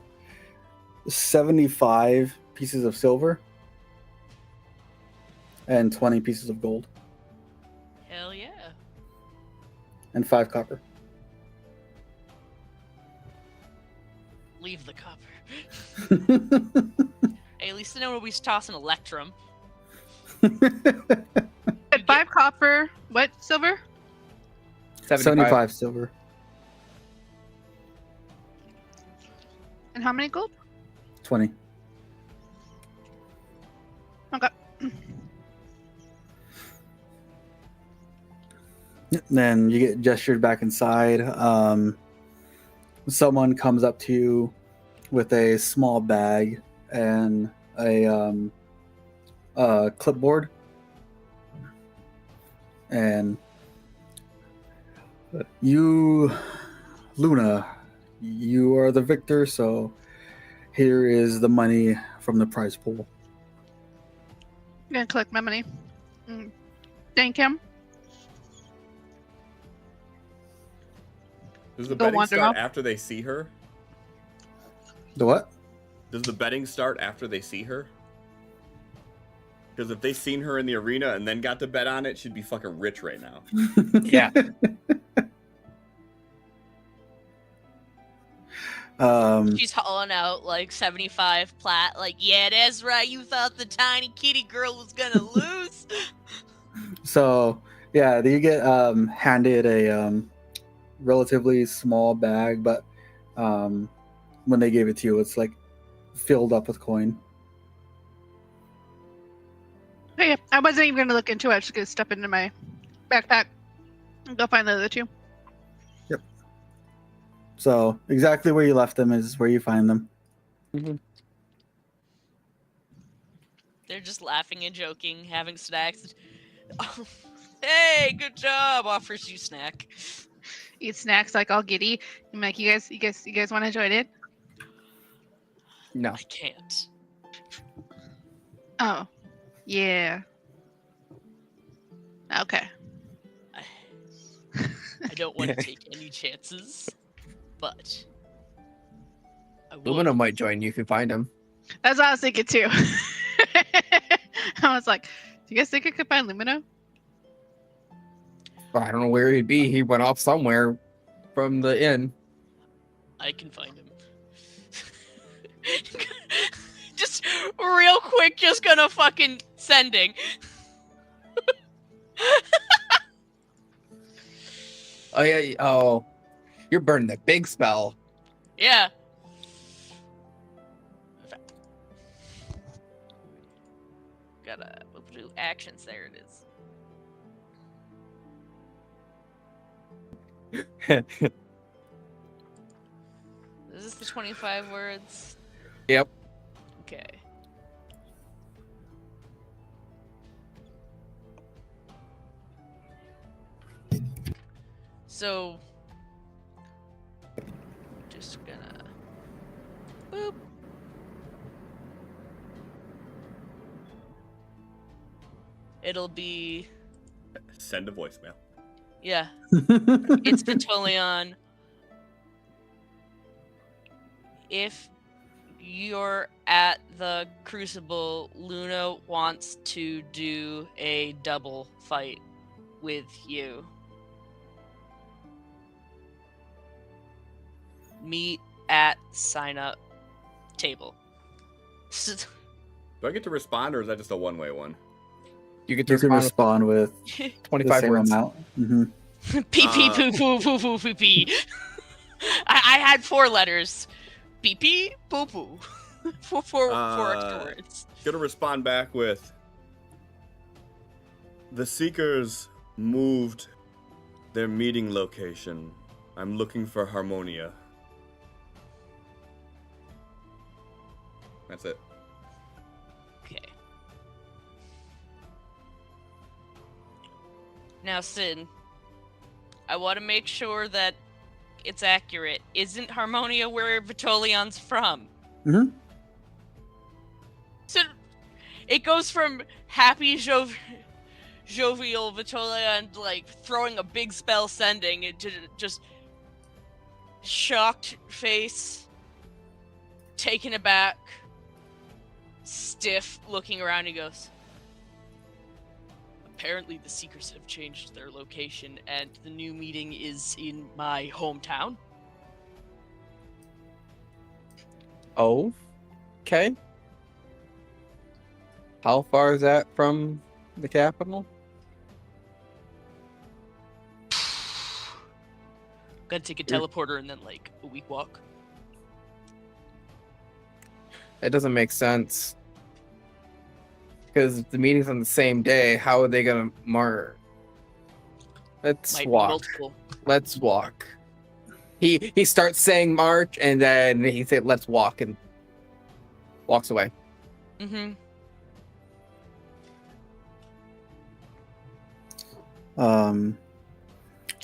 75 pieces of silver and 20 pieces of gold Hell yeah. and 5 copper. Leave the copper. Hey, at least I know we toss an electrum. 5 copper. What silver? 75 silver. And how many gold? 20. Okay. Then you get gestured back inside. Someone comes up to you with a small bag and a clipboard. And you, Luna, you are the victor, so here is the money from the prize pool. I'm gonna collect my money. Thank him. Does the Go betting wander start off. after they see her? The what? Does the betting start after they see her? Because if they seen her in the arena and then got to bet on it, she'd be fucking rich right now. Yeah. She's hauling out like 75 plat, like, yeah, that's right, you thought the tiny kitty girl was gonna lose. So yeah, you get handed a relatively small bag, but when they gave it to you, it's like filled up with coin. Oh, yeah, I wasn't even gonna look into it. I was just gonna stuff it into my backpack and go find the other two. So exactly where you left them is where you find them. They're just laughing and joking, having snacks. Oh, hey, good job! Offers you snack. Eat snacks like all giddy. I'm like, you guys want to join it? No. I can't. Oh, yeah. Okay. I don't want to take any chances, but I will. Lumina might join you if you find him. That's what I was thinking too. I was like, do you guys think I could find Lumino? But I don't know where he'd be. He went off somewhere from the inn. I can find him. Just real quick, just gonna fucking sending. Oh yeah. Oh, You're burning the big spell. Yeah. Gotta do actions. There it is. Is this the 25 words? Yep. Okay. So, just gonna boop. It'll be Send a voicemail. yeah. It's Vitolion. If you're at the Crucible, Luna wants to do a double fight with you. Meet at sign up table. Do I get to respond, or is that just a one-way one? You get to You can respond with with the 25 same words. amount. Hmm. Pee pee poo poo poo poo poo pee. I had 4 letters. Pee pee poo poo. Four extra words. Gonna respond back with, the Seekers moved their meeting location. I'm looking for Harmonia. That's it. Okay. Now, Sin, I want to make sure that it's accurate. Isn't Harmonia where Vitolion's from? Mhm. So it goes from happy, jovial Vitolion, like throwing a big spell sending, into just shocked face, taken aback, stiff, looking around. He goes, apparently the Seekers have changed their location and the new meeting is in my hometown. Oh, okay. How far is that from the capital? Gotta take a teleporter and then like a week walk. It doesn't make sense. Because the meeting's on the same day, how are they gonna mark? Let's Might be walk. multiple. Let's walk. He starts saying march, and then he said let's walk, and walks away. Mm-hmm.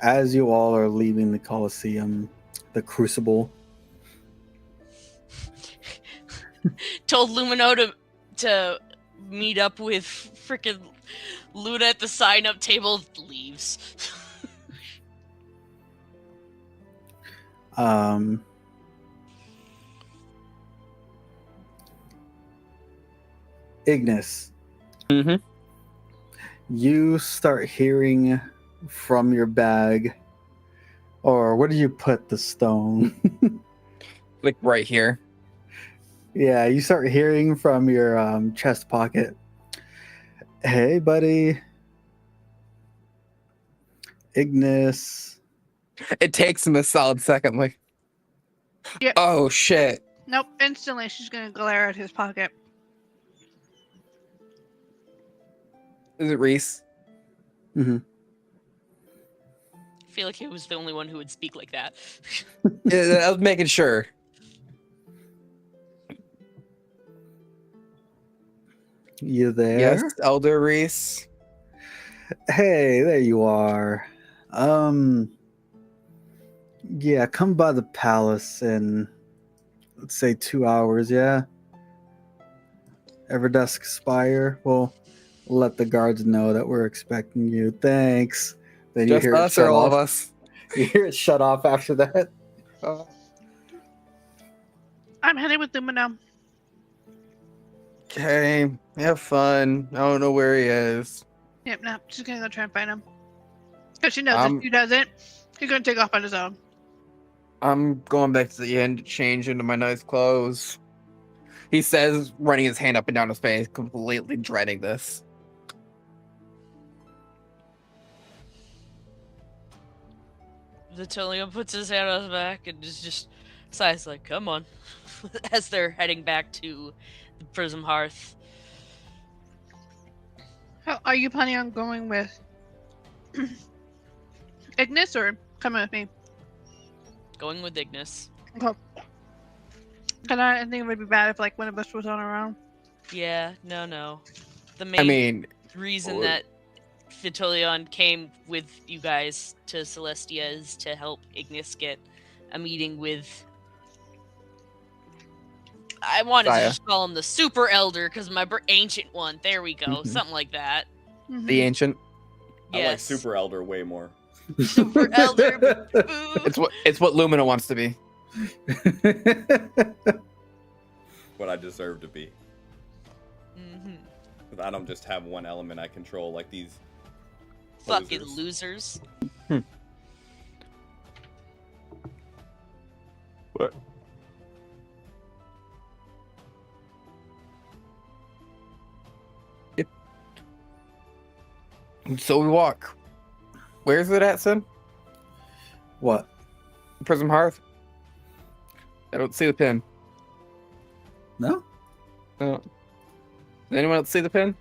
As you all are leaving the Colosseum, the Crucible, Told Lumino to meet up with freaking Luna at the sign-up table. Leaves. Ignis, Mm-hmm. you start hearing from your bag, or where do you put the stone? Like right here. Yeah, you start hearing from your chest pocket. Hey, buddy. Ignis. It takes him a solid second, like, Yeah. oh shit. Nope. Instantly, she's gonna glare at his pocket. Is it Reese? Hmm. I feel like he was the only one who would speak like that. Yeah, I was making sure. You there? Yes, Elder Reese. Hey, there you are. Yeah, come by the palace in, let's say, 2 hours, yeah? Everdusk Spire. We'll let the guards know that we're expecting you. Thanks. Then you Just hear it us shut or all of off. us? You hear it shut off after that. I'm headed with Lumino. Okay, have fun. I don't know where he is. Yep, no, she's gonna go try and find him. Because she knows if he doesn't, he's gonna take off on his own. I'm going back to the inn to change into my nice clothes. He says, running his hand up and down his face, completely dreading this. Vitilion puts his hand on his back and just sighs like, come on. As they're heading back to the Prism Hearth. How, are you planning on going with Ignis or coming with me? Going with Ignis. Okay. Cause I think it would be bad if like one of us was on our own. Yeah, no. The main I mean, reason that Vitilion came with you guys to Celestia is to help Ignis get a meeting with... I wanted to Saya. just call him the Super Elder, because my Ancient One. There we go. Mhm. Something like that. Mhm. the ancient. I like Yes. Super Elder way more. Super Elder. Boo. It's what Lumina wants to be. What I deserve to be. Mhm. 'Cause I don't just have one element I control like these. Fucking Losers. losers. What? Yep. So we walk. Where's it at, son? What? Prism Hearth. I don't see the pin. No? No. Does anyone else see the pin?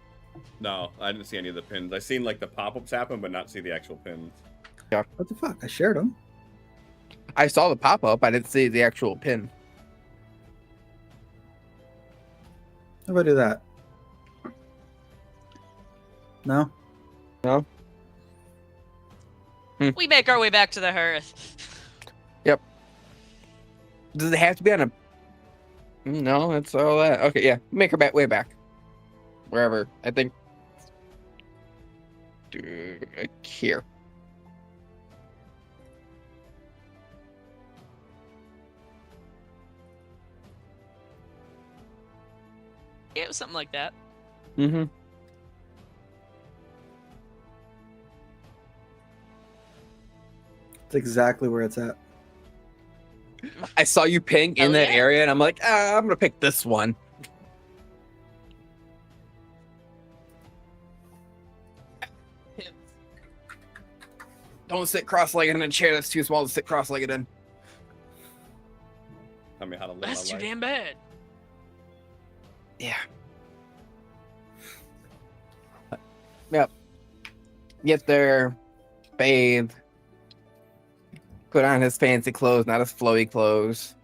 No, I didn't see any of the pins. I seen like the pop-ups happen, but not see the actual pins. What the fuck? I shared them. I saw the pop up. I didn't see the actual pin. How about I do that? No? No. We make our way back to the hearth. Does it have to be on a? No, that's all that. Okay, yeah. Make her back way back. Wherever. I think. Here. Yeah, it was something like that. Mm-hmm. It's exactly where it's at. I saw you ping in Hell that yeah. area, and I'm like, I'm gonna pick this one. Don't sit cross-legged in a chair that's too small to sit cross-legged in. Tell me how to live That's my too life. damn bad. Yeah. Yep. Get there, bathe, put on his fancy clothes, not his flowy clothes.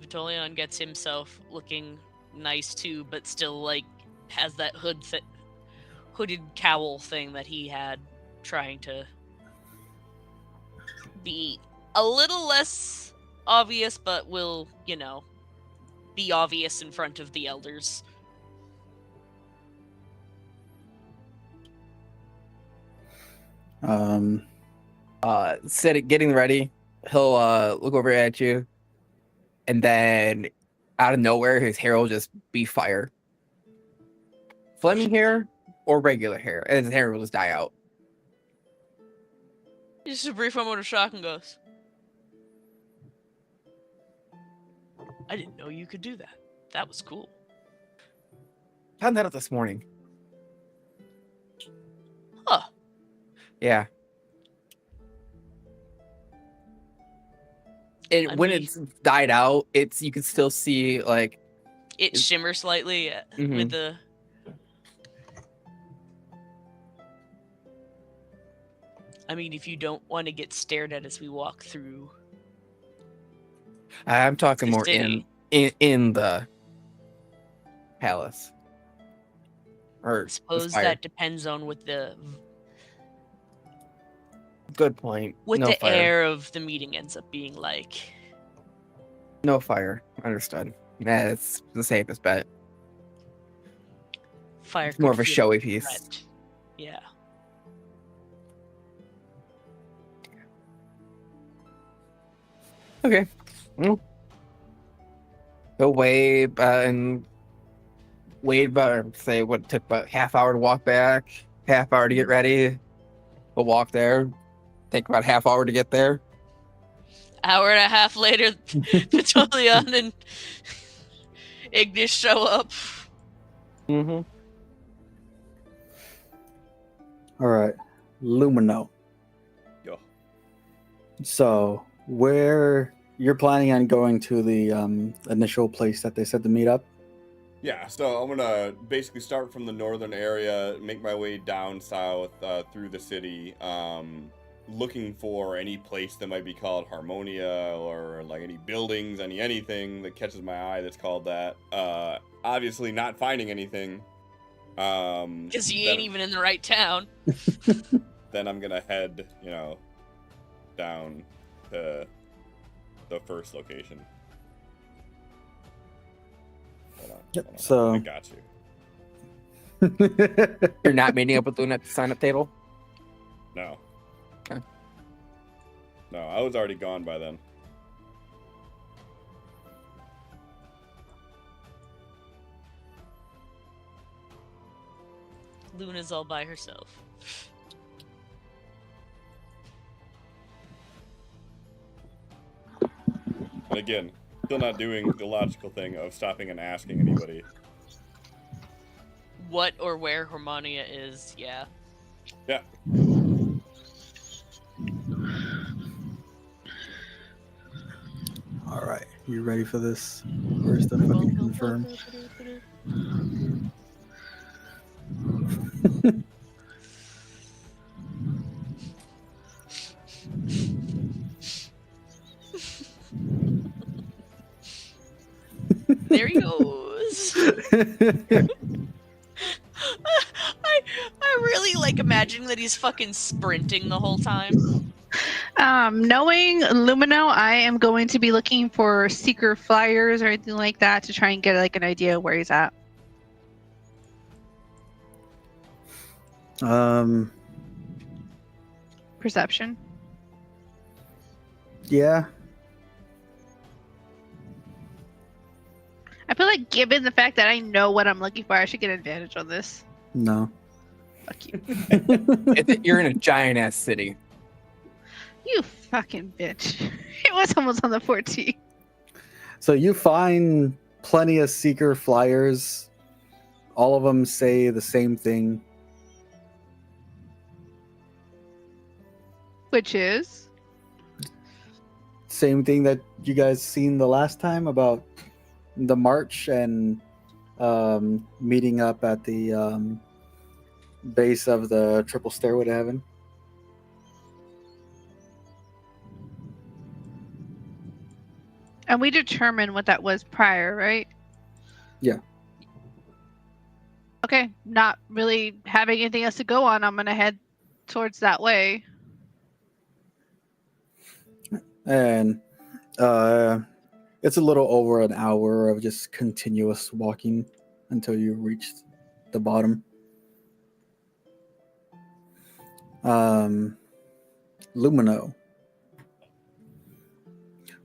Vitolion gets himself looking nice too, but still like has that hooded cowl thing that he had, trying to be a little less obvious, but will, be obvious in front of the elders. Getting ready, he'll look over at you, and then out of nowhere, his hair will just be fire. Flaming hair or regular hair, and his hair will just die out. Just a brief moment of shock and goes, I didn't know you could do that. That was cool. Found that out this morning. Huh. Yeah. And I when mean- it's died out, you can still see like It shimmers slightly Mhm. with the... I mean, if you don't want to get stared at as we walk through... I'm talking The more city. in the palace. Or I suppose the spire. that depends on what Good point. what no the fire. air of the meeting ends up being like. No fire. Understood. That's the safest bet. Fire It's more could of a feel showy like piece. threat. Yeah. Okay. Well, go wave and wait about say what it took about half hour to walk back, half hour to get ready. We'll walk there. Take about half hour to get there. Hour and a half later, Vitolion and Ignis show up. Mm-hmm. All right, Lumino. Yo. So, where you're planning on going to the initial place that they said to meet up? Yeah, so I'm gonna basically start from the northern area, make my way down south through the city, looking for any place that might be called Harmonia, or like any buildings, anything that catches my eye that's called that. Obviously not finding anything. Because you ain't even in the right town. Then I'm gonna head, down to the first location. Hold on. Yep, hold on. so- I got you. You're not meeting up with Luna at the sign-up table? No. Okay. No, I was already gone by then. Luna's all by herself. And again, still not doing the logical thing of stopping and asking anybody. What or where Harmonia is, yeah. Yeah. All right, you ready for this? Where's the fucking confirm? There he goes. I really like imagining that he's fucking sprinting the whole time. Knowing Lumino, I am going to be looking for seeker flyers or anything like that to try and get like an idea of where he's at. Perception. Yeah. I feel like given the fact that I know what I'm looking for, I should get advantage on this. No. Fuck you. You're in a giant ass city. You fucking bitch. It was almost on the 14. So you find plenty of seeker flyers. All of them say the same thing. Which is? Same thing that you guys seen the last time about the march and meeting up at the base of the triple stairway to heaven. And we determined what that was prior, right? Yeah. Okay, not really having anything else to go on, I'm gonna head towards that way. And it's a little over an hour of just continuous walking until you reach the bottom. Lumino.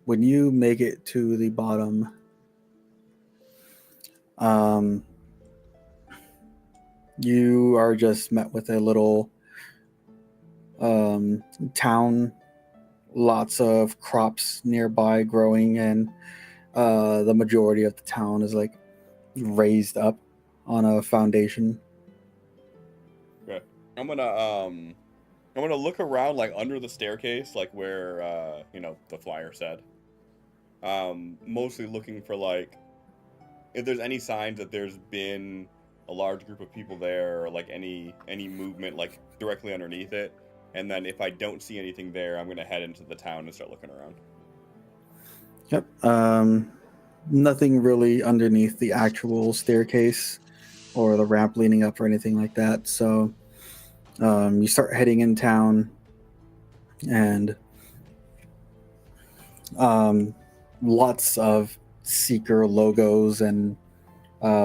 When you make it to the bottom, you are just met with a little town, lots of crops nearby growing, and the majority of the town is like raised up on a foundation. Okay. I'm gonna look around like under the staircase, like where the flyer said. Mostly looking for like if there's any signs that there's been a large group of people there, or like any movement like directly underneath it. And then if I don't see anything there, I'm gonna head into the town and start looking around. Yep. Nothing really underneath the actual staircase or the ramp leading up or anything like that. So you start heading in town, and lots of seeker logos and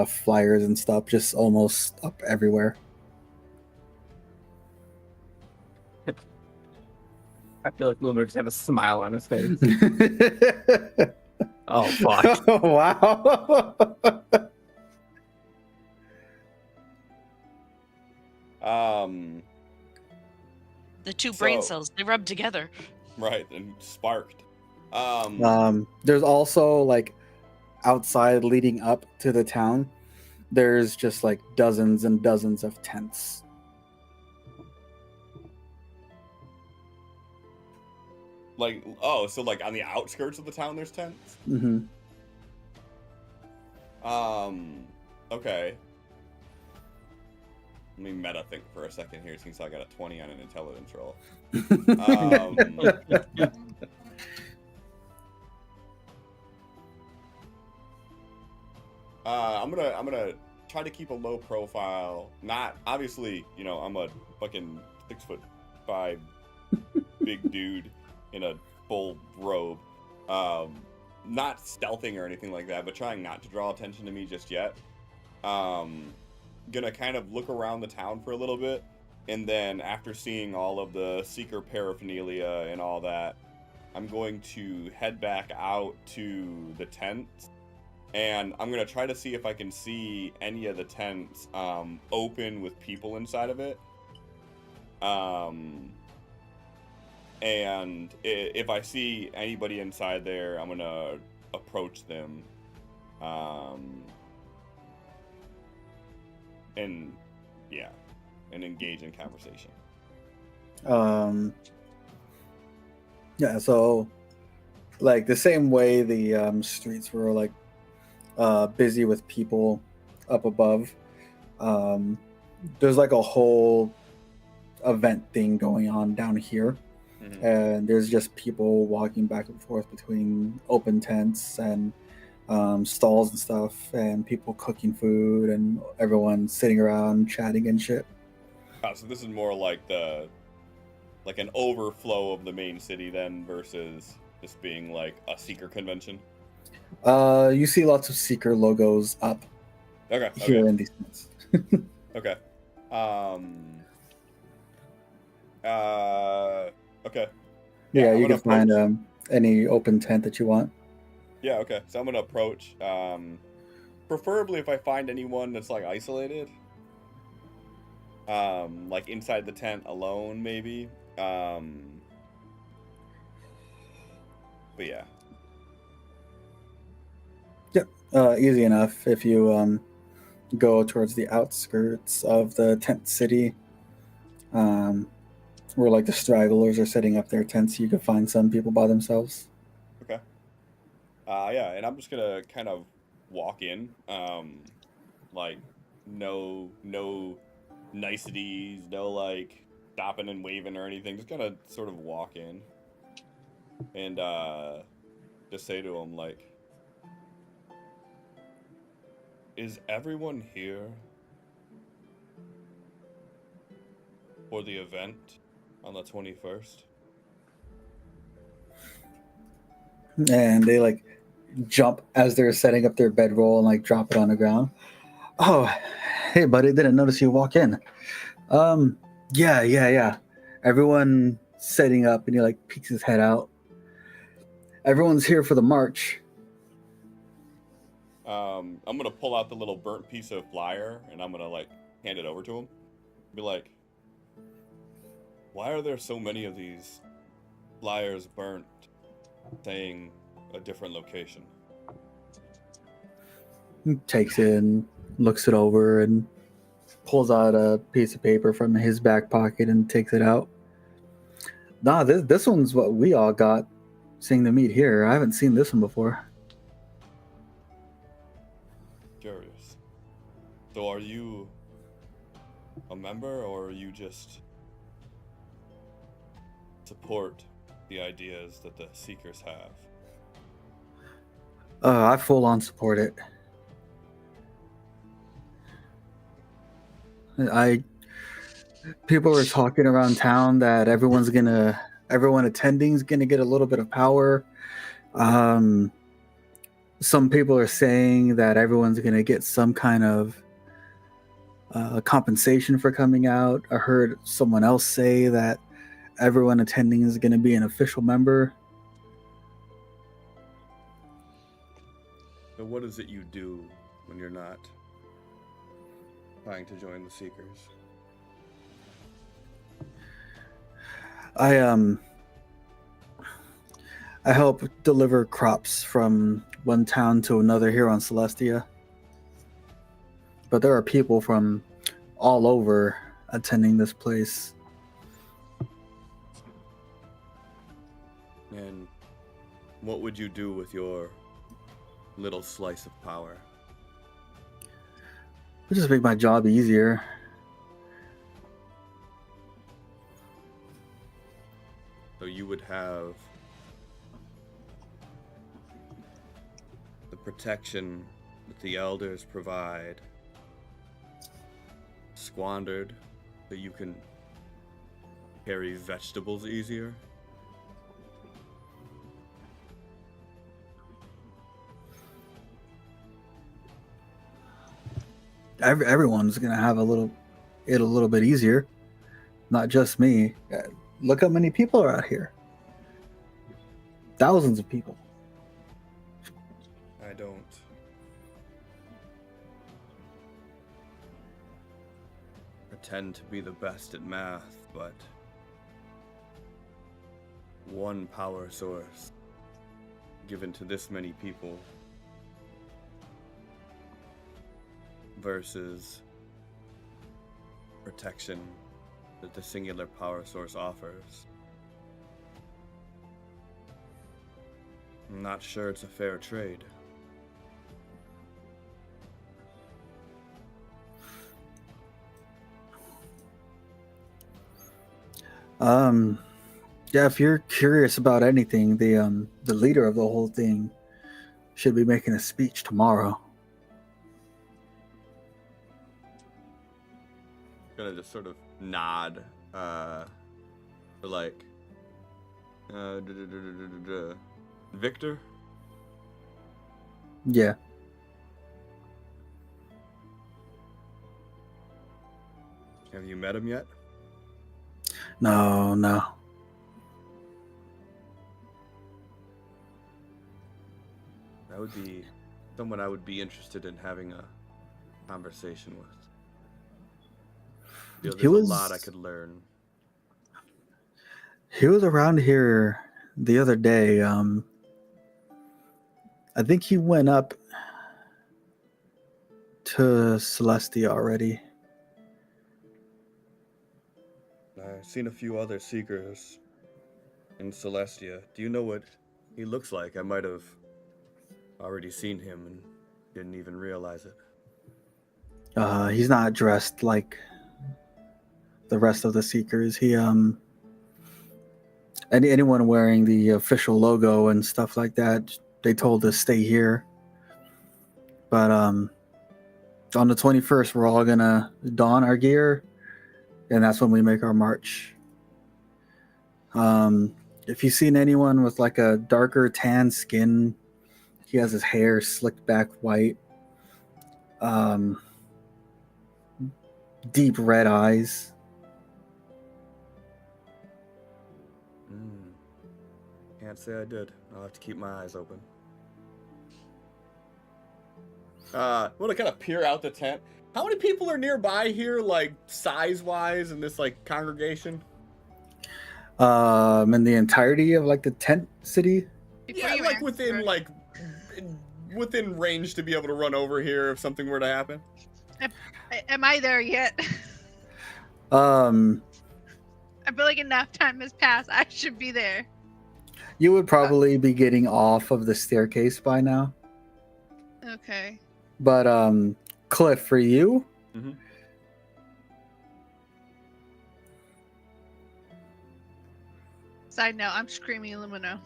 flyers and stuff just almost up everywhere. I feel like Luna just have a smile on his face. Oh, fuck. Oh, wow. The two brain So- cells, they rub together. Right, and sparked. There's also like outside leading up to the town, there's just like dozens and dozens of tents. Like, oh, so like on the outskirts of the town, there's tents. Mm-hmm. Okay. Let me meta think for a second here, since I got a 20 on an intelligence roll. I'm gonna try to keep a low profile. Not obviously, you know, I'm a fucking 6'5" big dude in a full robe. Not stealthing or anything like that, but trying not to draw attention to me just yet. Gonna kind of look around the town for a little bit, and then after seeing all of the seeker paraphernalia and all that, I'm going to head back out to the tents, and I'm gonna try to see if I can see any of the tents open with people inside of it. And if I see anybody inside there, I'm gonna approach them, and yeah, and engage in conversation. Yeah, so like the same way the streets were like busy with people up above, there's like a whole event thing going on down here. Mm-hmm. And there's just people walking back and forth between open tents and stalls and stuff, and people cooking food, and everyone sitting around chatting and shit. So this is more like an overflow of the main city then, versus this being like a seeker convention. You see lots of seeker logos up here in these tents. Okay. Okay. Yeah, I'm you gonna can find any open tent that you want. Yeah, okay. So I'm gonna approach. Preferably if I find anyone that's like isolated. Like inside the tent alone, maybe. But yeah. Easy enough. If you go towards the outskirts of the tent city, where like the stragglers are setting up their tents, you can find some people by themselves. Okay. Yeah, and I'm just gonna kind of walk in. Like no niceties, no like stopping and waving or anything. Just gonna sort of walk in and just say to him like, is everyone here for the event on the 21st? And they like jump as they're setting up their bedroll and like drop it on the ground. Oh, hey buddy, didn't notice you walk in. Yeah. Everyone setting up, and he like peeks his head out. Everyone's here for the march. I'm gonna pull out the little burnt piece of flyer and I'm gonna like hand it over to him. Be like, why are there so many of these flyers burnt saying a different location? He takes it and looks it over and pulls out a piece of paper from his back pocket and takes it out. Nah, this one's what we all got seeing the meet here. I haven't seen this one before. Curious. So are you a member, or are you just support the ideas that the Seekers have? I full on support it. People are talking around town that everyone attending is gonna get a little bit of power. Some people are saying that everyone's gonna get some kind of compensation for coming out. I heard someone else say that everyone attending is gonna be an official member. So what is it you do when you're not trying to join the Seekers? I help deliver crops from one town to another here on Celestia. But there are people from all over attending this place. And what would you do with your little slice of power? It'll just make my job easier. So you would have the protection that the elders provide squandered so you can carry vegetables easier? Everyone's gonna have a little bit easier, not just me. Look how many people are out here. Thousands of people. I don't pretend to be the best at math, but one power source given to this many people versus protection that the singular power source offers. I'm not sure it's a fair trade. Yeah, if you're curious about anything, the leader of the whole thing should be making a speech tomorrow. Gonna just sort of nod, like, Victor? Yeah. Have you met him yet? No. That would be someone I would be interested in having a conversation with. Feel there's a lot I could learn. He was around here the other day. I think he went up to Celestia already. I've seen a few other seekers in Celestia. Do you know what he looks like? I might have already seen him and didn't even realize it. He's not dressed like the rest of the seekers. He anyone wearing the official logo and stuff like that, they told us stay here. But on the 21st, we're all gonna don our gear, and that's when we make our march. If you've seen anyone with like a darker tan skin, he has his hair slicked back white, deep red eyes. Can't say I did. I'll have to keep my eyes open. I want to kind of peer out the tent. How many people are nearby here, like size-wise, in this like congregation? In the entirety of like the tent city? Before Yeah, you like answer, within range to be able to run over here if something were to happen. am I there yet? I feel like enough time has passed. I should be there. You would probably be getting off of the staircase by now. Okay. But Cliff, for you, Side note, I'm screaming Illumino.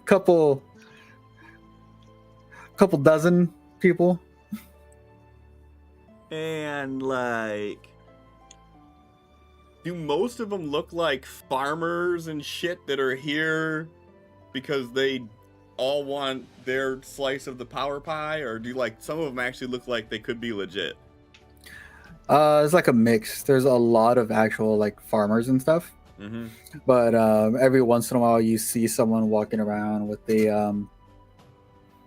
couple dozen people. And like, do most of them look like farmers and shit that are here because they all want their slice of the power pie, or do like some of them actually look like they could be legit? It's like a mix. There's a lot of actual like farmers and stuff, but every once in a while you see someone walking around with the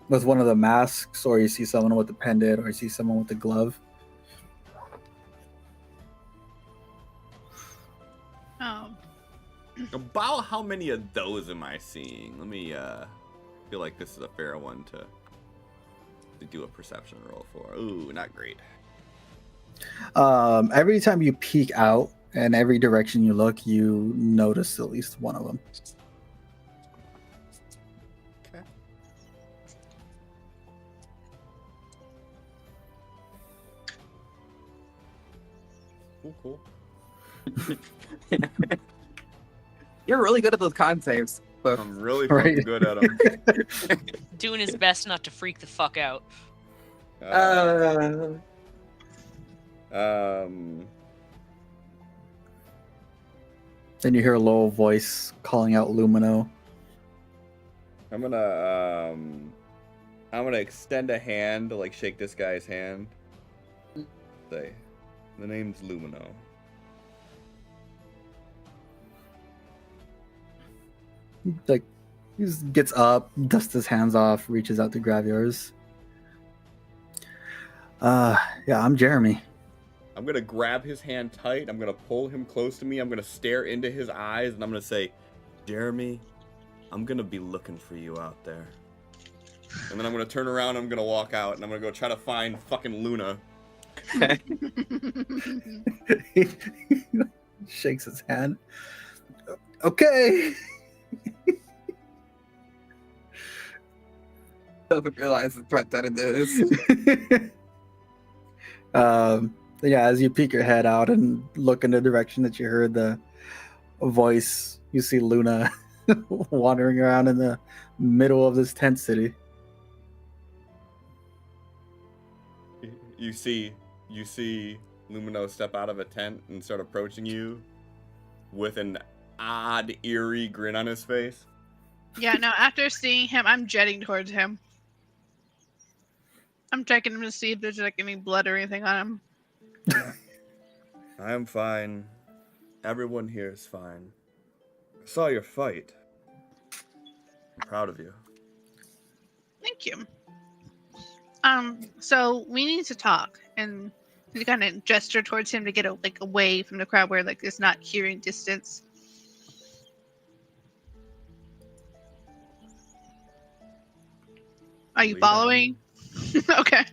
with one of the masks, or you see someone with the pendant, or you see someone with the glove. About how many of those am I seeing? Let me feel like this is a fair one to do a perception roll for. Ooh, not great. Every time you peek out and every direction you look, you notice at least one of them. You're really good at those con saves. But I'm really Right. fucking good at them. Doing his best not to freak the fuck out. Then you hear a low voice calling out Lumino. I'm gonna extend a hand to like shake this guy's hand. Say, the name's Lumino. Like, he just gets up, dusts his hands off, reaches out to grab yours. Yeah, I'm Jeremy. I'm gonna grab his hand tight. I'm gonna pull him close to me. I'm gonna stare into his eyes, and I'm gonna say, "Jeremy, I'm gonna be looking for you out there." And then I'm gonna turn around. I'm gonna walk out, and I'm gonna go try to find fucking Luna. He shakes his hand. Okay. Doesn't realize the threat that it is. Yeah, as you peek your head out and look in the direction that you heard the voice, you see Luna wandering around in the middle of this tent city. You see Lumino step out of a tent and start approaching you with an odd, eerie grin on his face. Yeah, no, after seeing him, I'm jetting towards him. I'm checking him to see if there's like any blood or anything on him. I am fine. Everyone here is fine. I saw your fight. I'm proud of you. Thank you. So we need to talk, and we kind of gesture towards him to get away from the crowd where like it's not hearing distance. Are you Lead following? Okay.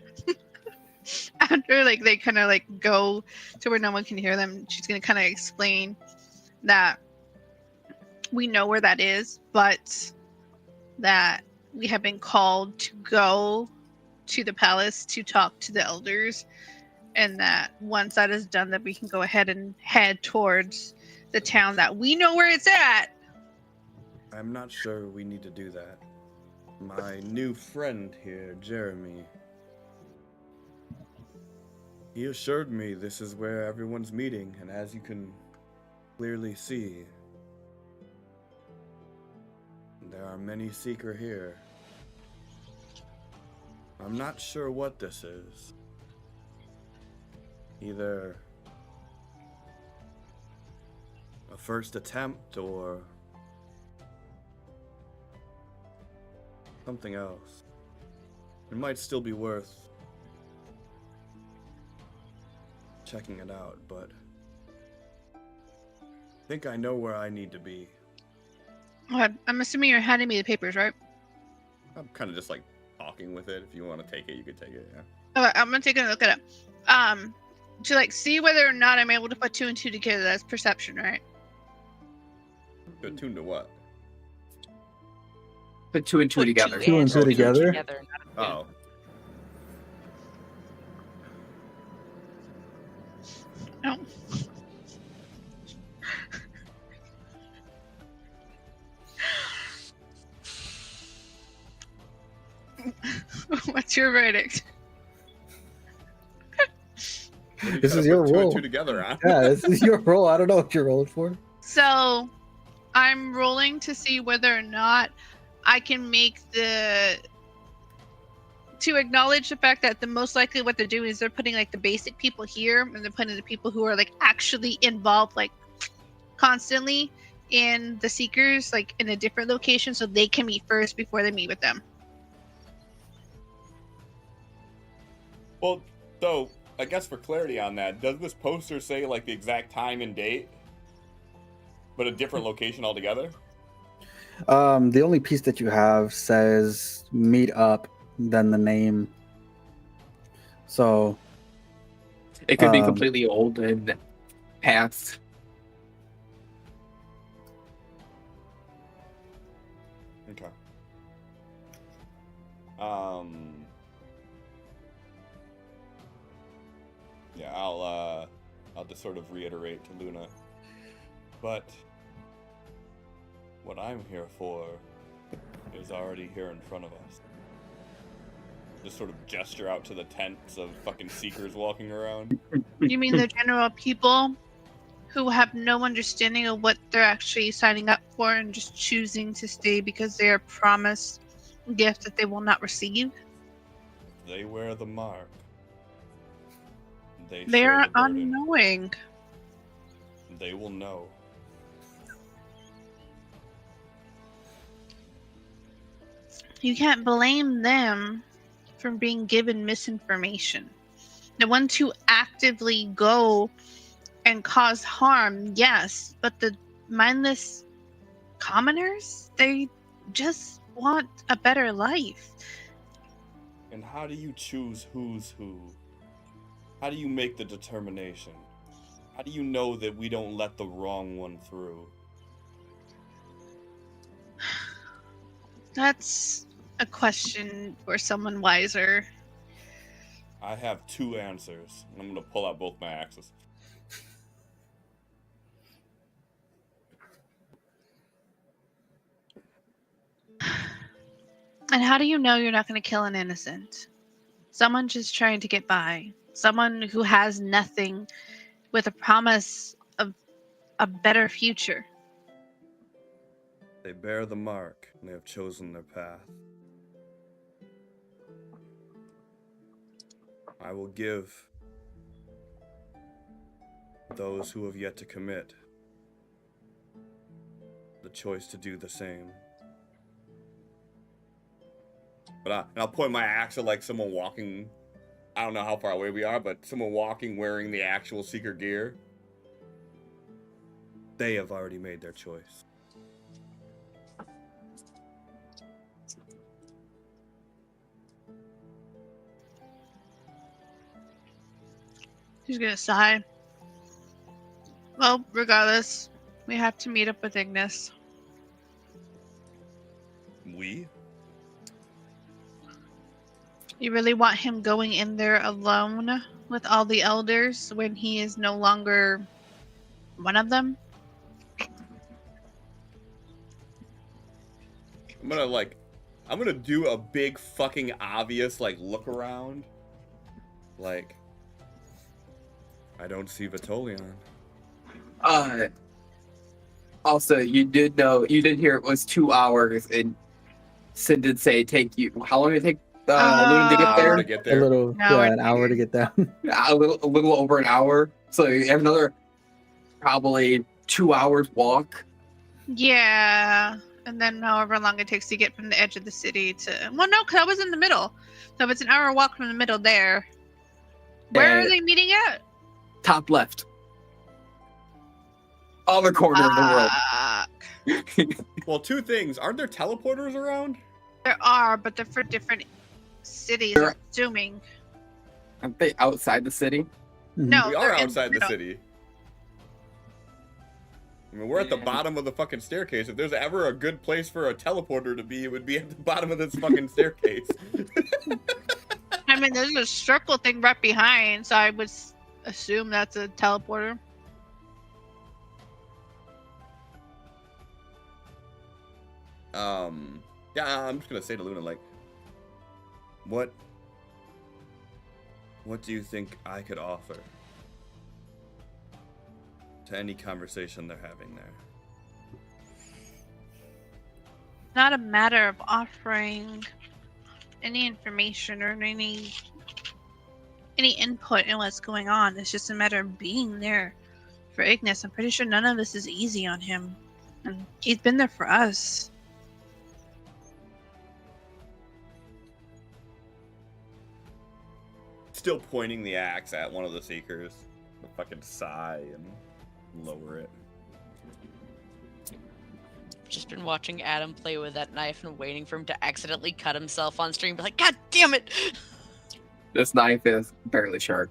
After like they kind of like go to where no one can hear them, she's gonna kind of explain that we know where that is, but that we have been called to go to the palace to talk to the elders, and that once that is done, that we can go ahead and head towards the town that we know where it's at. I'm not sure we need to do that. My new friend here, Jeremy, he assured me this is where everyone's meeting, and as you can clearly see, there are many Seeker here. I'm not sure what this is. Either a first attempt or something else. It might still be worth checking it out, but I think I know where I need to be. I'm assuming you're handing me the papers, right? I'm kind of just like talking with it. If you want to take it, you could take it, yeah. Okay, I'm gonna take a look at it. To like see whether or not I'm able to put two and two together. That's perception, right? Attuned to what? Put two and two Put together. Two and two together? Oh. No. What's your verdict? What are you This trying is to your put two and role. two together, huh? Yeah, this is your role. I don't know what you're rolling for. So, I'm rolling to see whether or not I can make to acknowledge the fact that the most likely what they're doing is they're putting like the basic people here, and they're putting the people who are like actually involved like constantly in the Seekers like in a different location, so they can meet first before they meet with them. Well, so I guess for clarity on that, does this poster say like the exact time and date, but a different location altogether? The only piece that you have says meet up, then the name. So It could be completely old and past. Okay. Yeah, I'll just sort of reiterate to Luna. But what I'm here for is already here in front of us. Just sort of gesture out to the tents of fucking seekers walking around. You mean the general people who have no understanding of what they're actually signing up for and just choosing to stay because they are promised a gift that they will not receive? They wear the mark. They They share are the burden. unknowing. They will know. You can't blame them for being given misinformation. The ones who actively go and cause harm, yes, but the mindless commoners, they just want a better life. And how do you choose who's who? How do you make the determination? How do you know that we don't let the wrong one through? That's a question for someone wiser. I have 2 answers. I'm gonna pull out both my axes. And how do you know you're not going to kill an innocent? Someone just trying to get by. Someone who has nothing with a promise of a better future. They bear the mark, and they have chosen their path. I will give those who have yet to commit the choice to do the same. But I'll point my axe at like someone walking. I don't know how far away we are, but someone walking wearing the actual seeker gear. They have already made their choice. He's going to sigh. Well, regardless, we have to meet up with Ignis. We? You really want him going in there alone with all the elders when he is no longer one of them? I'm gonna do a big fucking obvious look around. I don't see Vitolion. Also, you did hear it was 2 hours, and Sin did say how long did it take Luna to get Hour there? to get A there. little, No, an hour to get down. A little over an hour. So you have another probably 2 hours walk. Yeah. And then however long it takes to get from the edge of the city to... Well, no, because I was in the middle. So it's an hour walk from the middle there. Where are they meeting at? Top left. Other corner of the world. Well, 2 things. Aren't there teleporters around? There are, but they're for different cities, There- I'm assuming. Aren't they outside the city? No, We they're are in outside the middle. city. I mean, we're at the Yeah. bottom of the fucking staircase. If there's ever a good place for a teleporter to be, it would be at the bottom of this fucking staircase. I mean, there's a circle thing right behind, so I would assume that's a teleporter. Yeah, I'm just gonna say to Luna, what do you think I could offer to any conversation they're having there? Not a matter of offering any information or any input in what's going on. It's just a matter of being there for Ignis. I'm pretty sure none of this is easy on him, and he's been there for us. Still pointing the axe at one of the seekers. The fucking sigh and lower it. Just been watching Adam play with that knife and waiting for him to accidentally cut himself on stream. Be like, God damn it! This knife is barely sharp.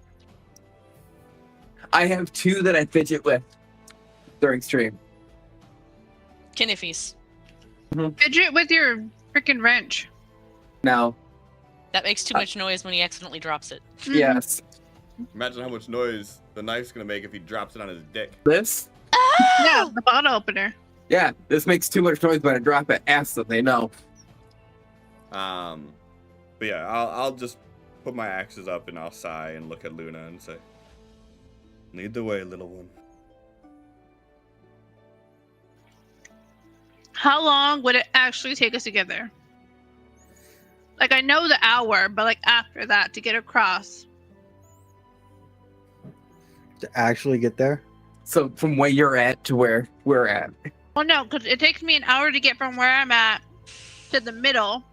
I have 2 that I fidget with during stream. Kinnifies. Fidget with your freaking wrench. Now, That makes too much noise when he accidentally drops it. yes, Imagine how much noise the knife's gonna make if he drops it on his dick. this Yeah, Oh! the bottle opener. Yeah, this makes too much noise, but I drop it. Ask them, they know. But yeah, I'll just put my axes up and I'll sigh and look at Luna and say, "Lead the way, little one." How long would it actually take us to get there? Like, I know the hour, but like after that to get across. To actually get there. So from where you're at to where we're at. Well, no, because it takes me an hour to get from where I'm at to the middle.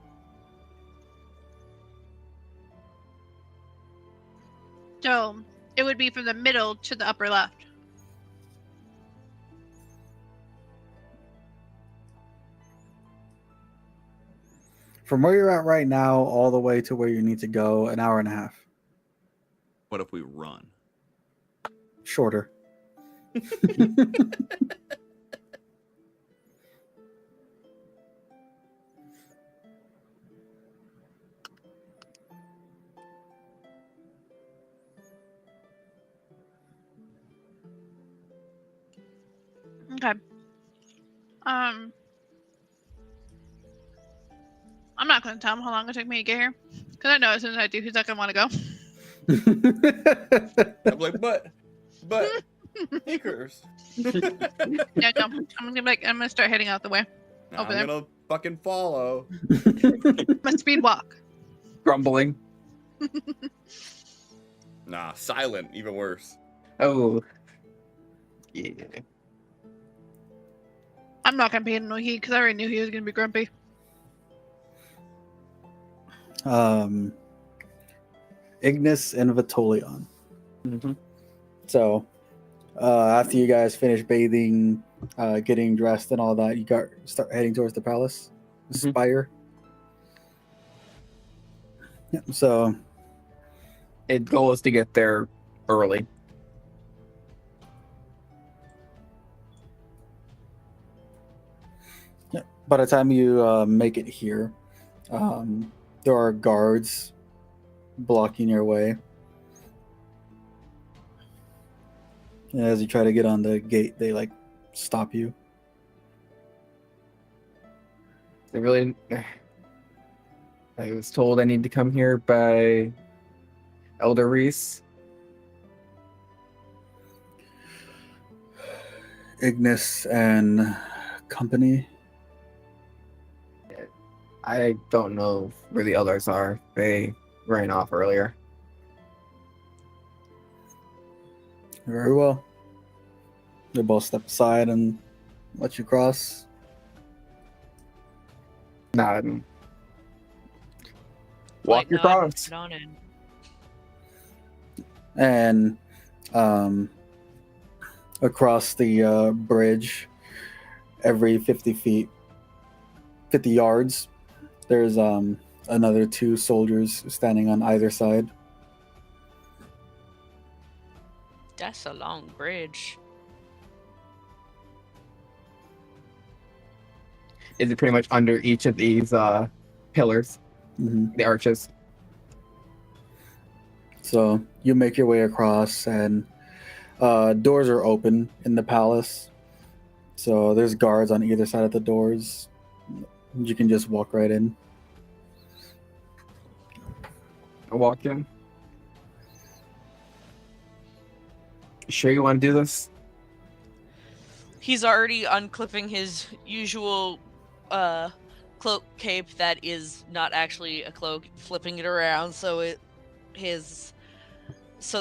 So it would be from the middle to the upper left. From where you're at right now, all the way to where you need to go, an hour and a half. What if we run? Shorter. Okay. I'm not gonna tell him how long it took me to get here, because I know as soon as I do, he's not gonna want to go. I'm like, but, Icarus. Yeah, no, I'm gonna start heading out the way. Nah, Over I'm there. gonna fucking follow. My speed walk. Grumbling. Nah, silent, even worse. Oh. Yeah. I'm not gonna pay him no heed because I already knew he was gonna be grumpy. Ignis and Vitolion. Mm-hmm. So, after you guys finish bathing, getting dressed and all that, you start heading towards the palace, the Mhm. spire. Yeah, so It goal is to get there early. yeah, by the time you make it here, there are guards blocking your way. And as you try to get on the gate, they stop you. They really. I was told I need to come here by Elder Reese. Ignis and company. I don't know where the others are. They ran off earlier. Very well. They both step aside and let you cross. Not Like, walk your no, I'm cross. not in. And across the bridge, every 50 yards, there's another 2 soldiers standing on either side. That's a long bridge. Is it pretty much under each of these pillars, Mhm. the arches? So you make your way across, and doors are open in the palace. So there's guards on either side of the doors. You can just walk right in. I walk in. You sure you want to do this? He's already unclipping his usual cloak cape that is not actually a cloak, flipping it around so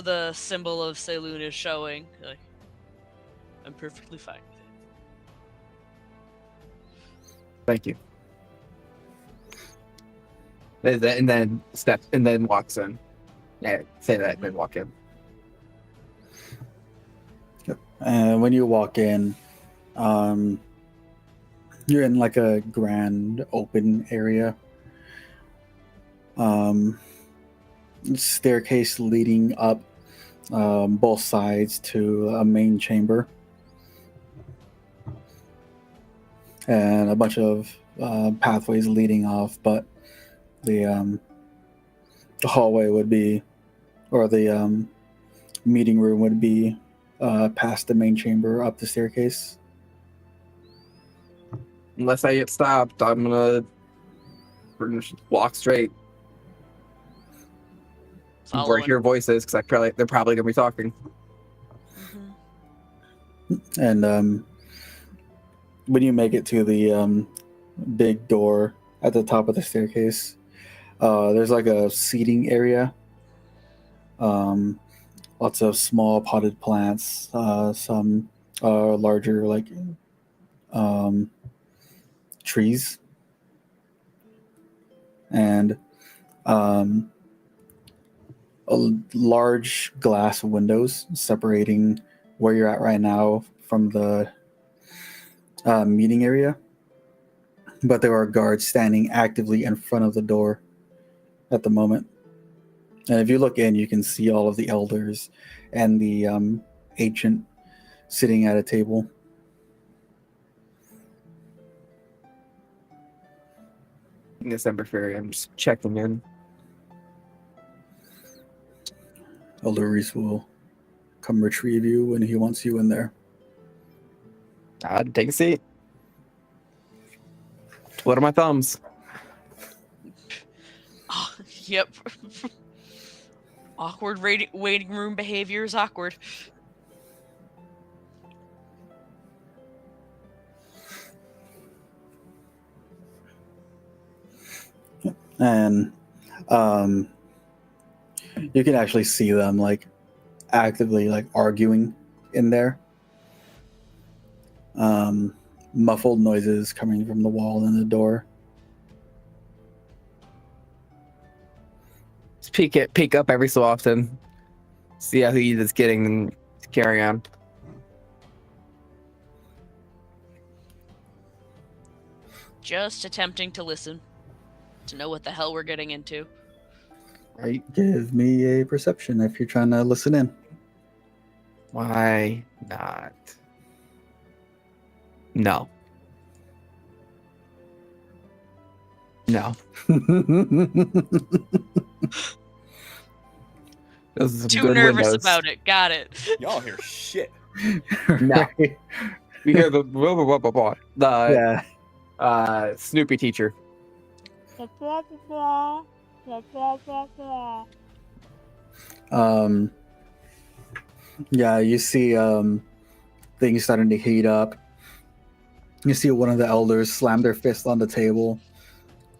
the symbol of Saloon is showing. Like, I'm perfectly fine with it. Thank you. And then steps and then walks in. Yeah, say that and then walk in. And when you walk in, you're in a grand open area. Staircase leading up both sides to a main chamber. And a bunch of pathways leading off, but the hallway would be, or the meeting room would be past the main chamber up the staircase. Unless I get stopped, I'm gonna walk straight where Following. hear voices because they're probably gonna be talking. Mhm. And when you make it to the big door at the top of the staircase, there's like a seating area. Lots of small potted plants, some larger like trees, and large glass windows separating where you're at right now from the meeting area. But there are guards standing actively in front of the door at the moment. And if you look in, you can see all of the elders and the ancient sitting at a table. December Fairy, I'm just checking in. Elder Reese will come retrieve you when he wants you in there. Take a seat. What are my thumbs? Oh, yep. Awkward waiting room behavior is awkward. And you can actually see them like actively like arguing in there. Muffled noises coming from the wall and the door. Just peek up every so often. See how he is getting and carry on. Just attempting to listen. To know what the hell we're getting into. Right. Give me a perception if you're trying to listen in. Why not? No. No. Those are some Too good nervous windows. about it. Got it. Y'all hear shit. No. We hear the blah, blah, blah, blah, blah. The Yeah. Snoopy teacher. Yeah, you see things starting to heat up. You see one of the elders slam their fist on the table.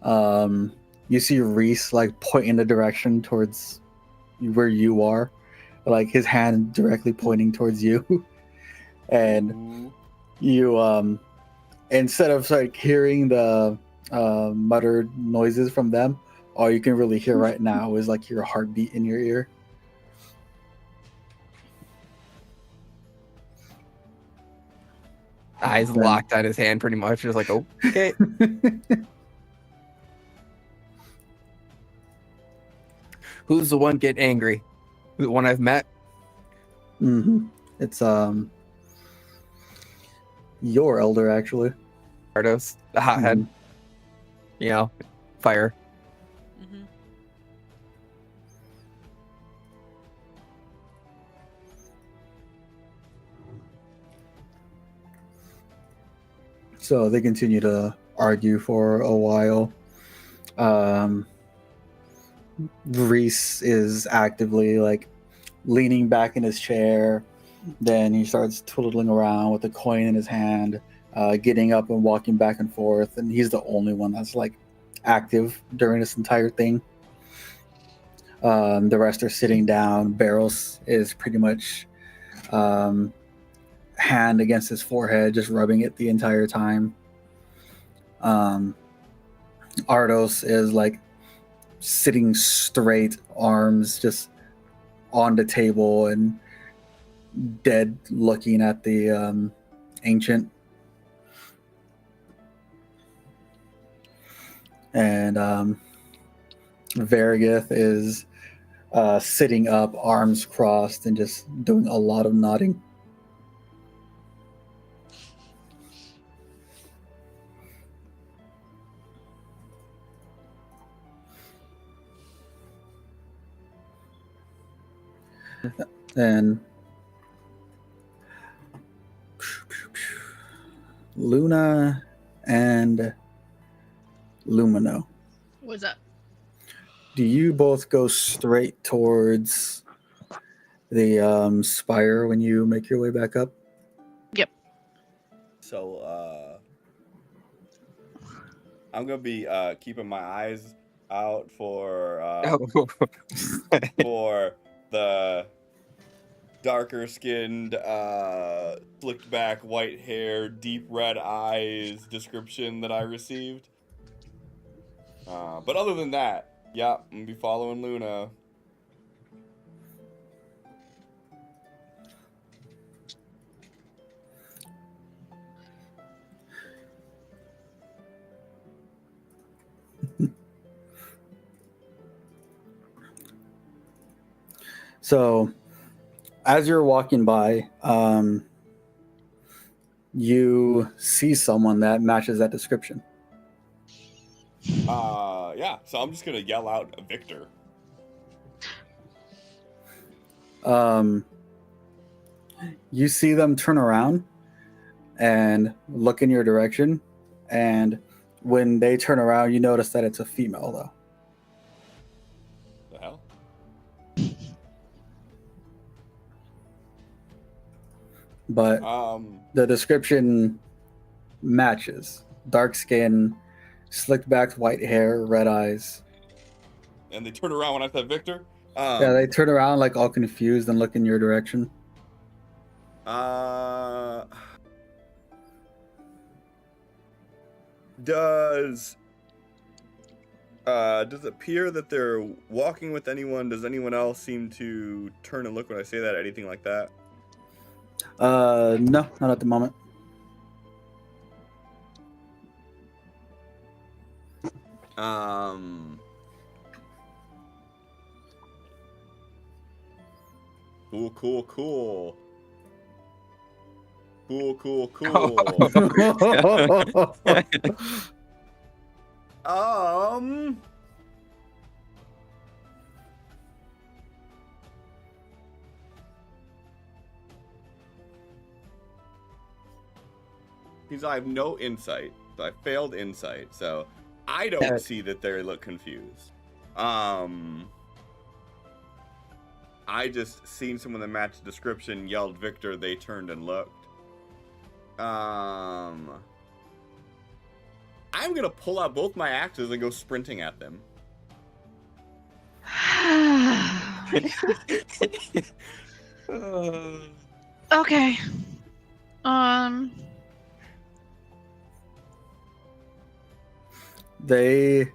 You see Reese like point in the direction towards where you are, like his hand directly pointing towards you. And you instead of like hearing the muttered noises from them, all you can really hear right now is like your heartbeat in your ear. Eyes locked on his hand pretty much. Just like, oh, okay. Who's the one getting angry? The one I've met? Mm-hmm. It's your elder actually. Ardos, the hothead. You know, fire. Mm-hmm. So they continue to argue for a while. Reese is actively like leaning back in his chair. Then he starts twiddling around with a coin in his hand, getting up and walking back and forth. And he's the only one that's like active during this entire thing. The rest are sitting down. Barros is pretty much hand against his forehead, just rubbing it the entire time. Ardos is like sitting straight, arms just on the table and dead looking at the ancient. And Varigith is sitting up, arms crossed, and just doing a lot of nodding. And Luna and Lumino. What's up? Do you both go straight towards the spire when you make your way back up? Yep. So I'm gonna be keeping my eyes out for for the darker skinned, slicked back, white hair, deep red eyes description that I received. But other than that, yeah, I'm gonna be following Luna. So, as you're walking by, you see someone that matches that description. Yeah, so I'm just gonna yell out Victor. You see them turn around and look in your direction, and when they turn around, you notice that it's a female, though. The hell? But the description matches: dark skin, slicked back white hair, red eyes. And they turn around when I said Victor. Yeah, they turn around like all confused and look in your direction. Does it appear that they're walking with anyone? Does anyone else seem to turn and look when I say that? Anything like that? No, not at the moment. Cool. Cool. Because I have no insight. So I failed insight. So I don't see that they look confused. I just seen someone that matched the description, yelled Victor, they turned and looked. I'm gonna pull out both my axes and go sprinting at them. Okay. They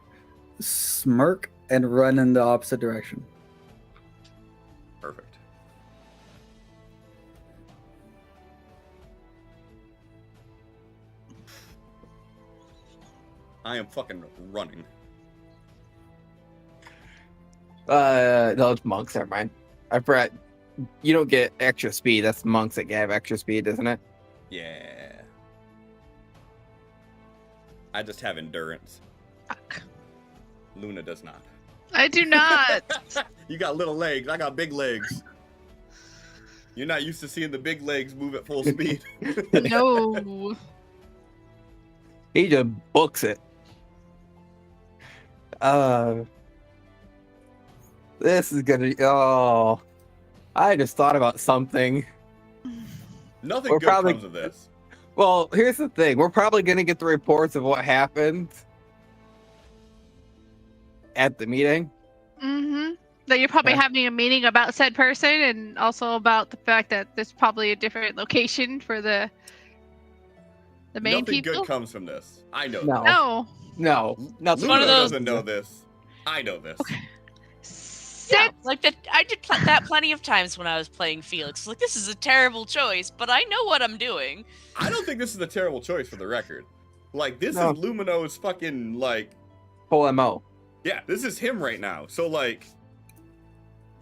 smirk and run in the opposite direction. Perfect. I am fucking running. No, it's monks. Never mind. I forgot. You don't get extra speed. That's monks that have extra speed, isn't it? Yeah. I just have endurance. Fuck. Luna does not. I do not. You got little legs. I got big legs. You're not used to seeing the big legs move at full speed. No. He just books it. This is gonna. Oh, I just thought about something. Nothing We're good probably- comes of this. Well, here's the thing. We're probably gonna get the reports of what happened at the meeting. Mm-hmm. That you're probably Okay. having a meeting about said person, and also about the fact that there's probably a different location for the main Nothing people. good comes from this. I know No. this. No. No, nothing. Luna one of those- doesn't know this. I know this. Yeah, like that. I did that plenty of times when I was playing Felix. Like, this is a terrible choice, but I know what I'm doing. I don't think this is a terrible choice for the record. Like, this No. is Lumino's fucking, like, Whole MO. yeah, this is him right now. So, like,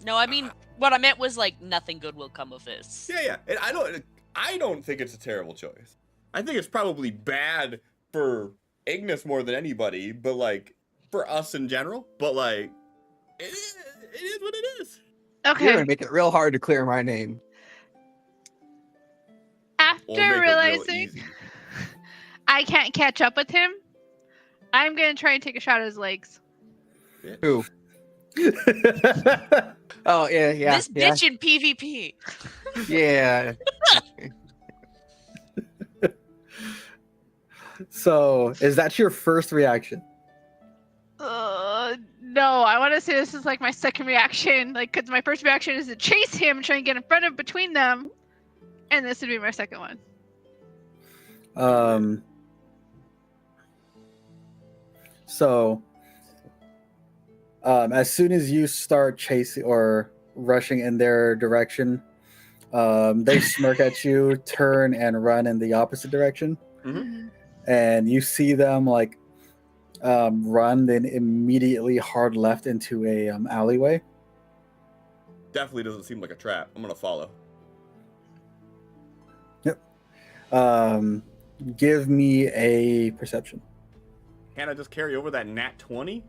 No, I mean, what I meant was, like, nothing good will come of this. yeah. And I don't think it's a terrible choice. I think it's probably bad for Ignis more than anybody, but, like, for us in general. But, like, it is what it is. You're Okay. gonna make it real hard to clear my name. We'll make After it real realizing, easy. I can't catch up with him, I'm gonna try and take a shot at his legs. Who? Oh yeah. This bitch in PvP. Yeah. So, is that your first reaction? No, I want to say this is like my second reaction. Like, because my first reaction is to chase him, try and get in front of between them, and this would be my second one. So, as soon as you start chasing or rushing in their direction, they smirk at you, turn and run in the opposite direction, and you see them like run, then immediately hard left into a alleyway. Definitely doesn't seem like a trap. I'm gonna follow. Yep. Give me a perception. Can I just carry over that nat 20?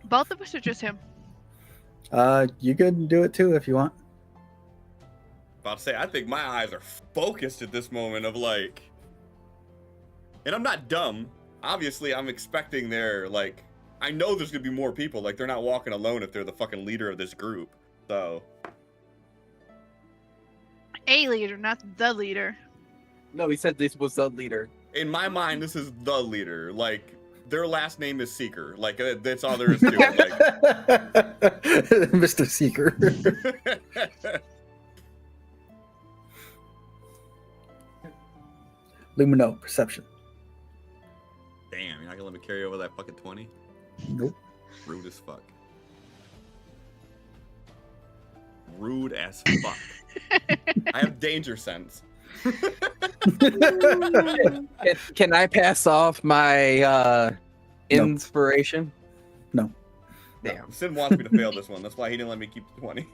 Both of us or just him? You could do it too if you want. About to say, I think my eyes are focused at this moment of like, and I'm not dumb. Obviously, I'm expecting their like, I know there's gonna be more people. Like, they're not walking alone if they're the fucking leader of this group. So, A leader, not the leader. No, he said this was the leader. in my mind, this is the leader. Like, their last name is Seeker. Like, that's all there is to it. Like, Mr. Seeker. Lumino, perception. Damn, you're not gonna let me carry over that fucking 20? Nope. Rude as fuck. Rude as fuck. I have danger sense. Can I pass off my inspiration? No. Damn. Sin wants me to fail this one. That's why he didn't let me keep the 20.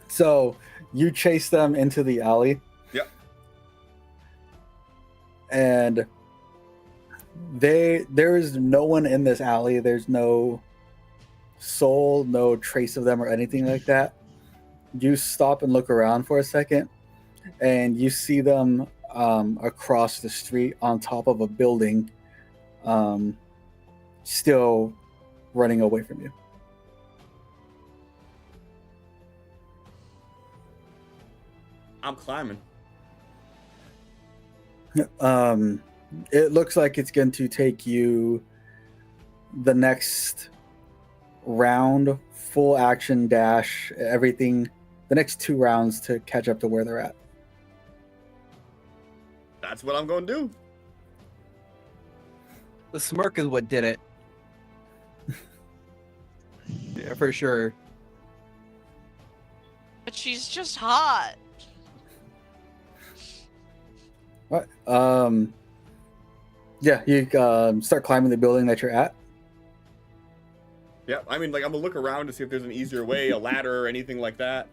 So you chase them into the alley. Yep. And there is no one in this alley. There's no soul, no trace of them or anything like that. You stop and look around for a second, and you see them across the street on top of a building, still running away from you. I'm climbing. It looks like it's going to take you the next round, full action dash, everything, the next 2 rounds to catch up to where they're at. That's what I'm gonna do. The smirk is what did it. Yeah, for sure. But she's just hot. What? Yeah, you start climbing the building that you're at. Yeah, I mean, like, I'm gonna look around to see if there's an easier way, a ladder or anything like that.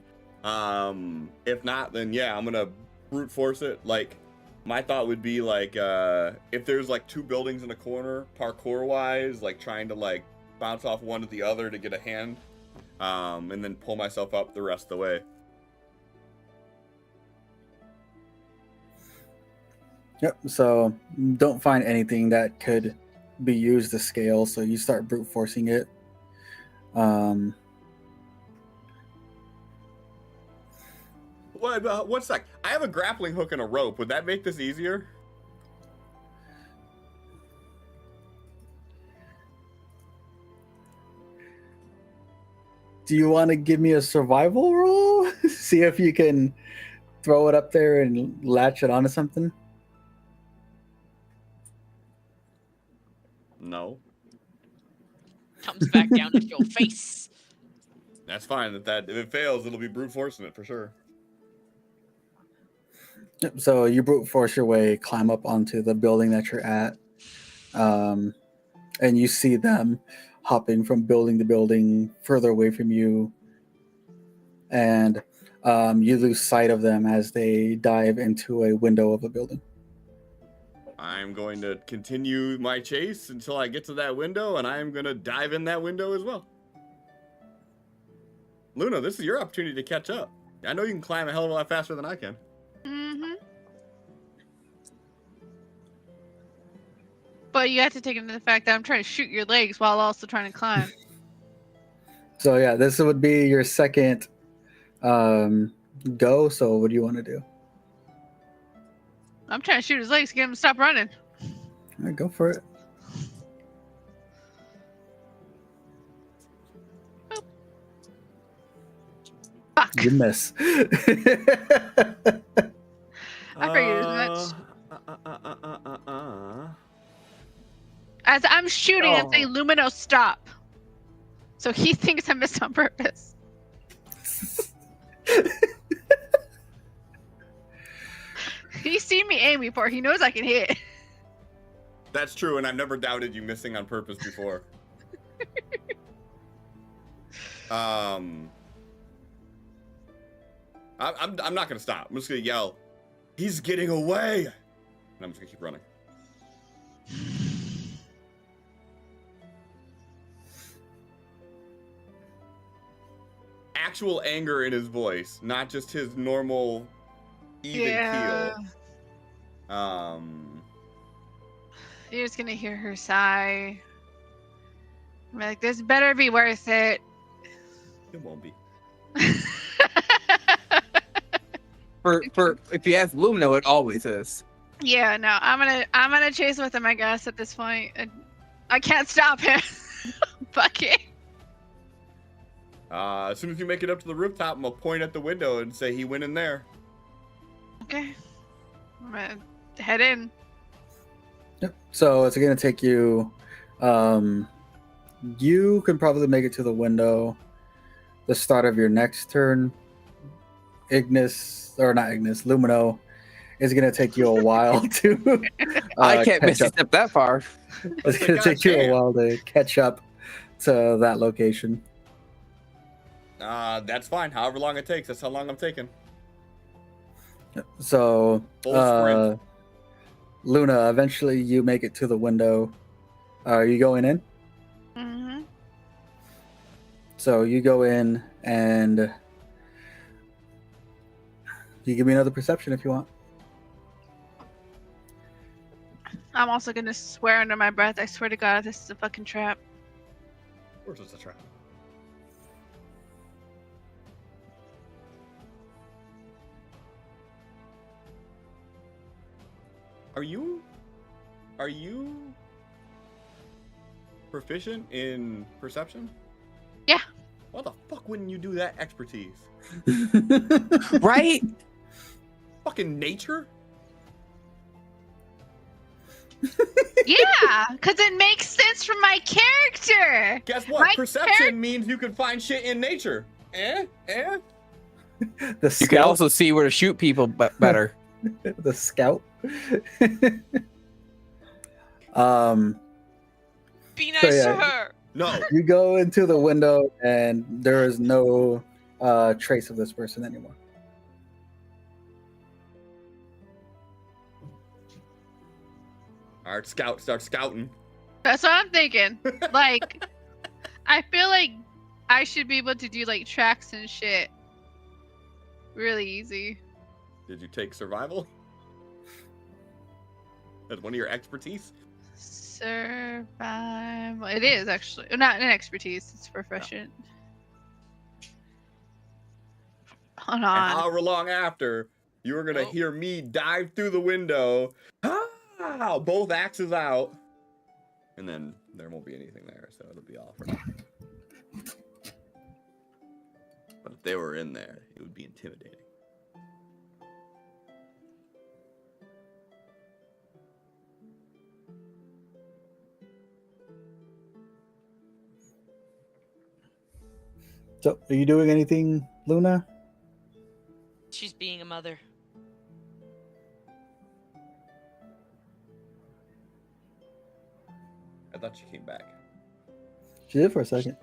If not, then yeah, I'm gonna brute force it. Like, my thought would be like, if there's like 2 buildings in a corner, parkour wise, like trying to like bounce off one to the other to get a hand, and then pull myself up the rest of the way. Yep. So don't find anything that could be used to scale. So you start brute forcing it. One sec. I have a grappling hook and a rope. Would that make this easier? Do you want to give me a survival roll? See if you can throw it up there and latch it onto something. No. Comes back down to your face. That's fine. If it fails, it'll be brute forcing it for sure. Yep. So you brute force your way, climb up onto the building that you're at, and you see them hopping from building to building further away from you, and you lose sight of them as they dive into a window of a building. I'm going to continue my chase until I get to that window, and I'm going to dive in that window as well. Luna, this is your opportunity to catch up. I know you can climb a hell of a lot faster than I can. Mm-hmm. But you have to take into the fact that I'm trying to shoot your legs while also trying to climb. So yeah, this would be your second go. So what do you want to do? I'm trying to shoot his legs to get him to stop running. All right, go for it. Fuck. You miss. I figured as much. As I'm shooting and say, Lumino, stop. So he thinks I missed on purpose. He's seen me aim before. He knows I can hit. That's true, and I've never doubted you missing on purpose before. I'm not gonna stop. I'm just gonna yell, "He's getting away!" And I'm just gonna keep running. Actual anger in his voice, not just his normal even keel. You're just gonna hear her sigh. I'm like, this better be worth it. It won't be. For if you ask Lumino, it always is. Yeah, no, I'm gonna chase with him, I guess, at this point. I can't stop him. Fuck it. As soon as you make it up to the rooftop, I'm gonna point at the window and say he went in there. Okay. I'm gonna head in. Yep. So it's gonna take you. You can probably make it to the window. The start of your next turn. Lumino is gonna take you a while to. I can't catch up. misstep that far. It's gonna take you a while to catch up to that location. That's fine. However long it takes, that's how long I'm taking. So, Full sprint. Luna, eventually you make it to the window. Are you going in? Mm-hmm. So you go in and you give me another perception if you want. I'm also gonna swear under my breath. I swear to God, this is a fucking trap. Of course it's a trap. Are you proficient in perception? Yeah. Why the fuck wouldn't you do that expertise? Right? Fucking nature? Yeah, because it makes sense for my character. Guess what? My Perception means you can find shit in nature. The You scout. can also see where to shoot people better. The scout. Be nice So, yeah. to her. No. You go into the window and there is no trace of this person anymore. All right, scout, start scouting. That's what I'm thinking. Like, I feel like I should be able to do like tracks and shit really easy. Did you take survival? That's one of your expertise? Survival. It is actually not an expertise. It's proficient. Hold And on. however long after, you were gonna hear me dive through the window. Ah, both axes out. And then there won't be anything there, so it'll be all for now. But if they were in there, it would be intimidating. So, are you doing anything, Luna? She's being a mother. I thought she came back. She did for a second.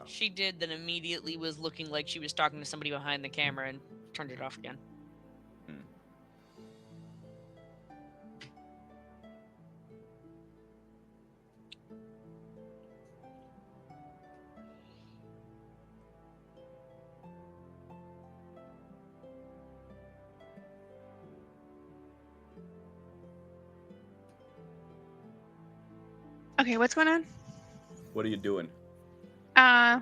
She did, then immediately was looking like she was talking to somebody behind the camera and turned it off again. Okay, what's going on? What are you doing? I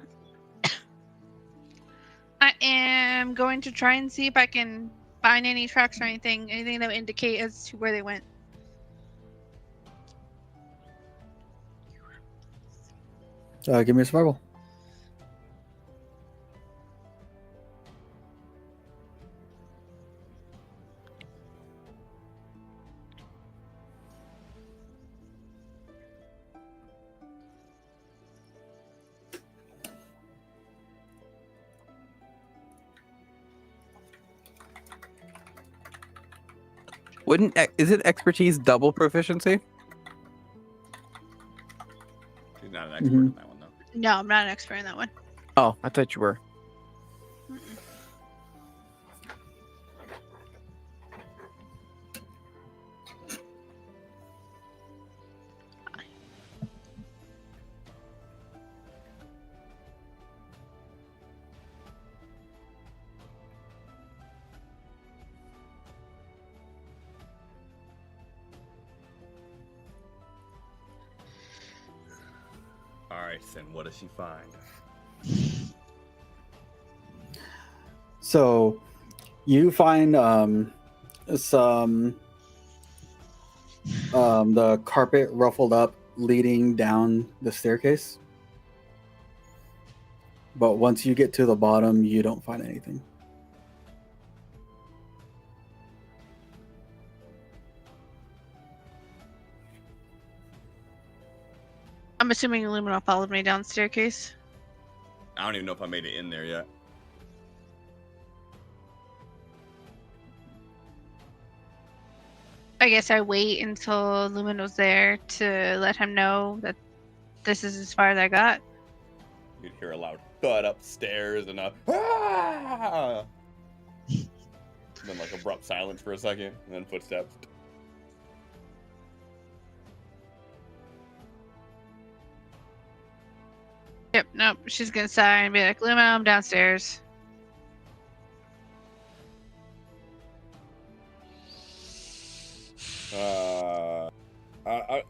am going to try and see if I can find any tracks or anything that would indicate as to where they went. Give me a survival. Is it expertise double proficiency? She's not an expert in that one, though. No, I'm not an expert in that one. Oh, I thought you were. Mm-mm. All right, Sin, what does she find? So, you find some the carpet ruffled up leading down the staircase. But once you get to the bottom, you don't find anything. I'm assuming Illumina followed me down the staircase. I don't even know if I made it in there yet. I guess I wait until Lumino's there to let him know that this is as far as I got. You'd hear a loud thud upstairs and a ah! Then like abrupt silence for a second, and then footsteps. Yep, nope. She's gonna sigh and be like, Lumino, I'm downstairs.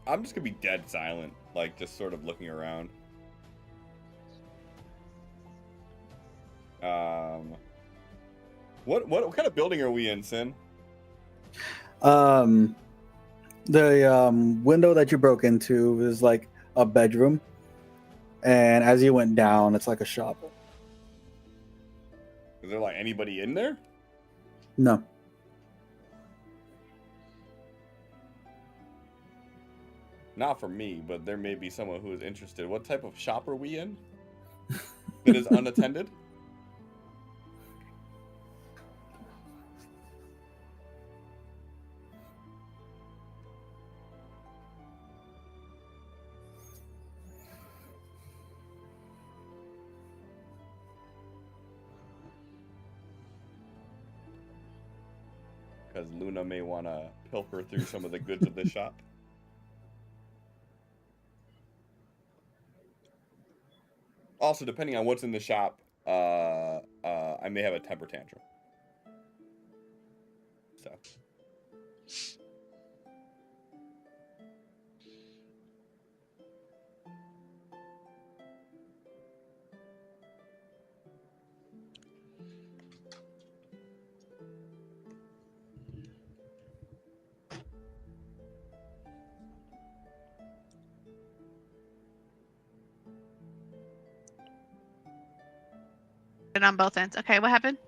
I'm just gonna be dead silent, like just sort of looking around. What kind of building are we in, Sin? The window that you broke into is like a bedroom, and as you went down, it's like a shop. Is there like anybody in there? No. Not for me, but there may be someone who is interested. What type of shop are we in? That is unattended? Because Luna may want to pilfer through some of the goods of the shop. Also, depending on what's in the shop, I may have a temper tantrum. So. And on both ends. Okay, what happened?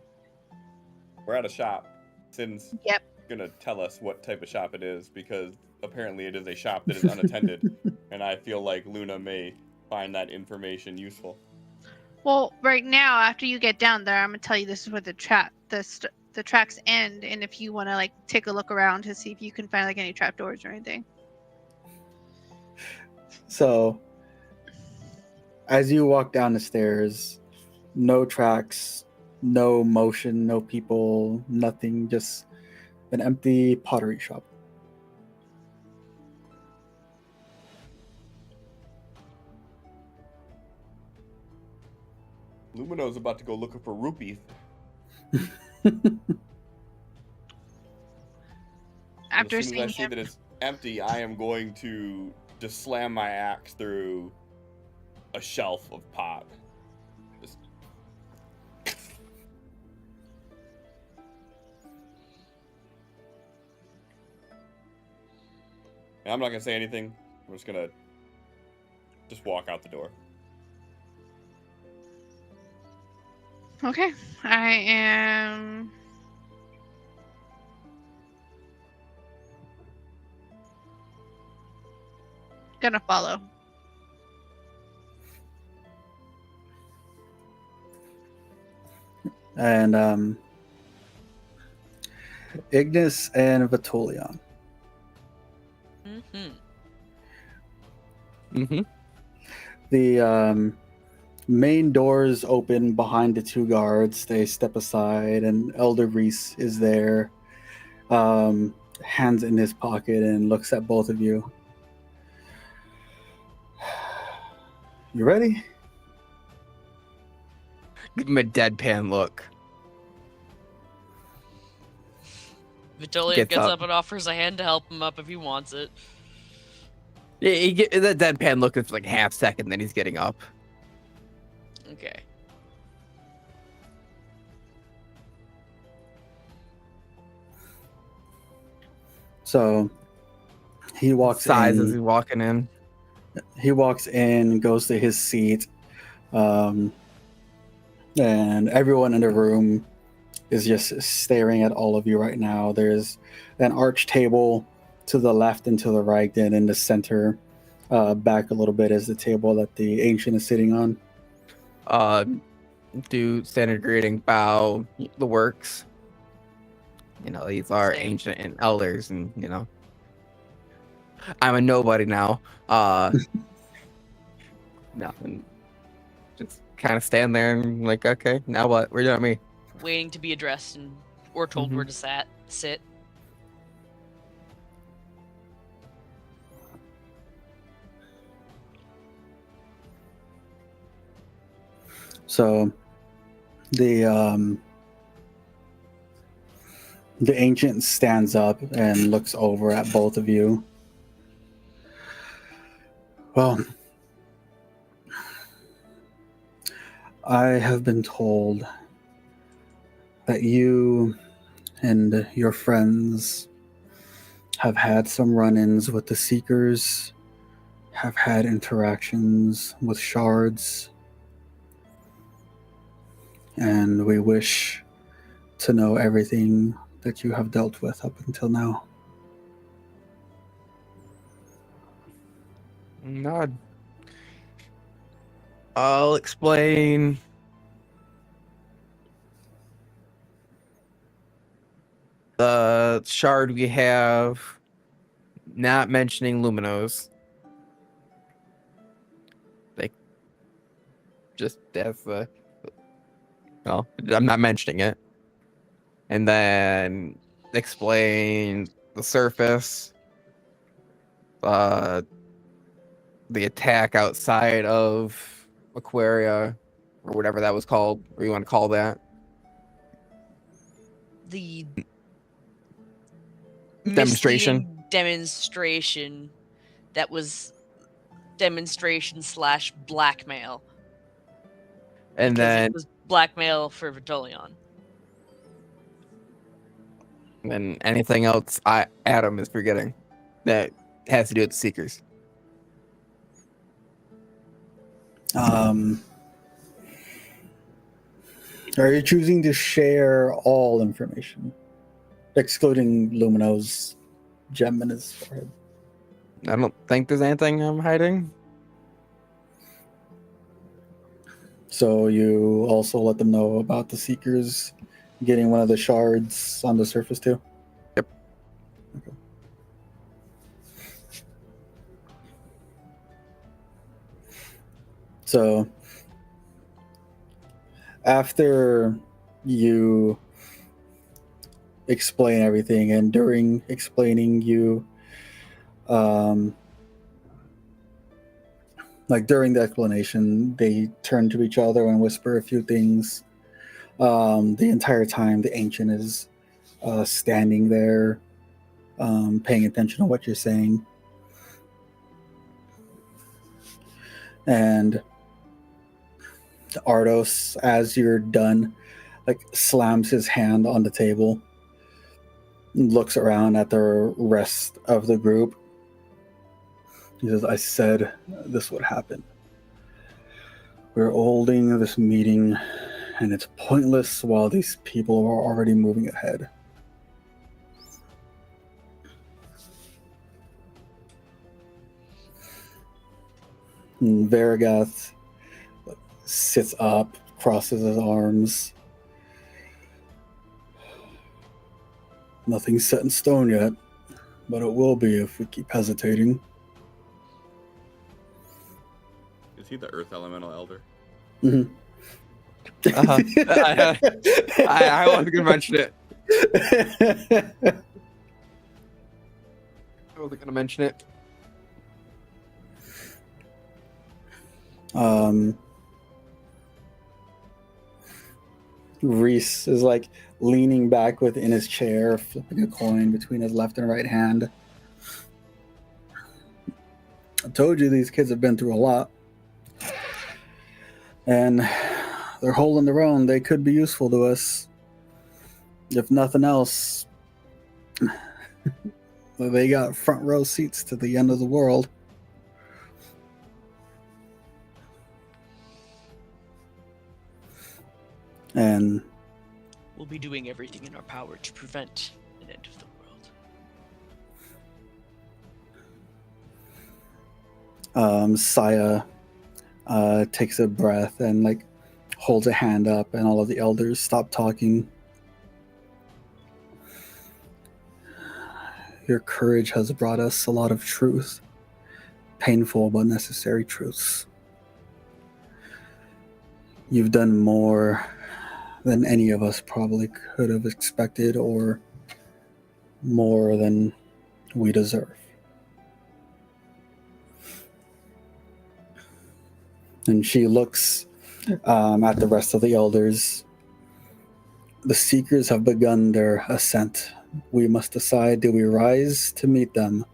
We're at a shop. Sin's Yep. gonna tell us what type of shop it is because apparently it is a shop that is unattended, and I feel like Luna may find that information useful. Well, right now, after you get down there, I'm gonna tell you this is where the tracks end, and if you want to like take a look around to see if you can find like any trapdoors or anything. So, as you walk down the stairs, no tracks, no motion, no people, nothing, just an empty pottery shop. Lumino's about to go looking for rupees. After as soon as I seeing see him, that it's empty, I am going to just slam my axe through a shelf of pop. Just... And I'm not gonna say anything. I'm just gonna walk out the door. Okay, I am gonna follow. And Ignis and Vitolion. Mm-hmm. Mm-hmm. The main doors open behind the two guards. They step aside, and Elder Reese is there, hands in his pocket, and looks at both of you. You ready? Give him a deadpan look. Vitolian gets up and offers a hand to help him up if he wants it. Yeah, he get that deadpan look is like half second, then he's getting up. Okay. So he walks Sighs as in. he's walking in. He walks in, goes to his seat, and everyone in the room is just staring at all of you right now. There's an arch table to the left and to the right, and in the center, back a little bit, is the table that the ancient is sitting on. Do standard greeting, bow, the works. You know, these are Same. ancient and elders, and you know, I'm a nobody now. Nothing. Just kind of stand there and like, okay, now what? Where you at me? Waiting to be addressed and or told Mhm. where to sit. So the ancient stands up and looks over at both of you. Well, I have been told that you and your friends have had some run-ins with the Seekers, have had interactions with shards, and we wish to know everything that you have dealt with up until now. Nod. I'll explain. The shard we have, not mentioning Luminos. Like, just as the. Well, I'm not mentioning it. And then explain the surface, the attack outside of Aquaria, or whatever that was called, or you want to call that. The Demonstration. misleading demonstration that was demonstration / blackmail. And because then it was blackmail for Vitolion. And anything else Adam is forgetting that has to do with the Seekers. Are you choosing to share all information, excluding Lumino's gem in his forehead? I don't think there's anything I'm hiding. So you also let them know about the Seekers getting one of the shards on the surface too? Yep. Okay. So after you explain everything, and during explaining, you like during the explanation, they turn to each other and whisper a few things. The entire time the ancient is standing there, paying attention to what you're saying. And Ardos, as you're done, like slams his hand on the table, looks around at the rest of the group. He says, I said this would happen. We're holding this meeting, and it's pointless while these people are already moving ahead. And Varagath sits up, crosses his arms. Nothing's set in stone yet, but it will be if we keep hesitating. Is he the Earth Elemental Elder? Mm-hmm. I wasn't gonna mention it. I wasn't gonna mention it. Reese is like leaning back within his chair, flipping a coin between his left and right hand. I told you these kids have been through a lot. And they're holding their own. They could be useful to us. If nothing else, they got front row seats to the end of the world. And We'll be doing everything in our power to prevent an end of the world. Saya takes a breath and like holds a hand up, and all of the elders stop talking. Your courage has brought us a lot of truth, painful but necessary truths. You've done more than any of us probably could have expected, or more than we deserve. And she looks at the rest of the elders. The Seekers have begun their ascent. We must decide, do we rise to meet them,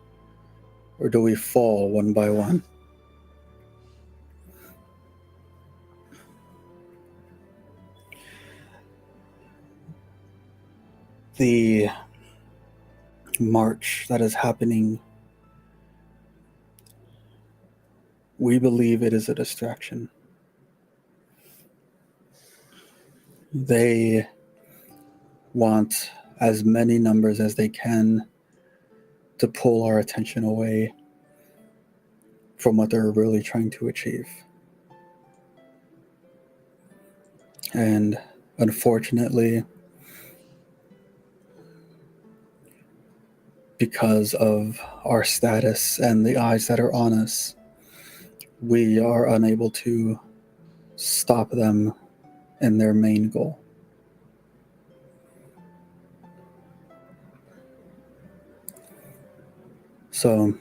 or do we fall one by one? The march that is happening, we believe it is a distraction. They want as many numbers as they can to pull our attention away from what they're really trying to achieve. And unfortunately, because of our status and the eyes that are on us, we are unable to stop them in their main goal. So,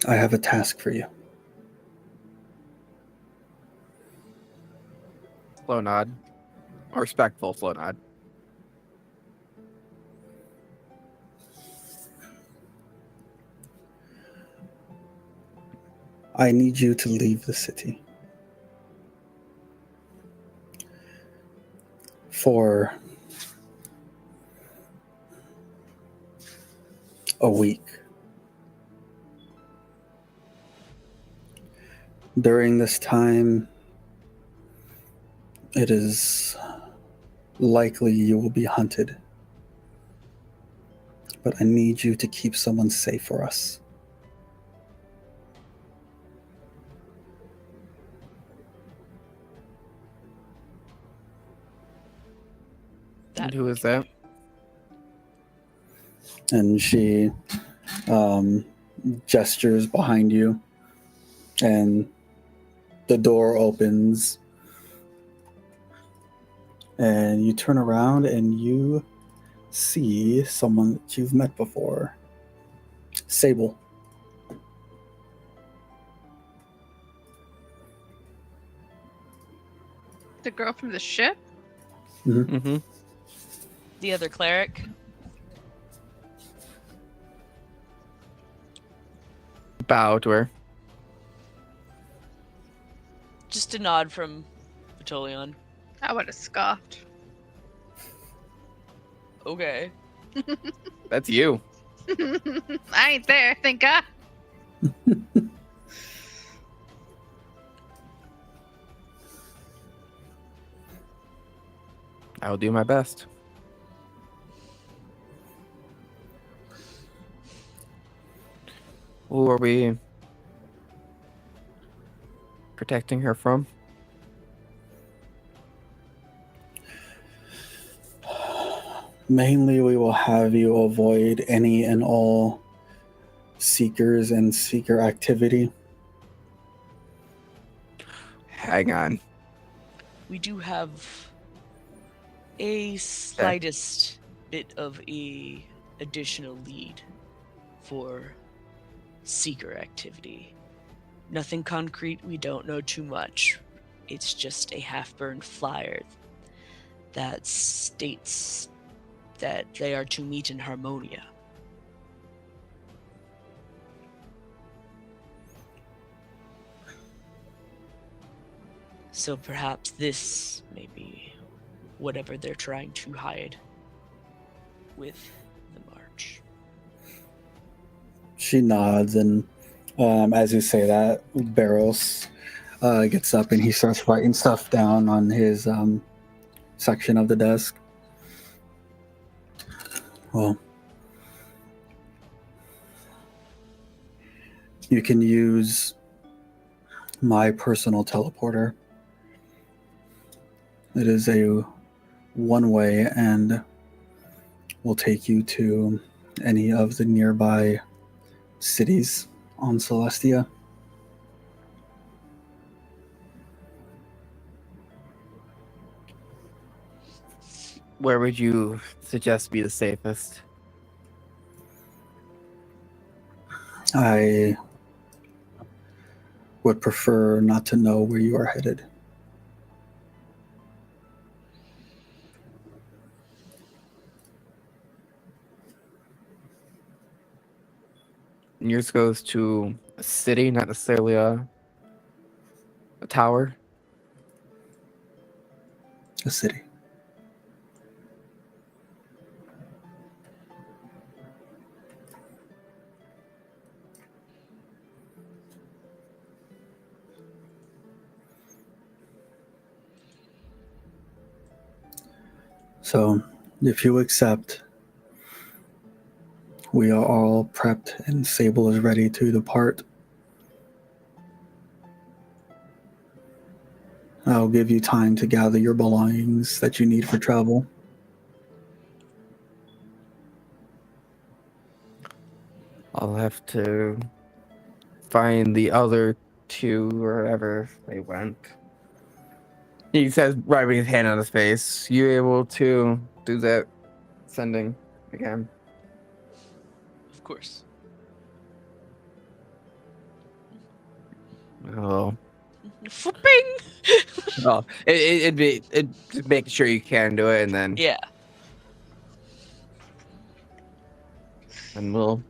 I have a task for you. Slow nod. A respectful slow nod. I need you to leave the city for a week. During this time, it is likely you will be hunted. But I need you to keep someone safe for us. And who is that? And she gestures behind you, and the door opens, and you turn around and you see someone that you've met before. Sable. The girl from the ship? Mm-hmm. The other cleric. Bow to her. Just a nod from Vitolion. I would have scoffed. Okay. That's you. I ain't there, thank God. I will do my best. Who are we protecting her from? Mainly, we will have you avoid any and all seekers and seeker activity. Hang on. We do have a slightest bit of a additional lead for seeker activity. Nothing concrete, we don't know too much. It's just a half-burned flyer that states that they are to meet in Harmonia. So perhaps this may be whatever they're trying to hide with the march. She nods, and as you say that, Barros gets up and he starts writing stuff down on his section of the desk. Well, you can use my personal teleporter. It is a one-way and will take you to any of the nearby cities on Celestia. Where would you suggest be the safest? I would prefer not to know where you are headed. Yours goes to a city, not necessarily a tower. A city. So, if you accept, we are all prepped and Sable is ready to depart. I'll give you time to gather your belongings that you need for travel. I'll have to find the other two wherever they went. He says, wiping his hand on his face. You able to do that sending again? Of course. Oh. Flipping! Well, it'd just making sure you can do it, and then Yeah. and we'll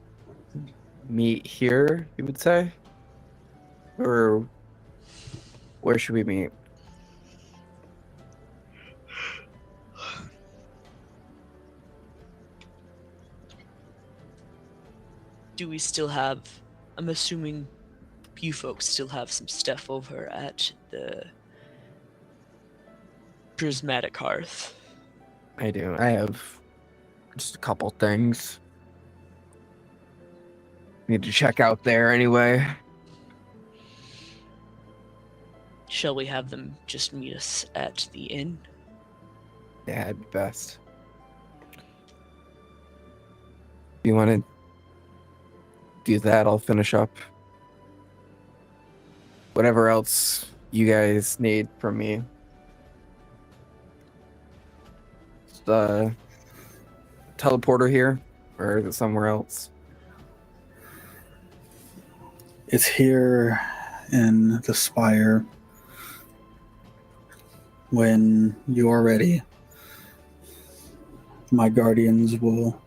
meet here. You would say, or where should we meet? Do we still have... I'm assuming you folks still have some stuff over at the Prismatic Hearth. I do. I have just a couple things. Need to check out there anyway. Shall we have them just meet us at the inn? Yeah, it'd be best. If you want to do that, I'll finish up whatever else you guys need from me. Is the teleporter here, or is it somewhere else? It's here in the spire. When you are ready, my guardians will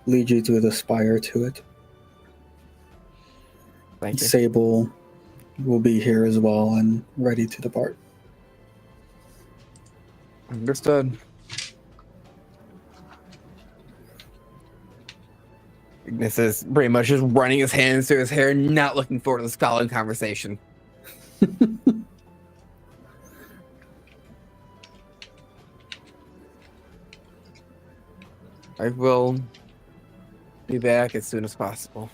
lead you through the spire to it. Thank you. Sable will be here as well and ready to depart. Understood. Ignis is pretty much just running his hands through his hair, not looking forward to this following conversation. I will be back as soon as possible.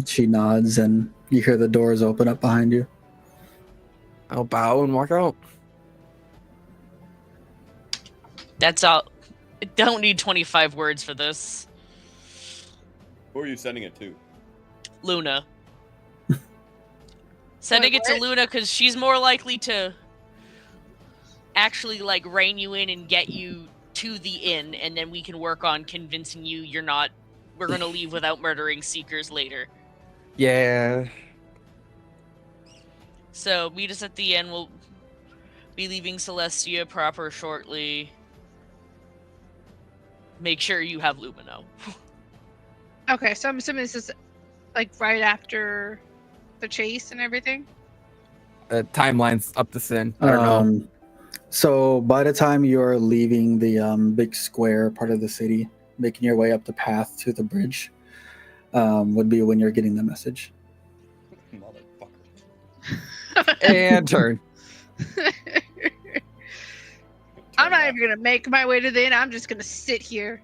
She nods, and you hear the doors open up behind you. I'll bow and walk out. That's all. I don't need 25 words for this. Who are you sending it to? Luna. Sending it to what? Luna because she's more likely to actually like rein you in and get you to the inn, and then we can work on convincing you you're not. We're gonna leave without murdering seekers later. Yeah. So meet us at the inn. We'll be leaving Celestia proper shortly. Make sure you have Lumino. Okay, so I'm assuming this is like right after the chase and everything. Timeline's up to sin. I don't know. So by the time you're leaving the big square part of the city, making your way up the path to the bridge, would be when you're getting the message. Motherfucker. And turn. I'm not even gonna make my way to the inn. I'm just gonna sit here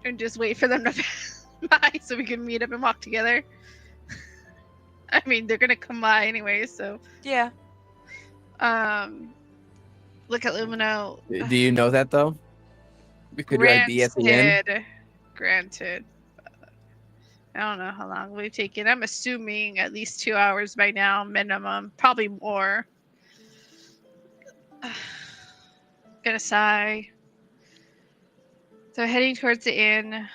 and just wait for them to pass by so we can meet up and walk together. I mean, they're gonna come by anyway, so Yeah. look at Lumino. Do you know that though? We could be at the inn. Granted. I don't know how long we've taken. I'm assuming at least 2 hours by now, minimum. Probably more. Gonna sigh. So heading towards the inn.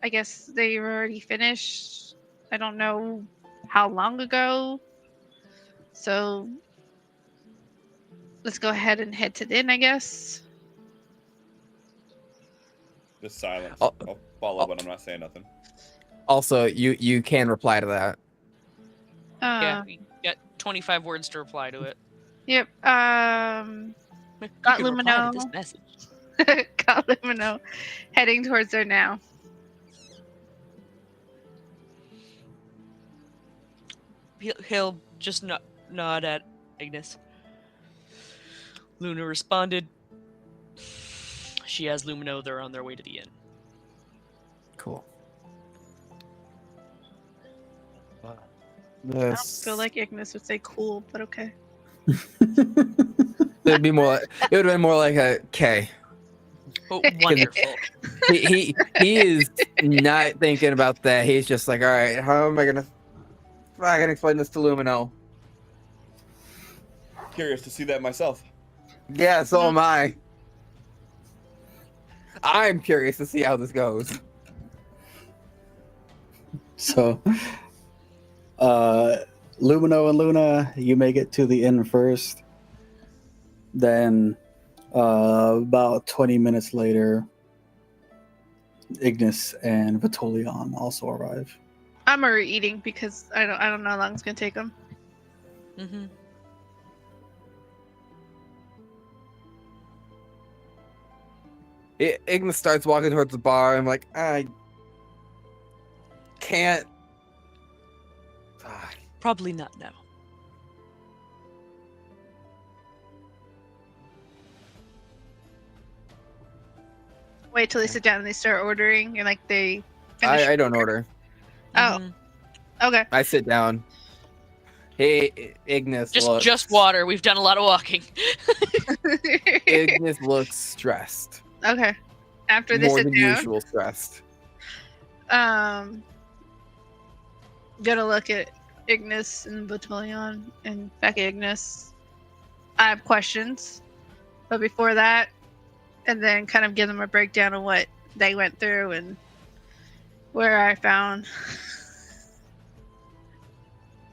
I guess they were already finished. I don't know how long ago. So let's go ahead and head to the inn, I guess. Just silence. Oh. I'll follow, but I'm not saying nothing. Also, you can reply to that. Yeah. We got 25 words to reply to it. Yep. You Got can reply to Lumino. this message. Got Lumino. Heading towards there now. He'll just nod at Ignis. Luna responded. She has Lumino. They're on their way to the inn. Cool. I don't feel like Ignis would say cool, but okay. It'd be more. It would have been more like a K. Oh, wonderful. He is not thinking about that. He's just like, all right, how am I gonna explain this to Lumino? Curious to see that myself. Yeah, so am I. I'm curious to see how this goes. So, Lumino and Luna, you make it to the inn first. Then, about 20 minutes later, Ignis and Vitolion also arrive. I'm already eating because I don't know how long it's gonna take them. Mm-hmm. Ignis starts walking towards the bar. I'm like, I can't. Probably not now. Wait till they sit down and they start ordering and like they finish. I don't order. Oh, Mhm. okay. I sit down. Hey, Ignis. Just water. We've done a lot of walking. Ignis looks stressed. Okay. After they More sit than down, usual stressed. gonna look at Ignis and Vitolion and back at Ignis. I have questions, but before that, and then kind of give them a breakdown of what they went through and where I found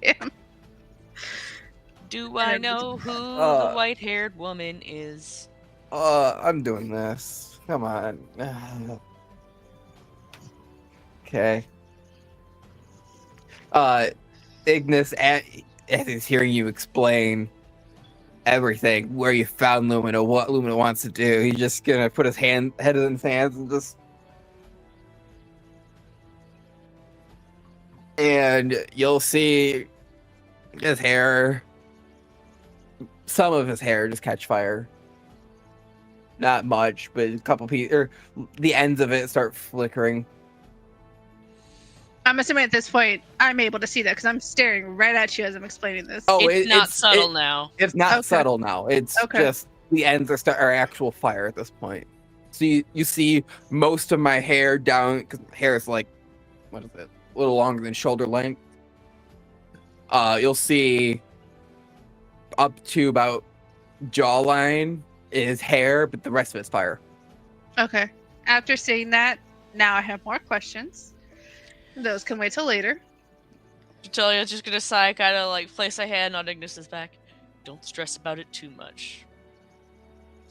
him. Do I know who Uh, the white-haired woman is? I'm doing this. Come on. Okay. Ignis, as he's hearing you explain everything, where you found Lumina, what Lumina wants to do, he's just gonna put his head in his hands and just. And you'll see his hair, some of his hair just catch fire. Not much, but a couple pieces, or the ends of it start flickering. I'm assuming at this point I'm able to see that because I'm staring right at you as I'm explaining this. Oh, It's not subtle now. It's not Okay. subtle now. It's Okay. just the ends are actual fire at this point. So you see most of my hair down, because hair is like, what is it? A little longer than shoulder length. You'll see up to about jawline is hair, but the rest of it's fire. Okay. After seeing that, now I have more questions. Those can wait till later. Vitalia's just gonna sigh, kind of like place a hand on Ignis's back. Don't stress about it too much.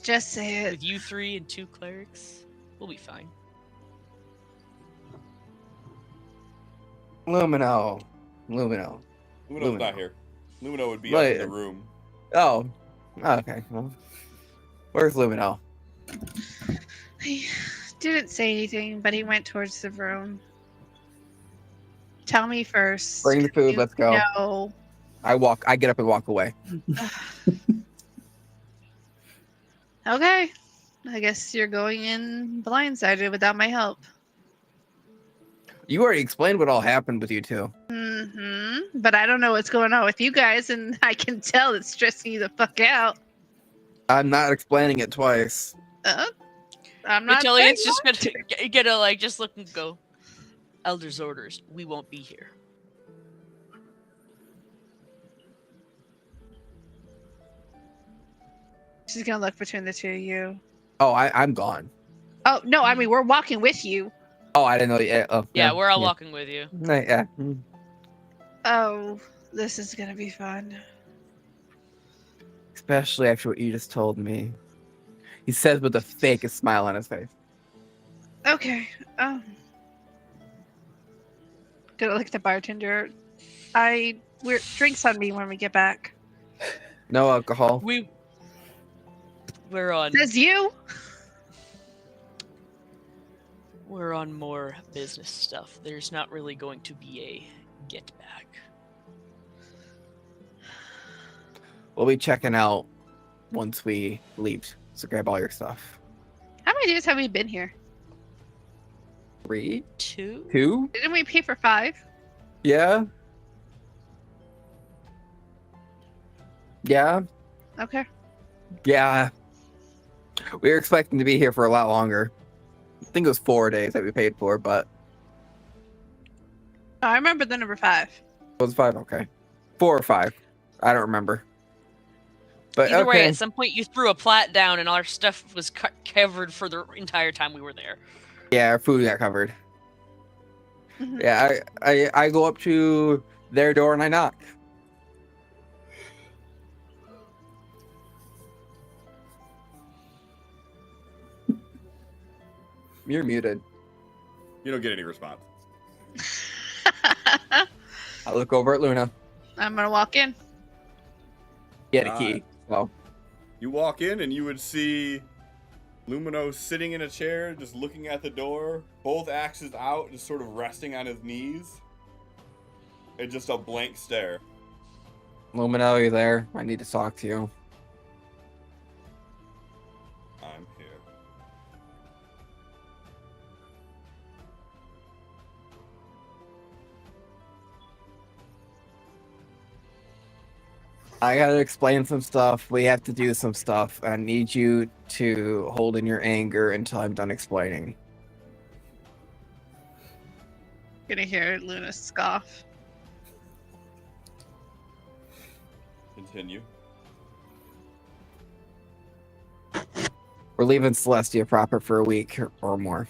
Just say it. With you 3 and 2 clerics, we'll be fine. Lumino. Lumino's Lumino. not here. Lumino would be Right. up in the room. Oh, okay. Well, where's Lumino? He didn't say anything, but he went towards the room. Tell me first. Bring the food. You Let's go. know- I get up and walk away. Okay. I guess you're going in blindsided without my help. You already explained what all happened with you two. But I don't know what's going on with you guys, and I can tell it's stressing you the fuck out. I'm not explaining it twice. I'm not. Vitalia's saying just gonna like just look and go. Elder's orders. We won't be here. She's gonna look between the two of you. Oh, I'm gone. Oh no, I mean we're walking with you. Oh, I didn't know. Yeah, Yeah, we're all walking with you. Yeah. Oh, this is gonna be fun. Especially after what you just told me. He says with the fakest smile on his face. Okay. Gonna look at the bartender. We're drinks on me when we get back. No alcohol. We're on. Says you. We're on more business stuff. There's not really going to be a get back. We'll be checking out once we leave. So grab all your stuff. How many days have we been here? 3? 2? 2? Didn't we pay for 5? Yeah. Yeah. Okay. Yeah. We were expecting to be here for a lot longer. I think it was 4 days that we paid for, but Oh, I remember the number 5. it was 5. Okay. 4 or 5. I don't remember. But Either way, okay. at some point you threw a plat down and our stuff was covered for the entire time we were there. Yeah, our food got covered. Mhm. Yeah, I go up to their door and I knock. You're muted. You don't get any response. I look over at Luna. I'm gonna walk in. Get a key. Well, You walk in and you would see Lumino sitting in a chair, just looking at the door, both axes out, just sort of resting on his knees. And just a blank stare. Lumino, you there? I need to talk to you. I'm here. I gotta explain some stuff. We have to do some stuff. I need you to hold in your anger until I'm done explaining. Gonna hear Luna scoff. Continue. We're leaving Celestia proper for a week or more.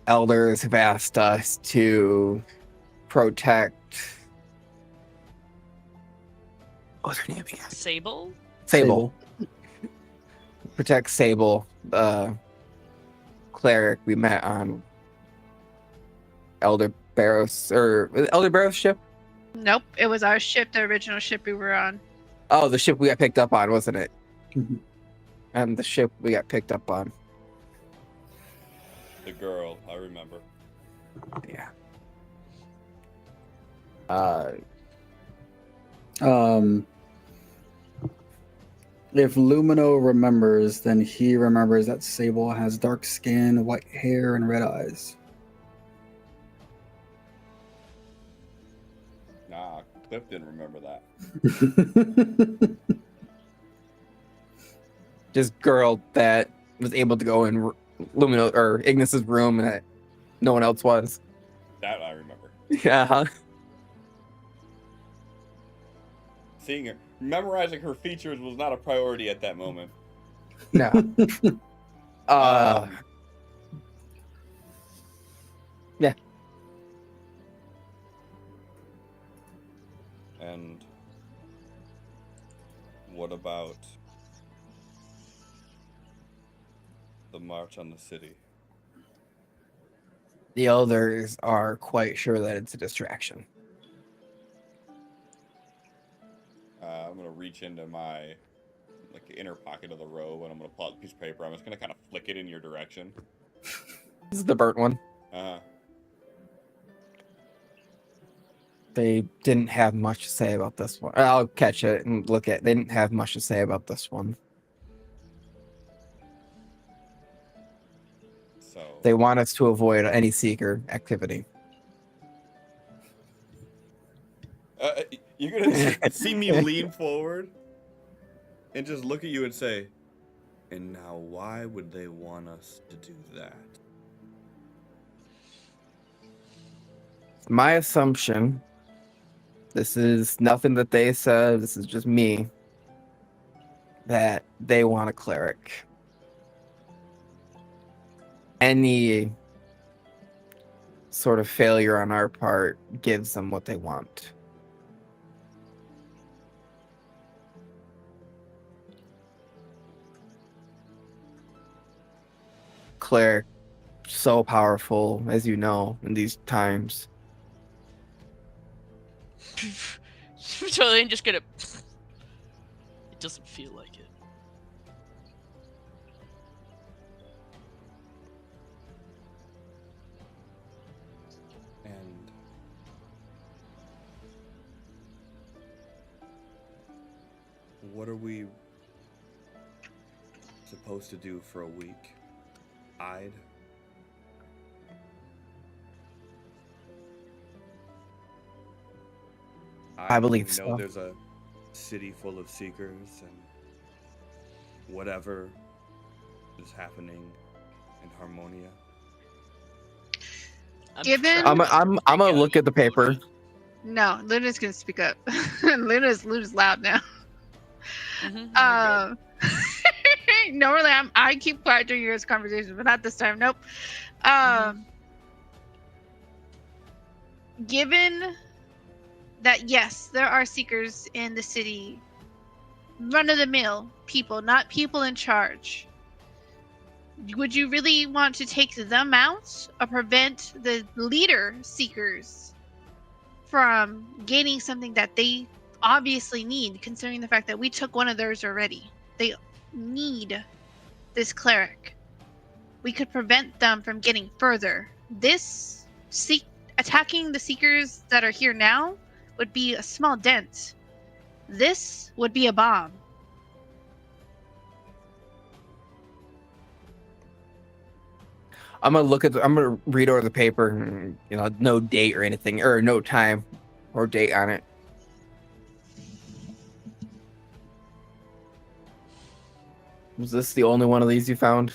Elders have asked us to protect. What's her name again? Sable? Sable. Protect Sable, cleric we met on Elder Barrows or Elder Barrows ship. Nope, it was our ship, the original ship we were on. Oh, the ship we got picked up on, wasn't it? Mhm. And the ship we got picked up on. The girl, I remember. Yeah. If Lumino remembers, then he remembers that Sable has dark skin, white hair, and red eyes. Nah, Cliff didn't remember that. Just girl that was able to go in Lumino or Ignis's room and that no one else was. That I remember. Yeah. Seeing her, memorizing her features was not a priority at that moment. No. Yeah. And what about the march on the city? The elders are quite sure that it's a distraction. I'm gonna reach into my inner pocket of the robe and I'm gonna pull out a piece of paper. I'm just gonna kind of flick it in your direction. This is the burnt one. They didn't have much to say about this one. I'll catch it and look at. They didn't have much to say about this one. So They want us to avoid any seeker activity. you're gonna see me lean forward and just look at you and say, and now why would they want us to do that? My assumption, this is nothing that they said, this is just me, that they want a cleric. Any sort of failure on our part gives them what they want. Cleric, so powerful, as you know, in these times. Totally just gonna. It doesn't feel like it. And what are we supposed to do for a week? Hide? I believe we so. know there's a city full of seekers and whatever is happening in Harmonia. Given- I'm gonna look at the paper. No, Luna's gonna speak up. Luna's loud now. Mhm, Normally I keep quiet during your conversations, but not this time. Nope. Given that yes, there are seekers in the city, run of the mill people, not people in charge. Would you really want to take them out or prevent the leader seekers from gaining something that they obviously need, considering the fact that we took one of theirs already? They need this cleric. We could prevent them from getting further. Attacking the seekers that are here now would be a small dent. This would be a bomb. I'm gonna read over the paper and, no date or anything, or no time or date on it. Was this the only one of these you found?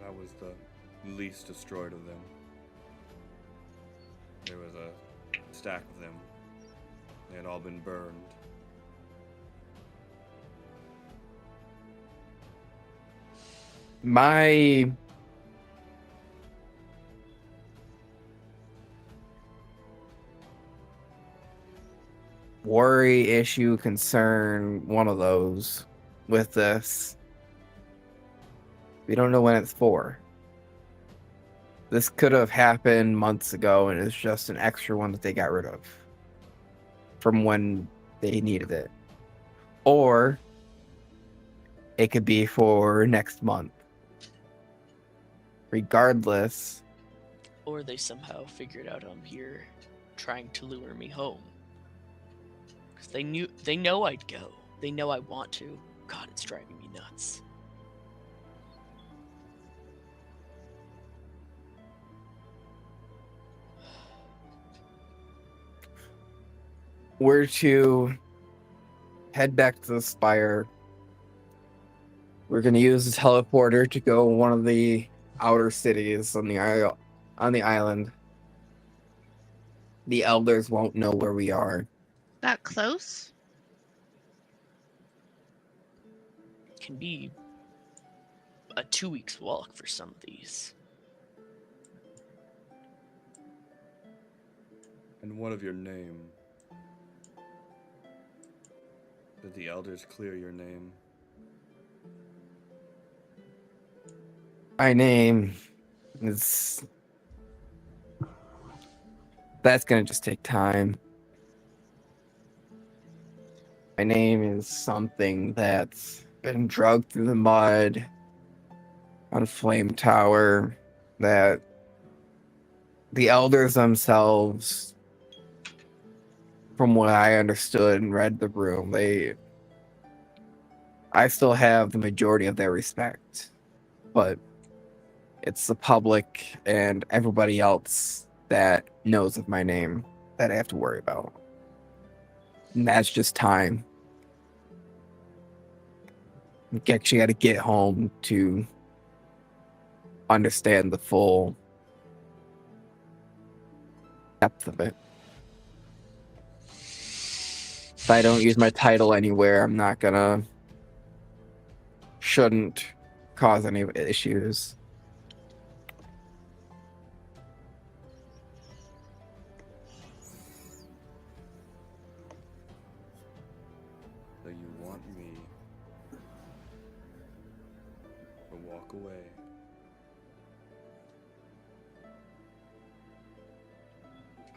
That was the least destroyed of them. There was a stack of them. They had all been burned. My worry, issue, concern, one of those with this We don't know when it's for. This could have happened months ago, and it's just an extra one that they got rid of from when they needed it. Or it could be for next month. Regardless, Or they somehow figured out I'm here trying to lure me home. Because they know I'd go. They know I want to. God, it's driving me nuts. we're to head back to the spire. We're going to use the teleporter to go one of the outer cities on the island. The elders won't know where we are. That close? Can be a 2 weeks walk for some of these. And what of your name? Did the elders clear your name? My name is... That's going to just take time. My name is something that's been drugged through the mud on Flame Tower, that the elders themselves, from what I understood and read the room, I still have the majority of their respect, but it's the public and everybody else that knows of my name that I have to worry about. And that's just time. You actually got to get home to understand the full depth of it. If I don't use my title anywhere, I'm not gonna... Shouldn't cause any issues. So you want me to walk away?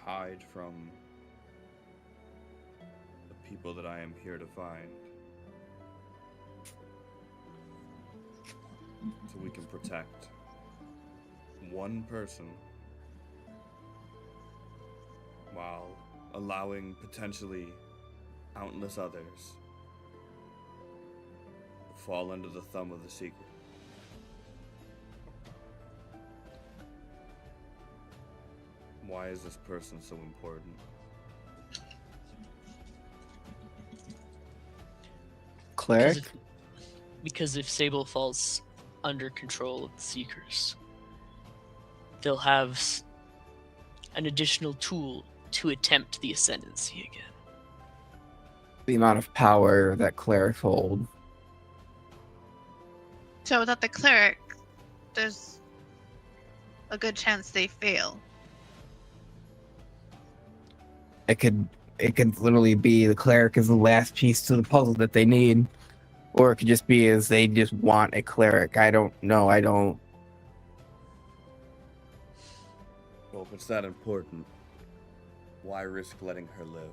Hide from the people that I am here to find, so we can protect one person while allowing potentially countless others to fall under the thumb of the secret. Why is this person so important? Cleric? Because if Sable falls under control of the Seekers, they'll have an additional tool to attempt the ascendancy again. The amount of power that clerics hold. So without the cleric, there's a good chance they fail. It could literally be the cleric is the last piece to the puzzle that they need. Or it could just be as they just want a cleric. I don't know. Well, if it's that important, why risk letting her live?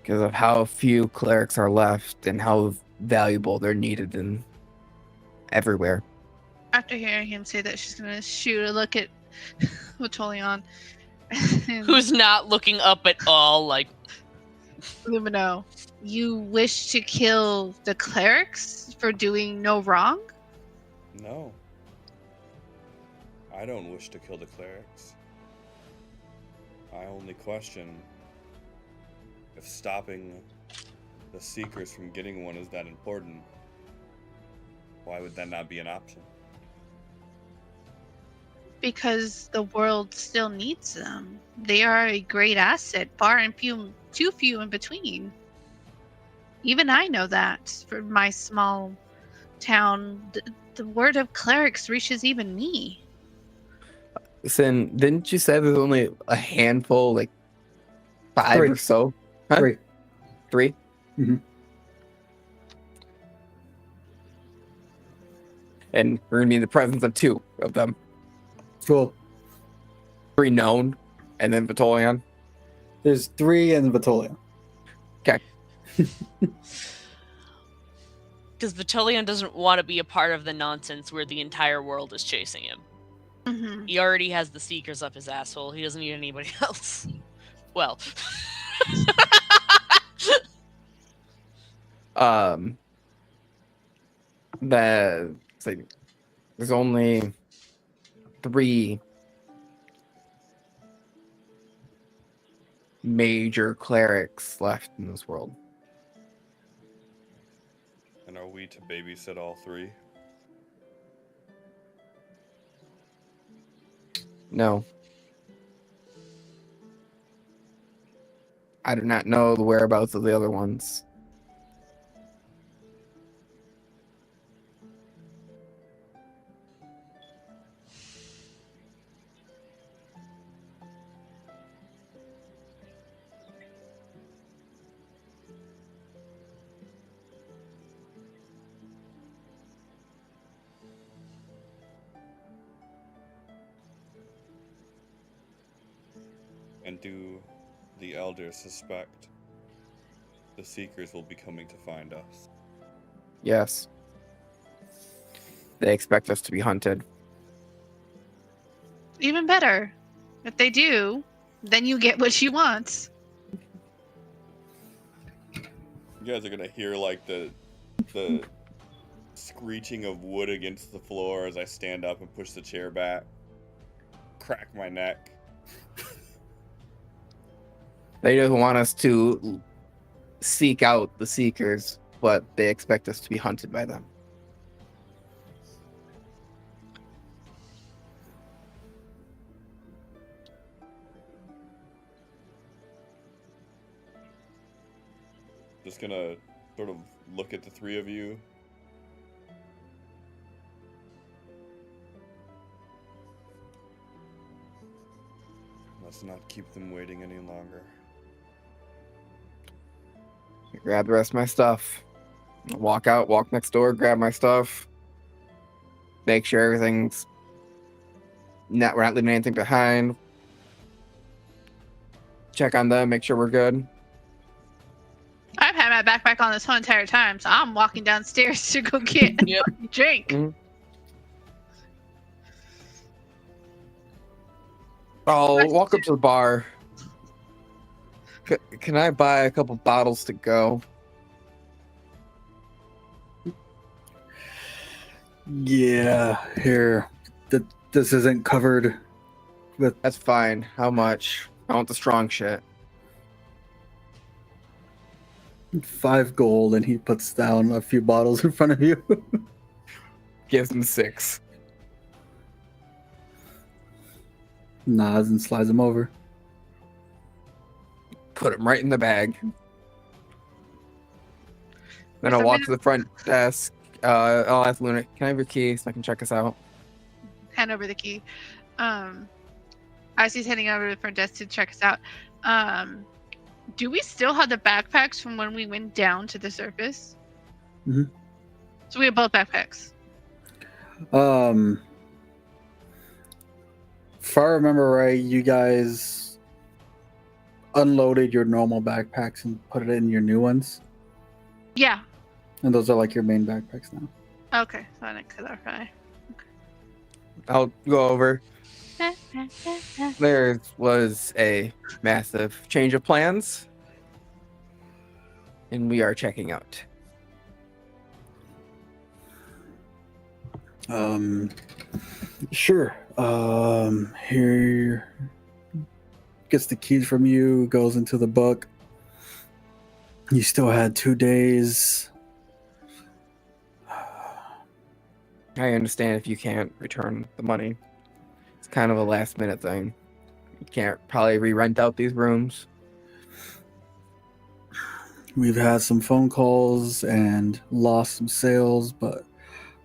Because of how few clerics are left and how valuable they're needed in everywhere. After hearing him say that, she's gonna shoot a look at Metolion. Who's not looking up at all, like... Lumino, you wish to kill the clerics for doing no wrong? No. I don't wish to kill the clerics. I only question if stopping the Seekers from getting one is that important. Why would that not be an option? Because the world still needs them. They are a great asset, far and too few in between. Even I know that from my small town. The word of clerics reaches even me. Listen, didn't you say there's only a handful, like 5 Three. or so? Huh? 3. 3? Mhm. And we're gonna be in the presence of 2 of them. Cool. 3 known, and then Vitolion. There's 3 in Vitolia. Because Vitellion doesn't want to be a part of the nonsense where the entire world is chasing him. Mm-hmm. He already has the Seekers up his asshole. He doesn't need anybody else. Well. There's only 3 major clerics left in this world. And are we to babysit all 3? No. I do not know the whereabouts of the other ones. And do the elders suspect the Seekers will be coming to find us? Yes. They expect us to be hunted. Even better. If they do, then you get what you want. You guys are gonna hear like the screeching of wood against the floor as I stand up and push the chair back. Crack my neck. They just want us to seek out the Seekers, but they expect us to be hunted by them. Just gonna sort of look at the 3 of you. Let's not keep them waiting any longer. Grab the rest of my stuff. Walk out, walk next door, grab my stuff. Make sure everything's we're not leaving anything behind. Check on them, make sure we're good. I've had my backpack on this whole entire time, so I'm walking downstairs to go get Yep. a drink. Mhm. I'll walk up to the bar. Can I buy a couple bottles to go? Yeah, here. This isn't covered with. That's fine. How much? I want the strong shit. 5 gold, and he puts down a few bottles in front of you. Gives him 6. Nods and slides them over. Put him right in the bag. Then Yes, I'll I'm walk gonna- to the front desk. I'll ask Luna, can I have your key so I can check us out? Hand over the key. As he's heading over to the front desk to check us out, do we still have the backpacks from when we went down to the surface? Mhm. So we have both backpacks. If I remember right, you guys unloaded your normal backpacks and put it in your new ones, Yeah. and those are like your main backpacks now. Okay. So I didn't clarify. I'll go over. There was a massive change of plans, and we are checking out. Sure. Here gets the keys from you, goes into the book. You still had 2 days. I understand if you can't return the money. It's kind of a last minute thing. You can't probably re-rent out these rooms. We've had some phone calls and lost some sales, but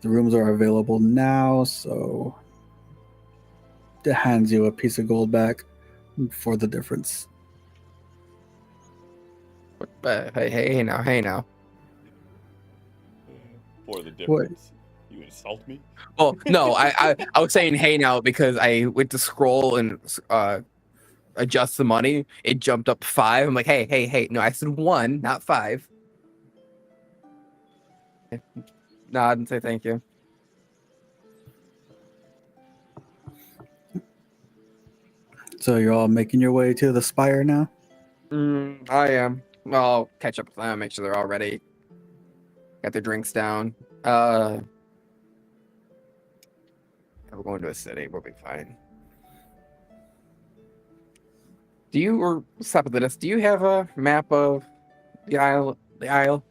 the rooms are available now, so it hands you a piece of gold back for the difference. But hey now. For the difference. You insult me? Oh no, I was saying hey now because I went to scroll and adjust the money. It jumped up 5. I'm like, hey. No, I said 1, not 5. Nod and say thank you. So you're all making your way to the spire now? I am. Well, I'll catch up with them, make sure they're all ready. Got their drinks down. We're going to a city. We'll be fine. Do you, or stop at this, do you have a map of the isle? The isle?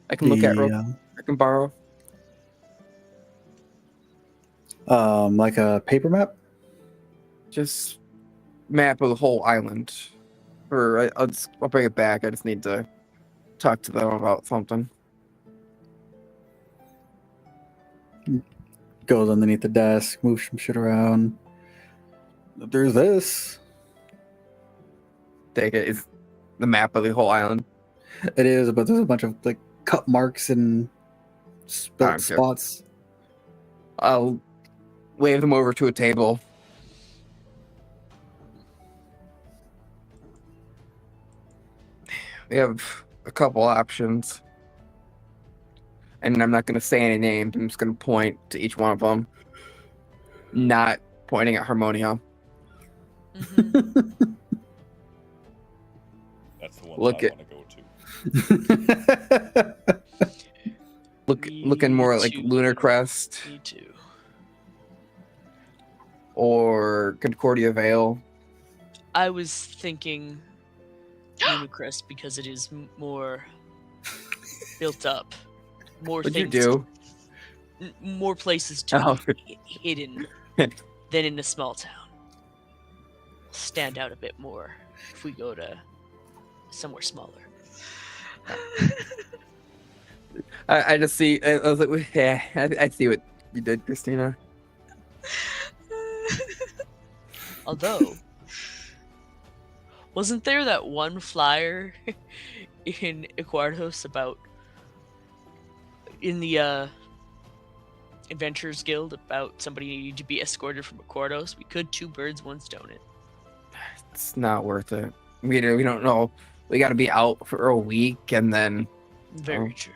I can look at real. I can borrow. Like a paper map? Just map of the whole island. Or I'll bring it back. I just need to talk to them about something. Goes underneath the desk, moves some shit around. There's this. Take it. It's the map of the whole island. It is, but there's a bunch of like cut marks and spilt Sure. spots. I'll wave them over to a table. We have a couple options. And I'm not going to say any names. I'm just going to point to each one of them. Not pointing at Harmonia. Mhm. That's the one Look I at- want to go to. Looking more like Me Lunar too. Crest Me too. or Concordia Vale. I was thinking Lunacrest because it is more built up. More What'd you things do? more places to Oh. be hidden than in a small town. Stand out a bit more if we go to somewhere smaller. I just see. I was like, yeah, I see what you did, Christina. Although, wasn't there that one flyer in Equardos about in the Adventurers Guild about somebody needing to be escorted from Equardos? We could 2 birds, 1 stone it. It's not worth it. We don't know. We got to be out for a week, and then Very Oh. true.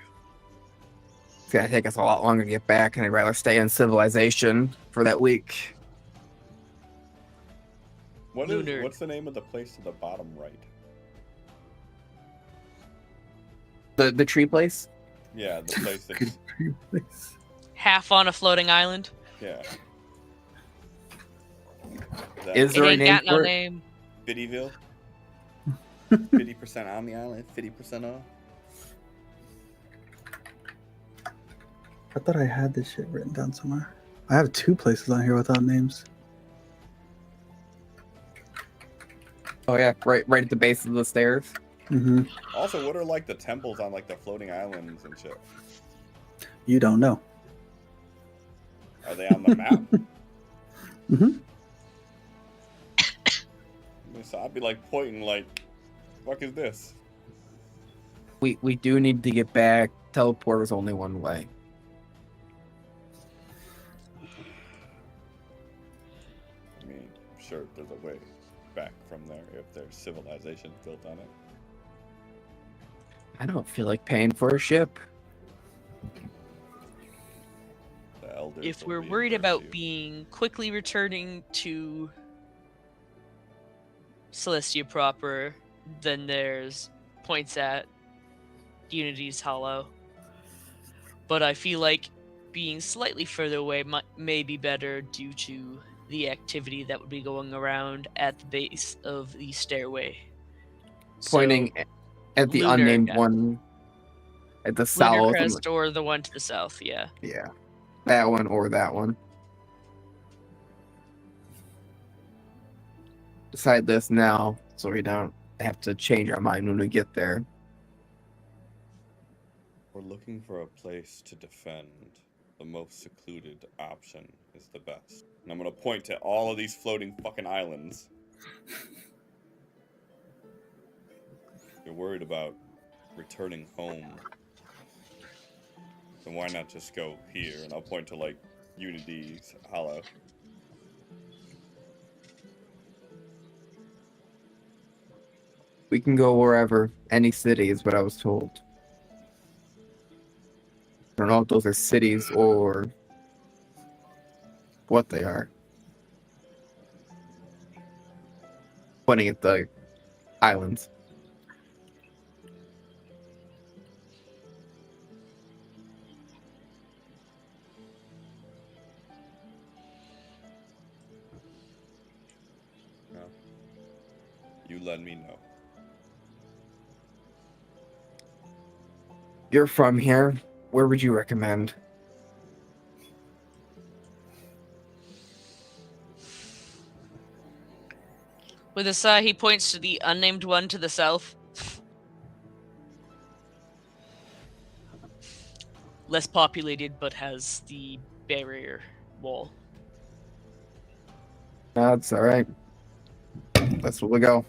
it's gonna take us a lot longer to get back. And I'd rather stay in civilization for that week. Lunar. What's the name of the place to the bottom right? The tree place. Yeah, the place that's Half on a floating island. yeah. Is It there a ain't name got no for it? name. Biddyville? 50% on the island, 50% off. I thought I had this shit written down somewhere. I have 2 places on here without names. Oh yeah, right at the base of the stairs. Mm-hmm. Also, what are like the temples on like the floating islands and shit? You don't know. Are they on the map? Mm-hmm. So I'd be like pointing like, fuck is this? We do need to get back. Teleport is only one way. I mean, I'm sure there's a way back from there if there's civilization built on it. I don't feel like paying for a ship. The elders If will we're reimburse worried about you. being quickly returning to Celestia proper, then there's points at Unity's Hollow. But I feel like being slightly further away may be better due to the activity that would be going around at the base of the stairway. Pointing at the Lunar, unnamed yeah. one at the Lunar south. I'm Crest like, or the one to the south, yeah. yeah, that one or that one. Decide this now, so we don't have to change our mind when we get there. We're looking for a place to defend. The most secluded option is the best. And I'm gonna point to all of these floating fucking islands. You're worried about returning home. Then why not just go here? And I'll point to like Unity's Hollow. We can go wherever. Any city is what I was told. I don't know if those are cities or what they are. Pointing at the islands. No. You let me know. You're from here. Where would you recommend? With a sigh, he points to the unnamed one to the south. Less populated, but has the barrier wall. That's all right. That's where we go.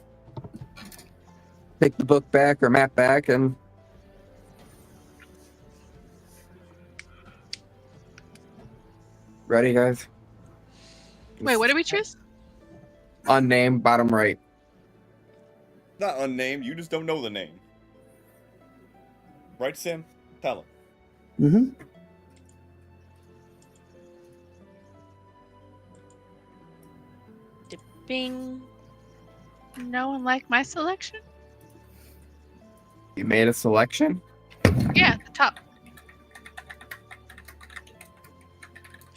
Take the book back or map back and ready, guys? Wait, what did we choose? Unnamed, bottom right. Not unnamed, you just don't know the name. Right, Sim? Tell him. Mm-hmm. Bing. No one liked my selection? You made a selection? Yeah, the top.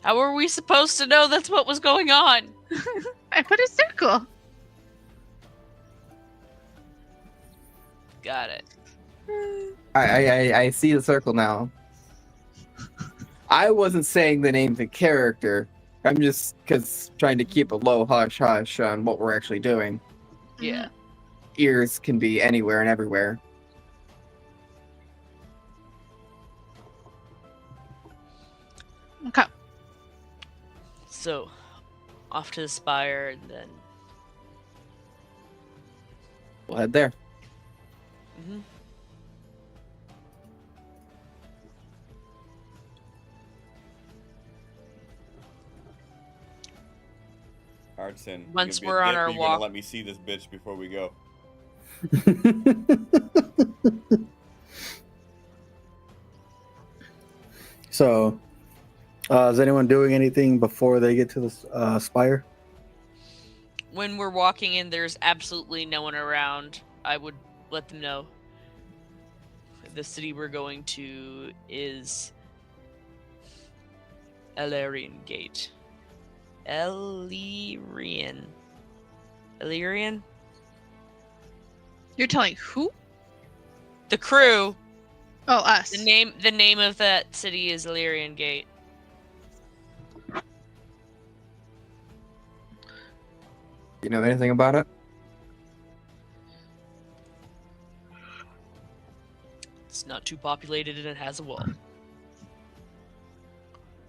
How were we supposed to know that's what was going on? I put a circle. Got it. I see the circle now. I wasn't saying the name of the character. I'm just trying to keep a low hush hush on what we're actually doing. Yeah. Ears can be anywhere and everywhere. Okay. So, off to the spire, and then. We'll head there. Mhm. Alright, Sin. You Once gonna be a we're on dick, or our you walk- gonna let me see this bitch before we go? So, is anyone doing anything before they get to the spire? When we're walking in, there's absolutely no one around. I would let them know. The city we're going to is Elarian Gate. Elerian. You're telling who? The crew. Oh, us. The name of that city is Elerian Gate. You know anything about it? It's not too populated and it has a wall.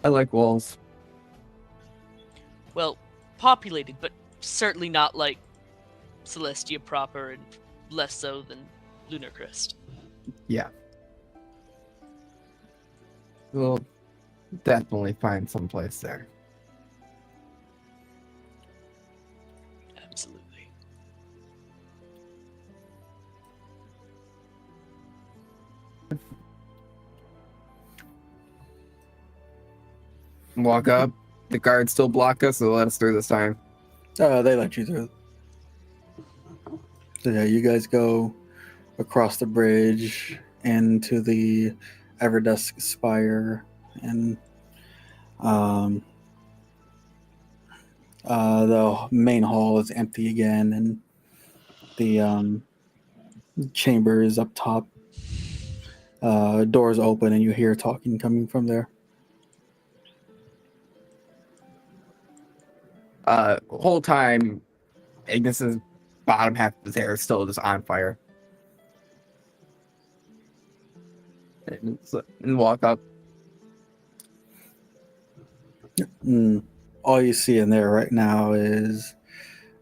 I like walls. Well, populated, but certainly not like Celestia proper, and less so than Lunar Crest. Yeah. We'll definitely find someplace there. Absolutely. Walk up. The guards still block us, so let us through this time. They let you through. So yeah, you guys go across the bridge into the Everdusk Spire, and the main hall is empty again, and the chamber is up top. Doors open, and you hear talking coming from there. Whole time, Ignis's bottom half of his hair is still just on fire. And walk up. All you see in there right now is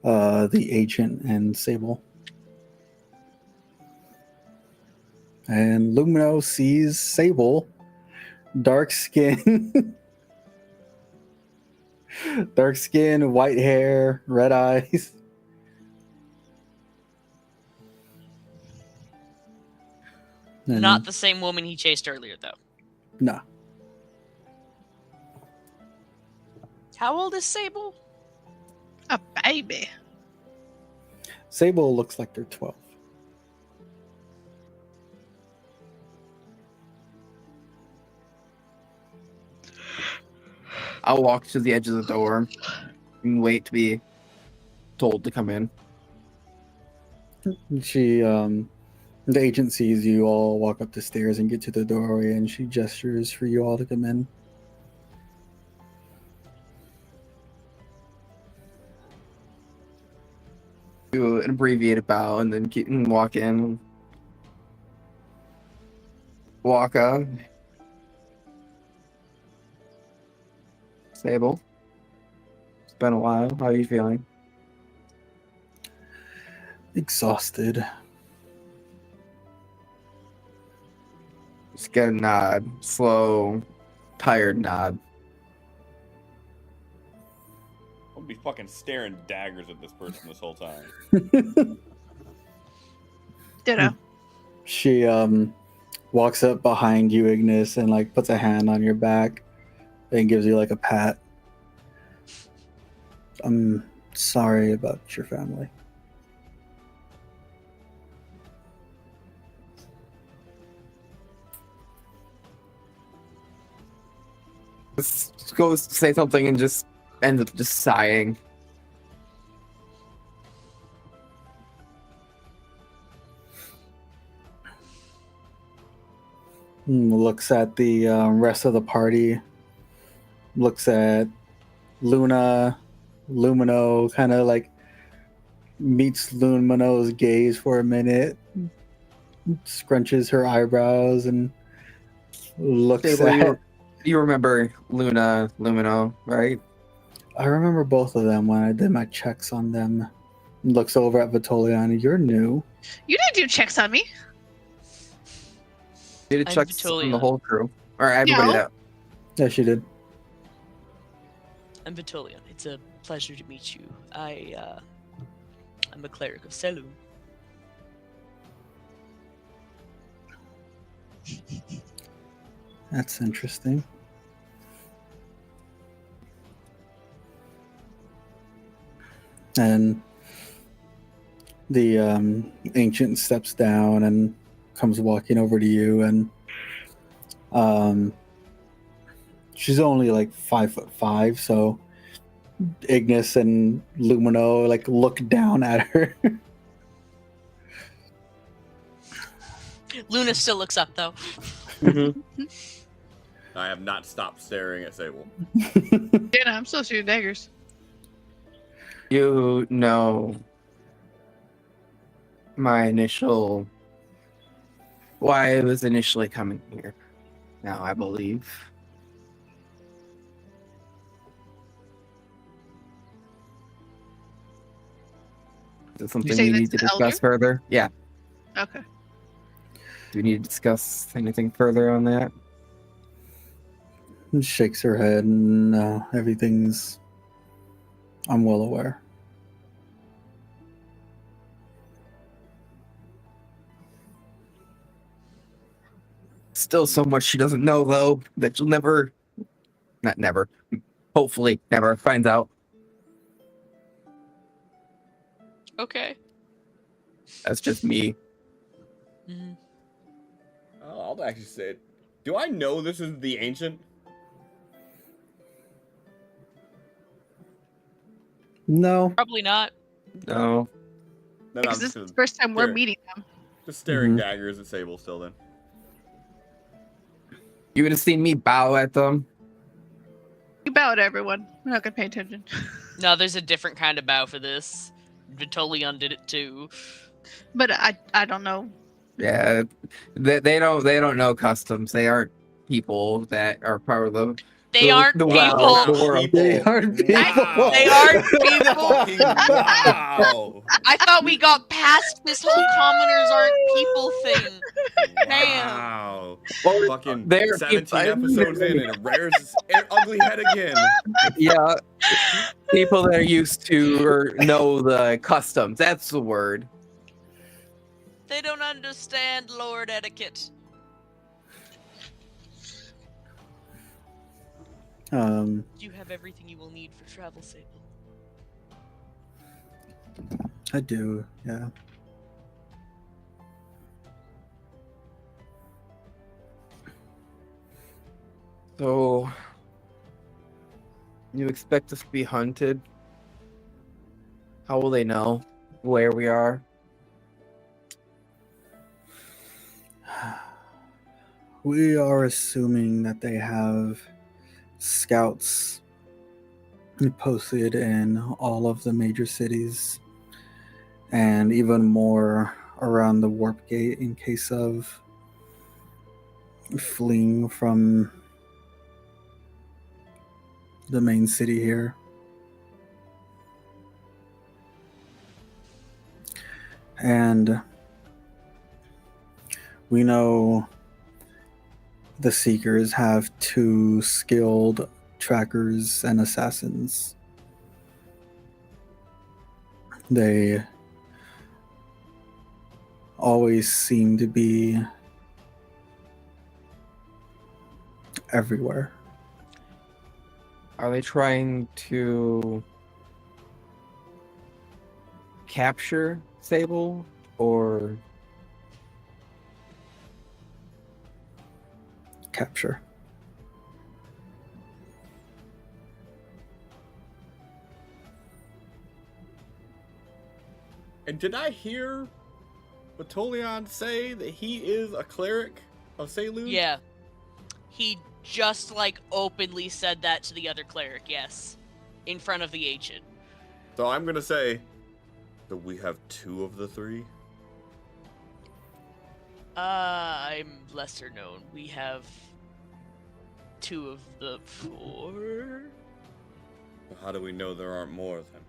the agent and Sable. And Lumino sees Sable Dark skin. Dark skin, white hair, red eyes. And Not the same woman he chased earlier, though. no. How old is Sable? A baby. Sable looks like they're 12. I'll walk to the edge of the door and wait to be told to come in. She, the agent sees you all walk up the stairs and get to the doorway, and she gestures for you all to come in. Do an abbreviated bow and then and walk in. Walk up. Sable. It's been a while. How are you feeling? Exhausted. Just get a nod. Slow, tired nod. I'll be fucking staring daggers at this person this whole time. Ditto. She walks up behind you, Ignis, and like puts a hand on your back and gives you like a pat. I'm sorry about your family. Just goes to say something and just ends up just sighing. Looks at the rest of the party. Looks at Luna, Lumino, kind of like meets Lumino's gaze for a minute, scrunches her eyebrows, and looks Sable, at. you remember Luna, Lumino, right? I remember both of them when I did my checks on them. Looks over at Vitolian. You're new. You didn't do checks on me. Did it I'm check on the Vitolia. whole crew or everybody No. that Yeah, she did. I'm Vitolian. It's a pleasure to meet you. I'm a cleric of Selûne. That's interesting. And the ancient steps down and comes walking over to you, and she's only like 5'5", so Ignis and Lumino like look down at her. Luna still looks up, though. I have not stopped staring at Sable. Yeah, no, I'm still shooting daggers. you know my initial why I was initially coming here. Now I believe. Is it something saying we this need to to the discuss elder? further? Yeah. Okay. Do we need to discuss anything further on that? And shakes her head, and everything's. I'm well aware. Still so much she doesn't know, though, that you'll never, not never, hopefully never finds out. Okay. That's just me. Mhm. I'll actually say it. Do I know this is the ancient? No. Probably not. No. No, Because this is the first time we're Sure. meeting them. just staring Mhm. daggers at Sable still then. You would have seen me bow at them. You bow to everyone. We're not gonna pay attention. No, there's a different kind of bow for this. Vitolian did it too. But I don't know. Yeah, they don't know customs. They aren't people that are part of the. They aren't the people. wow, the Wow, world. people. They aren't people. Wow. They aren't people. Fucking wow. I thought we got past this whole commoners aren't people thing. Damn. Wow. Well, Fucking they're 17 people- episodes in and it rears its ugly head again. Yeah, people that are used to or know the customs. That's the word. They don't understand Lord etiquette. You have everything you will need for travel, Sable. I do, yeah. So, you expect us to be hunted? How will they know where we are? We are assuming that they have scouts posted in all of the major cities and even more around the warp gate in case of fleeing from the main city here. And we know the Seekers have 2 skilled trackers and assassins. They always seem to be everywhere. Are they trying to capture Sable or Capture. And did I hear Batolion say that he is a cleric of Selu? Yeah. He just, like, openly said that to the other cleric, yes. In front of the ancient. So I'm gonna say that we have 2 of the 3. I'm lesser known. We have 2 of the 4. So how do we know there aren't more of them?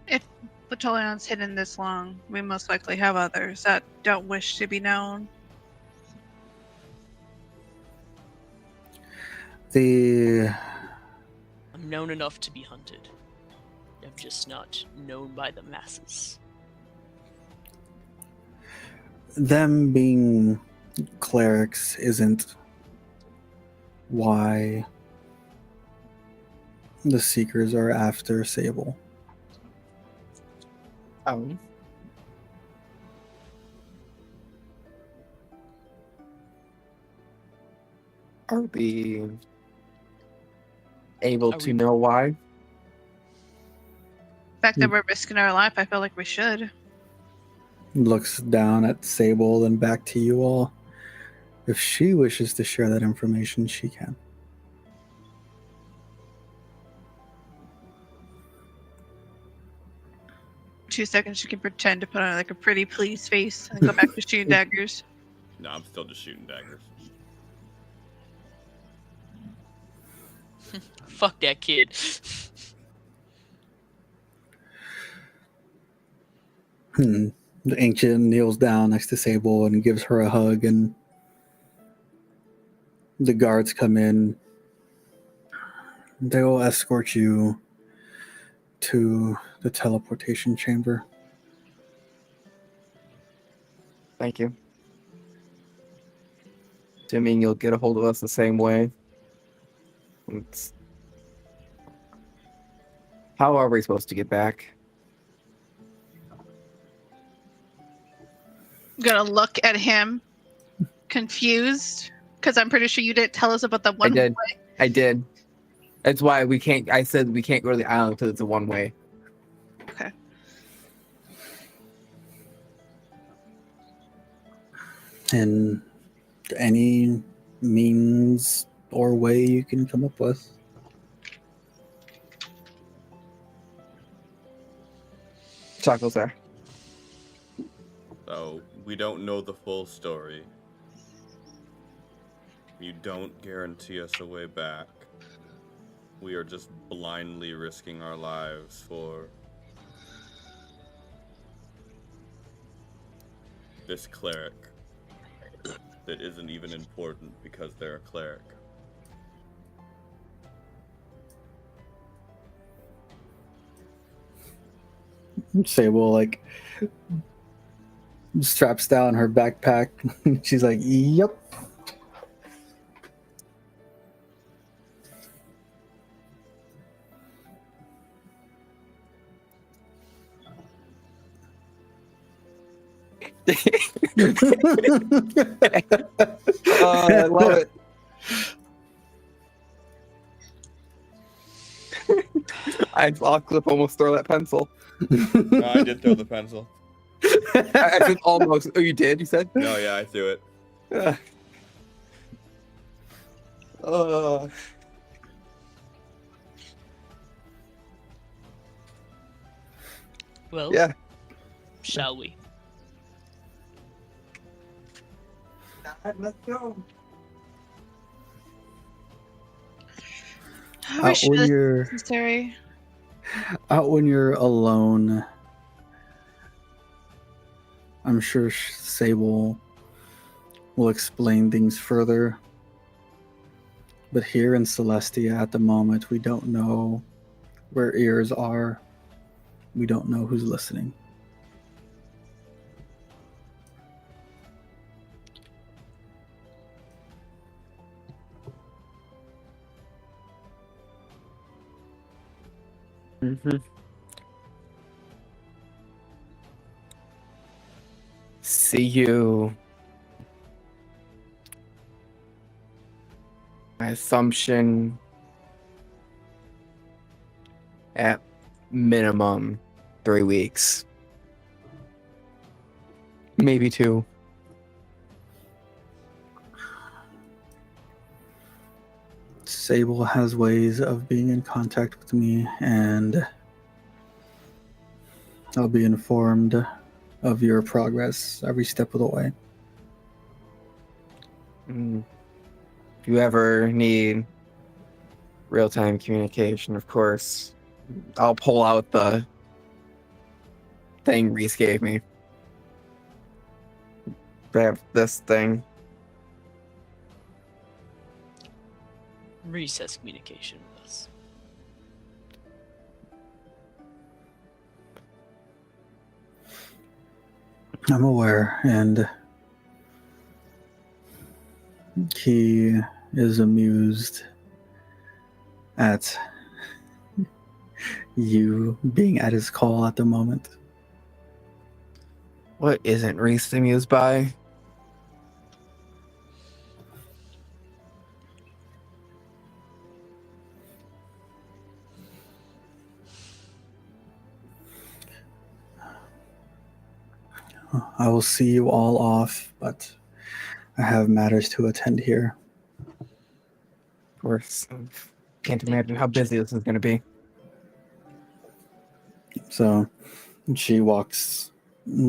If Batolion's hidden this long, we most likely have others that don't wish to be known. The I'm known enough to be hunted. I'm just not known by the masses. them being clerics isn't why the Seekers are after Sable. oh, are we able Are to we- know why? The fact that we're risking our life, I feel like we should. Looks down at Sable, then back to you all. If she wishes to share that information, she can. 2 seconds, she can pretend to put on like a pretty pleased face and go back to shooting daggers. No, I'm still just shooting daggers. Fuck that kid. The ancient kneels down next to Sable and gives her a hug, and the guards come in. They will escort you to the teleportation chamber. Thank you. Assuming you'll get a hold of us the same way. It's... How are we supposed to get back? I'm gonna look at him, confused, because I'm pretty sure you didn't tell us about the one did. way. I did. That's why we can't. I said we can't go to the island because it's a one way. Okay. And any means or way you can come up with. Chuckles there. So we don't know the full story. You don't guarantee us a way back. We are just blindly risking our lives for this cleric that isn't even important because they're a cleric. Sable like straps down her backpack. She's like, "Yep." I love it. I'll clip almost throw that pencil. No, I did throw the pencil. I said almost. Oh, you did? You said? No, yeah, I threw it. Well, Yeah. shall we? Let's go. I wish when this you're was necessary. out when you're alone, I'm sure Sable will explain things further. But here in Celestia at the moment, we don't know where ears are. We don't know who's listening. Mm-hmm. See you. My assumption at minimum 3 weeks. Maybe 2. Sable has ways of being in contact with me, and I'll be informed of your progress every step of the way. If you ever need real-time communication, of course, I'll pull out the thing Reese gave me. Grab this thing. Recess communication with us. I'm aware, and he is amused at you being at his call at the moment. What isn't Reese amused by? I will see you all off, but I have matters to attend here. Of course. Can't imagine how busy this is going to be. So she walks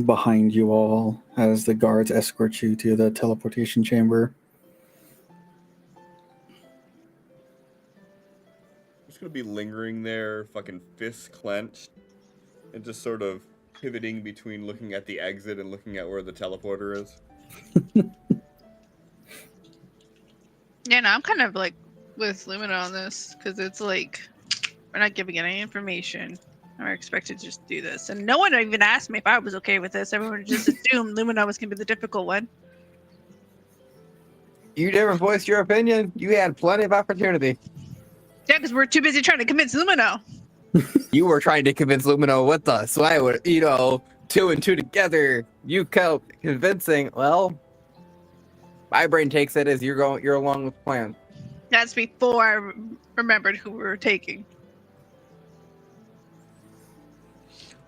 behind you all as the guards escort you to the teleportation chamber. Just gonna be lingering there, fucking fists clenched, and just sort of pivoting between looking at the exit and looking at where the teleporter is. Yeah, no, I'm kind of like with Lumina on this because it's like we're not giving any information. We're expected to just do this, and no one even asked me if I was okay with this. Everyone just assumed Lumina was gonna be the difficult one. You never voiced your opinion. You had plenty of opportunity. Yeah, because we're too busy trying to convince Lumina. You were trying to convince Lumino with us, so I would, 2 and 2 together. You kept convincing. Well, my brain takes it as you're along with the plan. That's before I remembered who we were taking.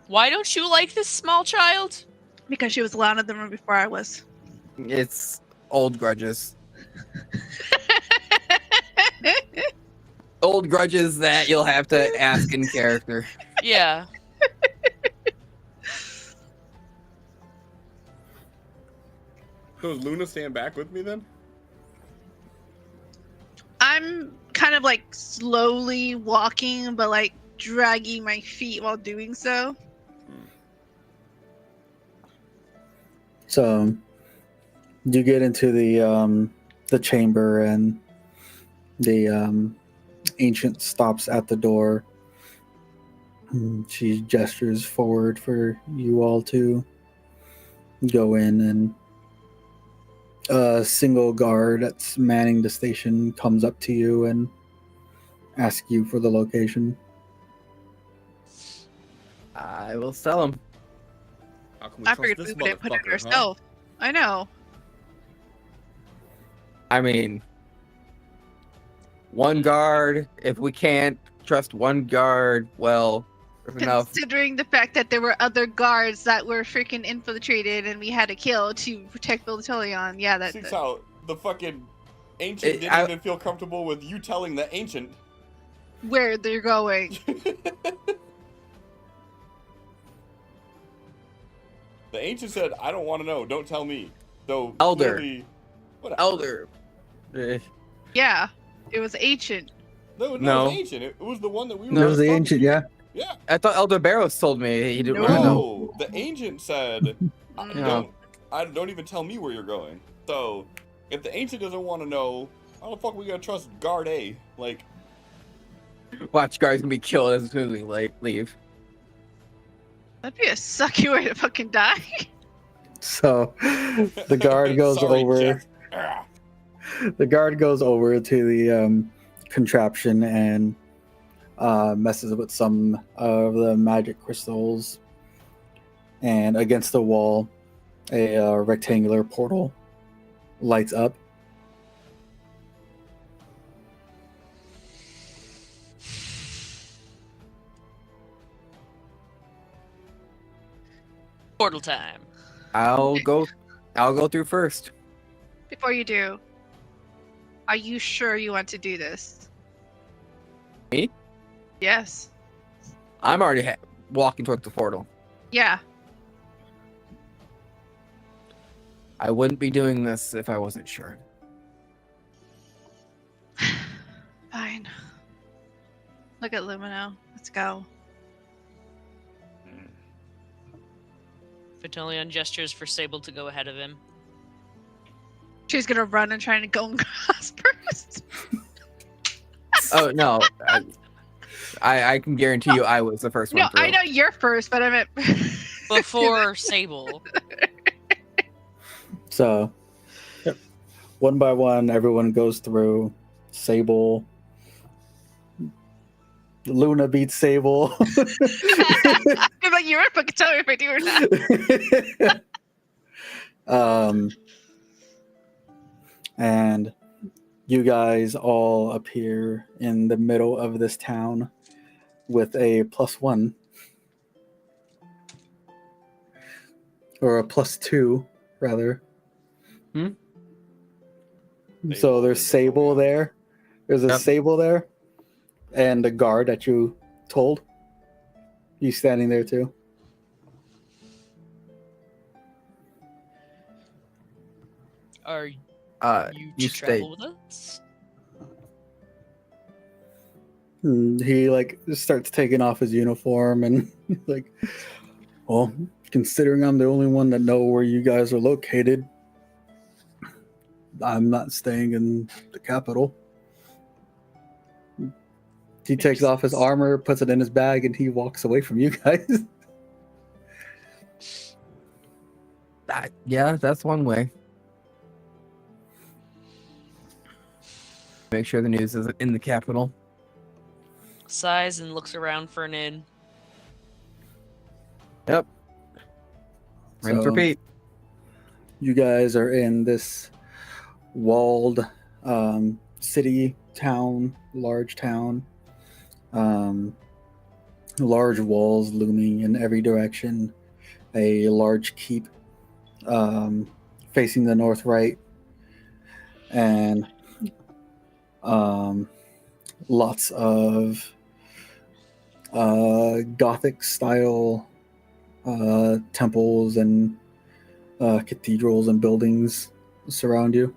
Why don't you like this small child? Because she was allowed in the room before I was. It's old grudges. Old grudges that you'll have to ask in character. Yeah. So is Luna staying back with me then? I'm kind of like slowly walking, but like dragging my feet while doing so. So you get into the chamber, and the ancient stops at the door. She gestures forward for you all to go in, and a single guard that's manning the station comes up to you and asks you for the location. I will sell him. How can we I trust figured this we wouldn't put it motherfucker, huh? ourselves. I know. I mean, one guard. If we can't trust one guard, well, if enough. Considering the fact that there were other guards that were freaking infiltrated and we had to kill to protect Viltolion. Yeah, that. Seems how the fucking ancient didn't even feel comfortable with you telling the ancient Where they're going. The ancient said, "I don't want to know. Don't tell me." So Elder. clearly, whatever. Elder. Yeah, it was ancient. No, it No. was ancient. It was the one that we were. That was just the talking ancient, to. yeah. Yeah. I thought Elder Barrows told me he didn't want to know. No, the ancient said, Yeah. don't even tell me where you're going." So, if the ancient doesn't want to know, how the fuck we gonna trust guard A? Like, Watch guards gonna be killed as soon as we leave. That'd be a sucky way to fucking die. So the guard goes Sorry, over. Jeff. Ah. The guard goes over to the contraption and messes with some of the magic crystals. And against the wall, a rectangular portal lights up. Portal time. I'll go through first. Before you do, are you sure you want to do this? Me? Yes. I'm already walking towards the portal. Yeah. I wouldn't be doing this if I wasn't sure. Fine. Look at Lumino. Let's go. Vitalion gestures for Sable to go ahead of him. She's gonna run and try to go across first. Oh no, I can guarantee you I was the first No, one through. I know you're first, but I meant Before Sable. So, yep. One by one, everyone goes through. Sable. Luna beats Sable. I'm like, you're fucking tell me if I do or not. And you guys all appear in the middle of this town with a +1. Or a +2, rather. So there's Sable there. There's a Yep. Sable there. And the guard that you told. He's standing there too. Are you you to stay. travel with us? He like starts taking off his uniform and like, well, considering I'm the only one that know where you guys are located, I'm not staying in the capital. He takes off his armor, puts it in his bag, and he walks away from you guys. Yeah, that's one way. Make sure the news is in the capital. Sighs and looks around for an inn. Yep. Rinse, So, repeat. you guys are in this walled city, town, large town. Large walls looming in every direction. A large keep facing the north right. And lots of Gothic style temples and cathedrals and buildings surround you.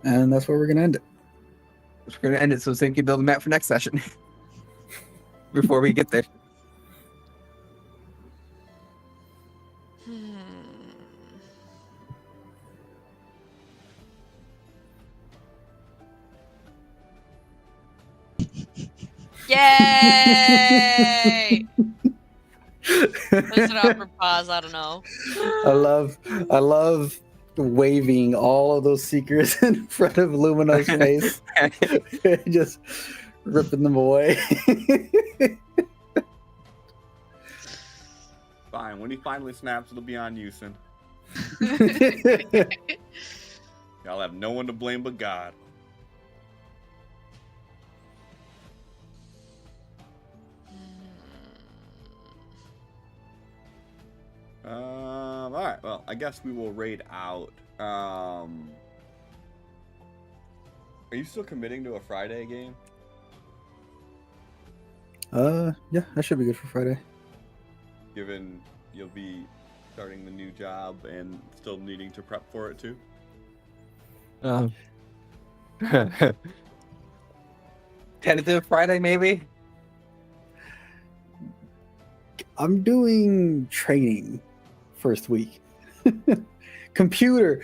And that's where we're gonna end it. We're gonna end it so Zane can build a map for next session. Before we get there. Yay! There's an awkward pause. I don't know. I love waving all of those seekers in front of Lumino's face, just ripping them away. Fine. When he finally snaps, it'll be on you, Sin. Y'all have no one to blame but God. All right. Well, I guess we will raid out. Are you still committing to a Friday game? Yeah, that should be good for Friday. Given you'll be starting the new job and still needing to prep for it too. Tentative Friday, maybe? I'm doing training first week. computer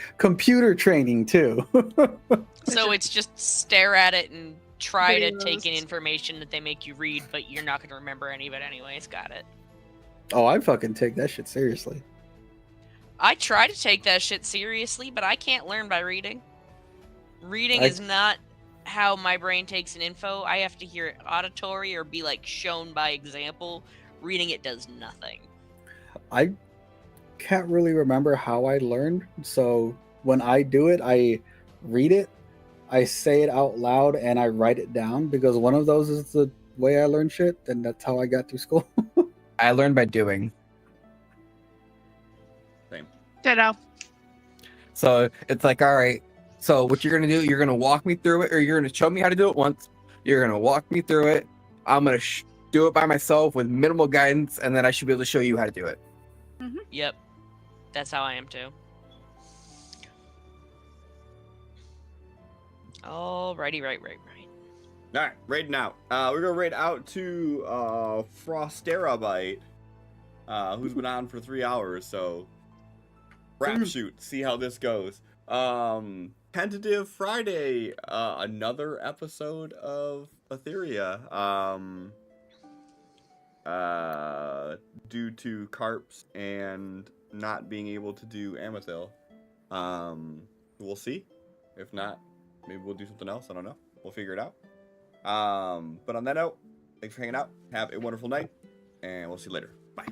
training too. So it's just stare at it and try to Videos. take in information that they make you read, but you're not going to remember any of it anyways. Got it. Oh, I fucking take that shit seriously. I try to take that shit seriously, but I can't learn by reading. Reading I- is not how my brain takes in info. I have to hear it auditory or be like shown by example. Reading it does nothing. I can't really remember how I learned, so when I do it, I read it, I say it out loud, and I write it down, because one of those is the way I learn shit, and that's how I got through school. I learned by doing. Same. Ditto. So it's like, all right, so what you're gonna do, you're gonna walk me through it, or you're gonna show me how to do it once. You're gonna walk me through it. I'm gonna do it by myself with minimal guidance, and then I should be able to show you how to do it. Yep. That's how I am too. Alrighty, right. All right, raiding out. We're gonna raid out to Frosterabite, who's been on for 3 hours. So, rap shoot. See how this goes. Tentative Friday. Another episode of Aetheria. Due to Carps and not being able to do Amathil. We'll see. If not, maybe we'll do something else. I don't know. We'll figure it out. But on that note, thanks for hanging out. Have a wonderful night, and we'll see you later. Bye.